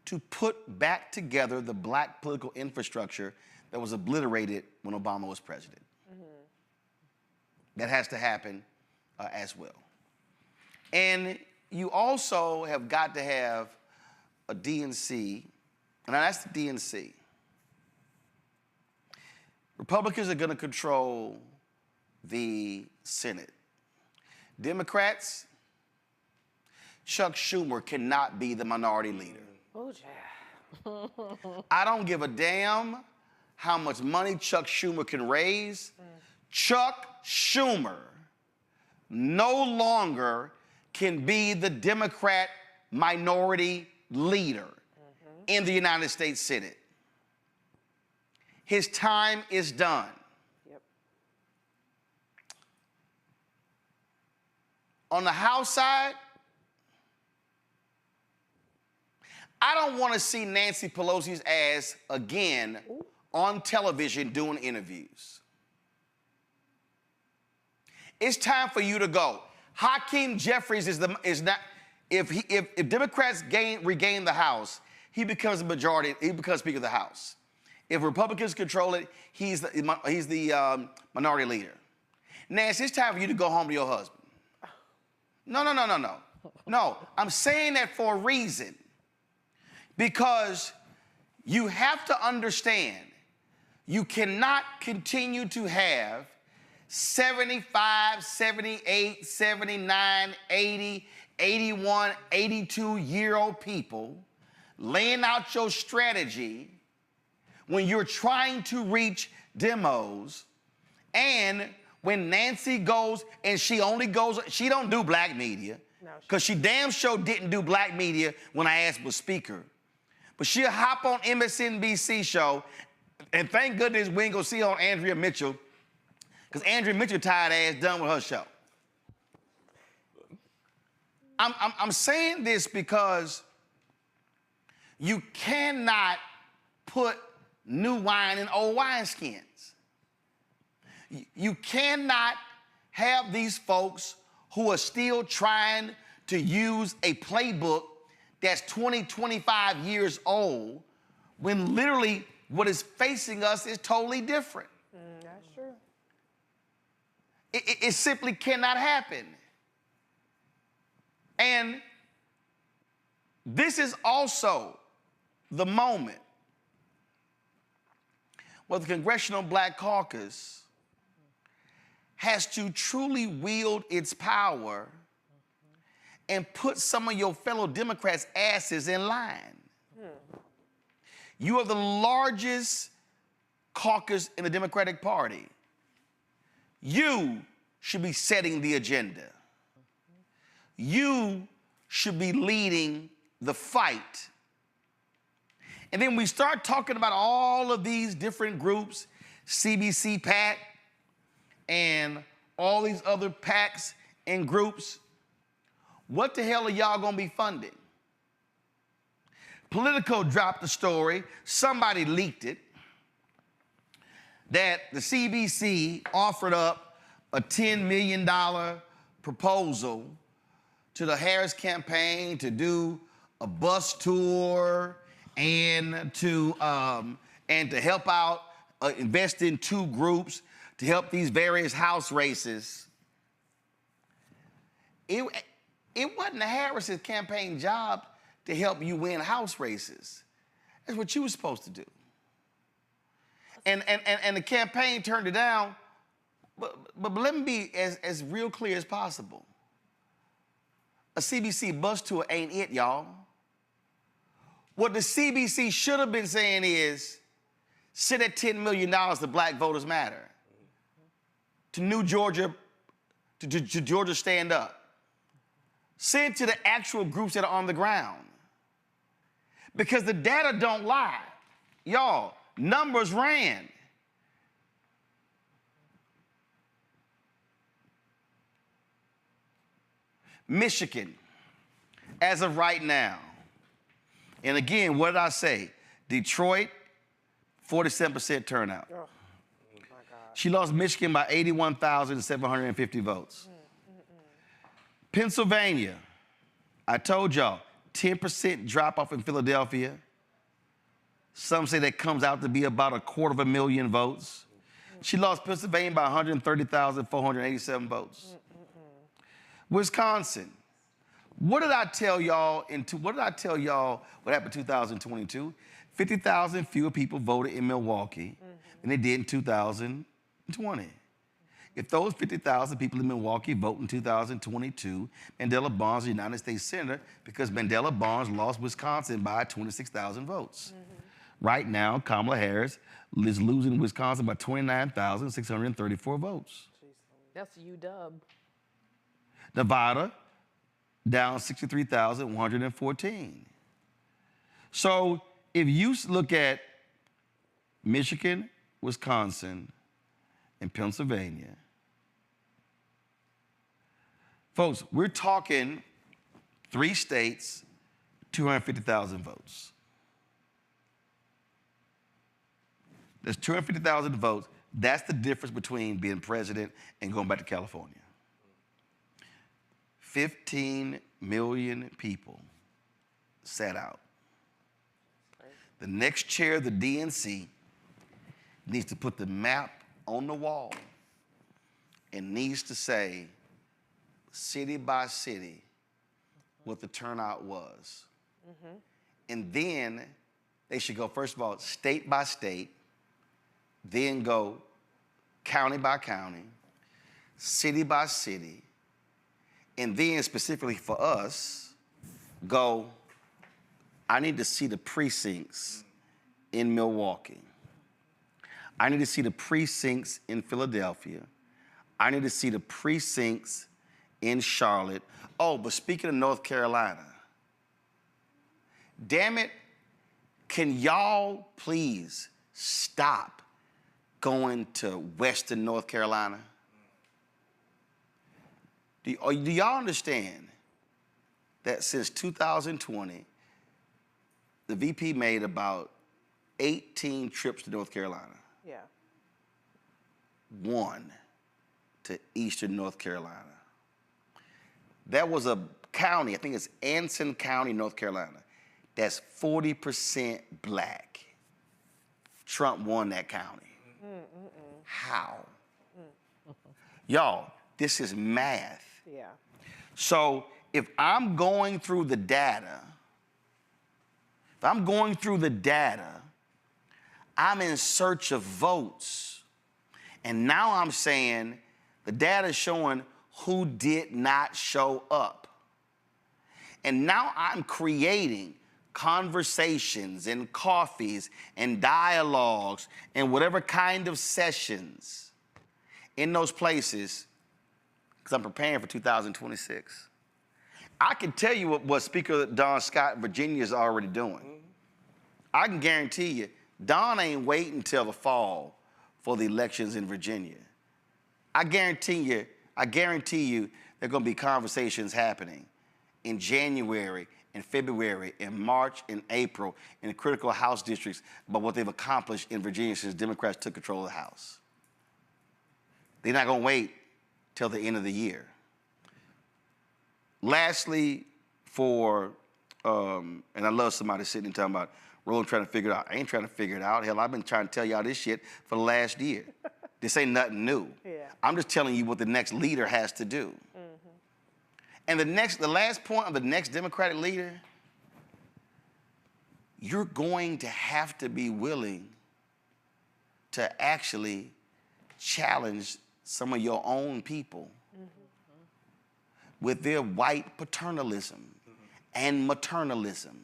to put back together the Black political infrastructure that was obliterated when Obama was president. That has to happen as well. And you also have got to have a DNC, and that's the DNC. Republicans are going to control the Senate. Democrats, Chuck Schumer cannot be the minority leader. Oh, yeah. I don't give a damn how much money Chuck Schumer can raise. Chuck Schumer no longer can be the Democrat minority leader in the United States Senate. His time is done. Yep. On the House side, I don't want to see Nancy Pelosi's ass again on television doing interviews. It's time for you to go. Hakeem Jeffries is not. If Democrats regain the House, he becomes the majority. He becomes Speaker of the House. If Republicans control it, he's the minority leader. Nancy, it's time for you to go home to your husband. No, I'm saying that for a reason. Because you have to understand, you cannot continue to have 75, 78, 79, 80, 81, 82-year-old people laying out your strategy when you're trying to reach demos, and when Nancy goes and she don't do black media, because she damn sure didn't do black media when I asked was speaker. But she'll hop on MSNBC show, and thank goodness we ain't gonna see her on Andrea Mitchell, because Andrea Mitchell tired ass done with her show. I'm saying this because you cannot put new wine in old wineskins. You cannot have these folks who are still trying to use a playbook that's 20, 25 years old when literally what is facing us is totally different. That's true. It simply cannot happen. And this is also the moment where the Congressional Black Caucus has to truly wield its power and put some of your fellow Democrats' asses in line. You are the largest caucus in the Democratic Party. You should be setting the agenda. You should be leading the fight. And then we start talking about all of these different groups, CBC PAC, and all these other PACs and groups. What the hell are y'all gonna be funding? Politico dropped the story, somebody leaked it, that the CBC offered up a $10 million proposal to the Harris campaign to do a bus tour and to help out, invest in 2 groups to help these various House races. It wasn't the Harris' campaign job to help you win House races. That's what you were supposed to do. And the campaign turned it down, but let me be as real clear as possible. A CBC bus tour ain't it, y'all. What the CBC should have been saying is, send that $10 million to Black Voters Matter, to New Georgia, to Georgia Stand Up. Send to the actual groups that are on the ground. Because the data don't lie. Y'all, numbers ran. Michigan, as of right now, and again, what did I say? Detroit, 47% turnout. Oh, my God. She lost Michigan by 81,750 votes. Pennsylvania, I told y'all, 10% drop off in Philadelphia. Some say that comes out to be about 250,000 votes. She lost Pennsylvania by 130,487 votes. Wisconsin, what did I tell y'all what happened in 2022? 50,000 fewer people voted in Milwaukee than they did in 2020. If those 50,000 people in Milwaukee vote in 2022, Mandela Barnes is United States Senator because Mandela Barnes lost Wisconsin by 26,000 votes. Right now, Kamala Harris is losing Wisconsin by 29,634 votes. That's UW. Nevada, down 63,114. So if you look at Michigan, Wisconsin, and Pennsylvania, folks, we're talking 3 states, 250,000 votes. There's 250,000 votes. That's the difference between being president and going back to California. 15 million people sat out. The next chair of the DNC needs to put the map on the wall and needs to say, city by city, what the turnout was. And then they should go, first of all, state by state, then go county by county, city by city, and then specifically for us, go, I need to see the precincts in Milwaukee. I need to see the precincts in Philadelphia. I need to see the precincts in Charlotte. Oh, but speaking of North Carolina, damn it, can y'all please stop going to Western North Carolina? Do y'all understand that since 2020, the VP made about 18 trips to North Carolina? Yeah. 1 to Eastern North Carolina. That was a county, I think it's Anson County, North Carolina, that's 40% black. Trump won that county. How? Y'all, this is math. Yeah. So if I'm going through the data, I'm in search of votes. And now I'm saying the data is showing who did not show up. And now I'm creating conversations and coffees and dialogues and whatever kind of sessions in those places because I'm preparing for 2026. I can tell you what Speaker Don Scott in Virginia is already doing. I can guarantee you, Don ain't waiting until the fall for the elections in Virginia. I guarantee you, there are going to be conversations happening in January, in February, in March, in April, in the critical House districts about what they've accomplished in Virginia since Democrats took control of the House. They're not going to wait till the end of the year. Lastly, and I love somebody sitting and talking about Roland trying to figure it out. I ain't trying to figure it out. Hell, I've been trying to tell y'all this shit for the last year. This ain't nothing new. Yeah. I'm just telling you what the next leader has to do. And the last point of the next Democratic leader, you're going to have to be willing to actually challenge some of your own people with their white paternalism and maternalism.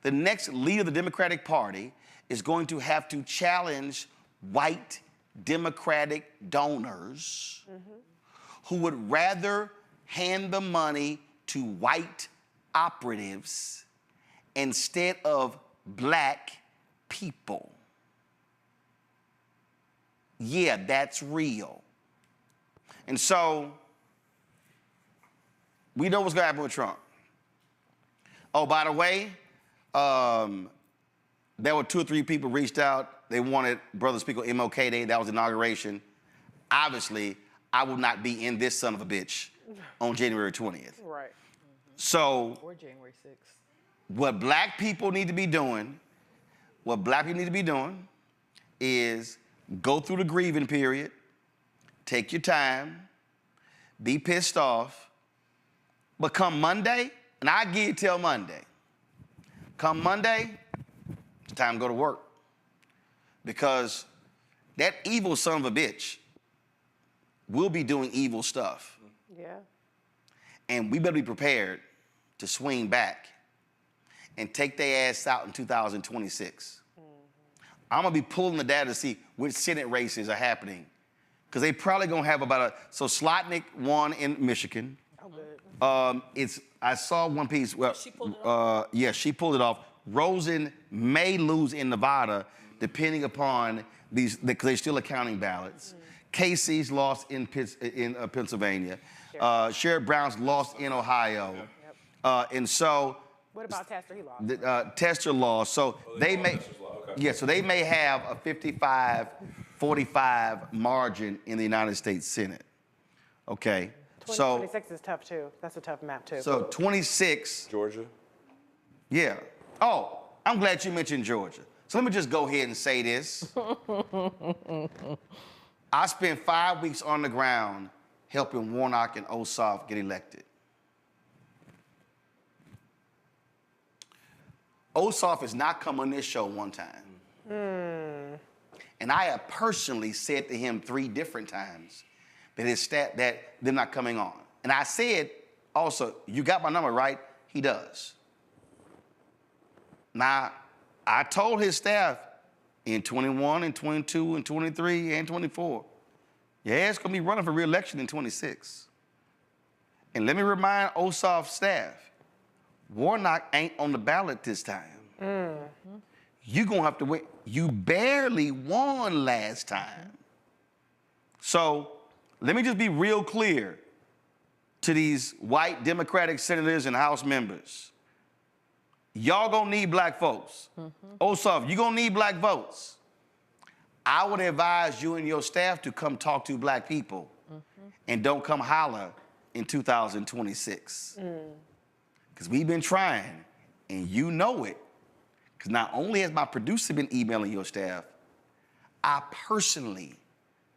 The next leader of the Democratic Party is going to have to challenge white Democratic donors who would rather hand the money to white operatives instead of black people. Yeah, that's real. And so, we know what's going to happen with Trump. Oh, by the way, there were 2 or 3 people reached out. They wanted Brother Speaker MLK Day. That was inauguration. Obviously, I will not be in this son of a bitch on January 20th. Right. So, Or January 6th. what black people need to be doing is go through the grieving period, take your time, be pissed off, but come Monday, and I give you till Monday. Come Monday, it's time to go to work. Because that evil son of a bitch will be doing evil stuff. Yeah. And we better be prepared to swing back and take their ass out in 2026. I'm gonna be pulling the data to see which Senate races are happening. Because they probably gonna have so Slotnick won in Michigan. Oh, good. I saw one piece. Well, she pulled it off? Yeah, she pulled it off. Rosen may lose in Nevada, depending upon because they're still accounting ballots. Casey's lost in Pennsylvania. Sherrod Brown's lost in Ohio. And so. What about Tester? He lost. Tester lost. So they may. Yeah, so they may have a 55-45 margin in the United States Senate. Okay. 26 is tough too. That's a tough map too. So 26. Georgia? Yeah. Oh, I'm glad you mentioned Georgia. So let me just go ahead and say this. I spent 5 weeks on the ground helping Warnock and Ossoff get elected. Ossoff has not come on this show one time. And I have personally said to him 3 different times that they're not coming on. And I said also, you got my number, right? He does. Now, I told his staff in 21 and 22 and 23 and 24, Your ass gonna be running for re-election in 26. And let me remind Ossoff's staff, Warnock ain't on the ballot this time. You're gonna have to wait. You barely won last time. So let me just be real clear to these white Democratic senators and House members. Y'all gonna need black folks. Ossoff, you gonna need black votes. I would advise you and your staff to come talk to black people and don't come holler in 2026. Because we've been trying, and you know it. Because not only has my producer been emailing your staff, I personally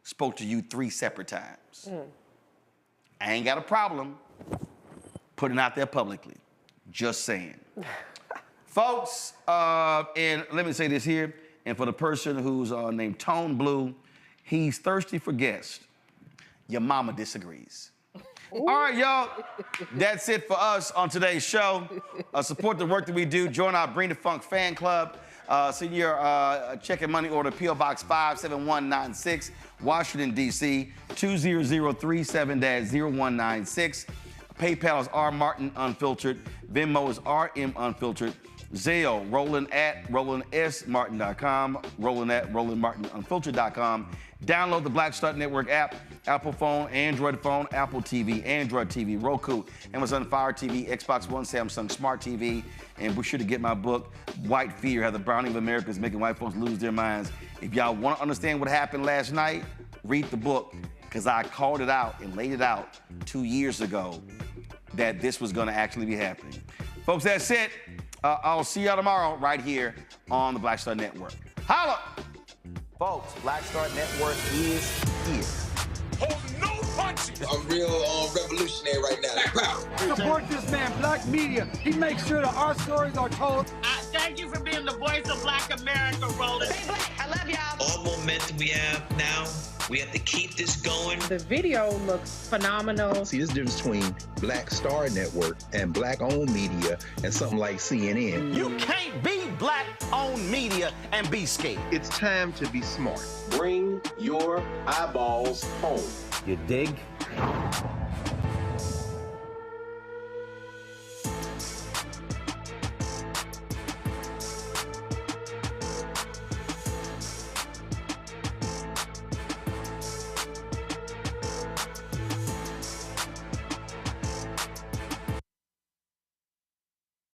spoke to you 3 separate times. I ain't got a problem putting it out there publicly. Just saying. Folks, and let me say this here, and for the person who's named Tone Blue, he's thirsty for guests. Your mama disagrees. All right, y'all. That's it for us on today's show. Support the work that we do. Join our Bring the Funk fan club. Send your check and money order, P.O. Box 57196, Washington, D.C., 20037-0196. PayPal is R Martin Unfiltered. Venmo is RM Unfiltered. Zelle, Roland at RolandSMartin.com, Roland at RolandMartinUnfiltered.com. Download the Black Star Network app, Apple phone, Android phone, Apple TV, Android TV, Roku, Amazon Fire TV, Xbox One, Samsung Smart TV, and be sure to get my book, White Fear, How the Browning of America is Making White Folks Lose Their Minds. If y'all want to understand what happened last night, read the book, because I called it out and laid it out 2 years ago that this was going to actually be happening. Folks, that's it. I'll see y'all tomorrow right here on the Black Star Network. Holla! Folks, Black Star Network is here. Hold no punches. I'm real revolutionary right now. Black power. Support this man, Black media. He makes sure that our stories are told. Thank you for being the voice of Black America, Roland. Stay black. I love y'all. All momentum we have now, we have to keep this going. The video looks phenomenal. See, there's a difference between Black Star Network and black-owned media and something like CNN. You can't be black-owned media and be scared. It's time to be smart. Bring your eyeballs home. You dig?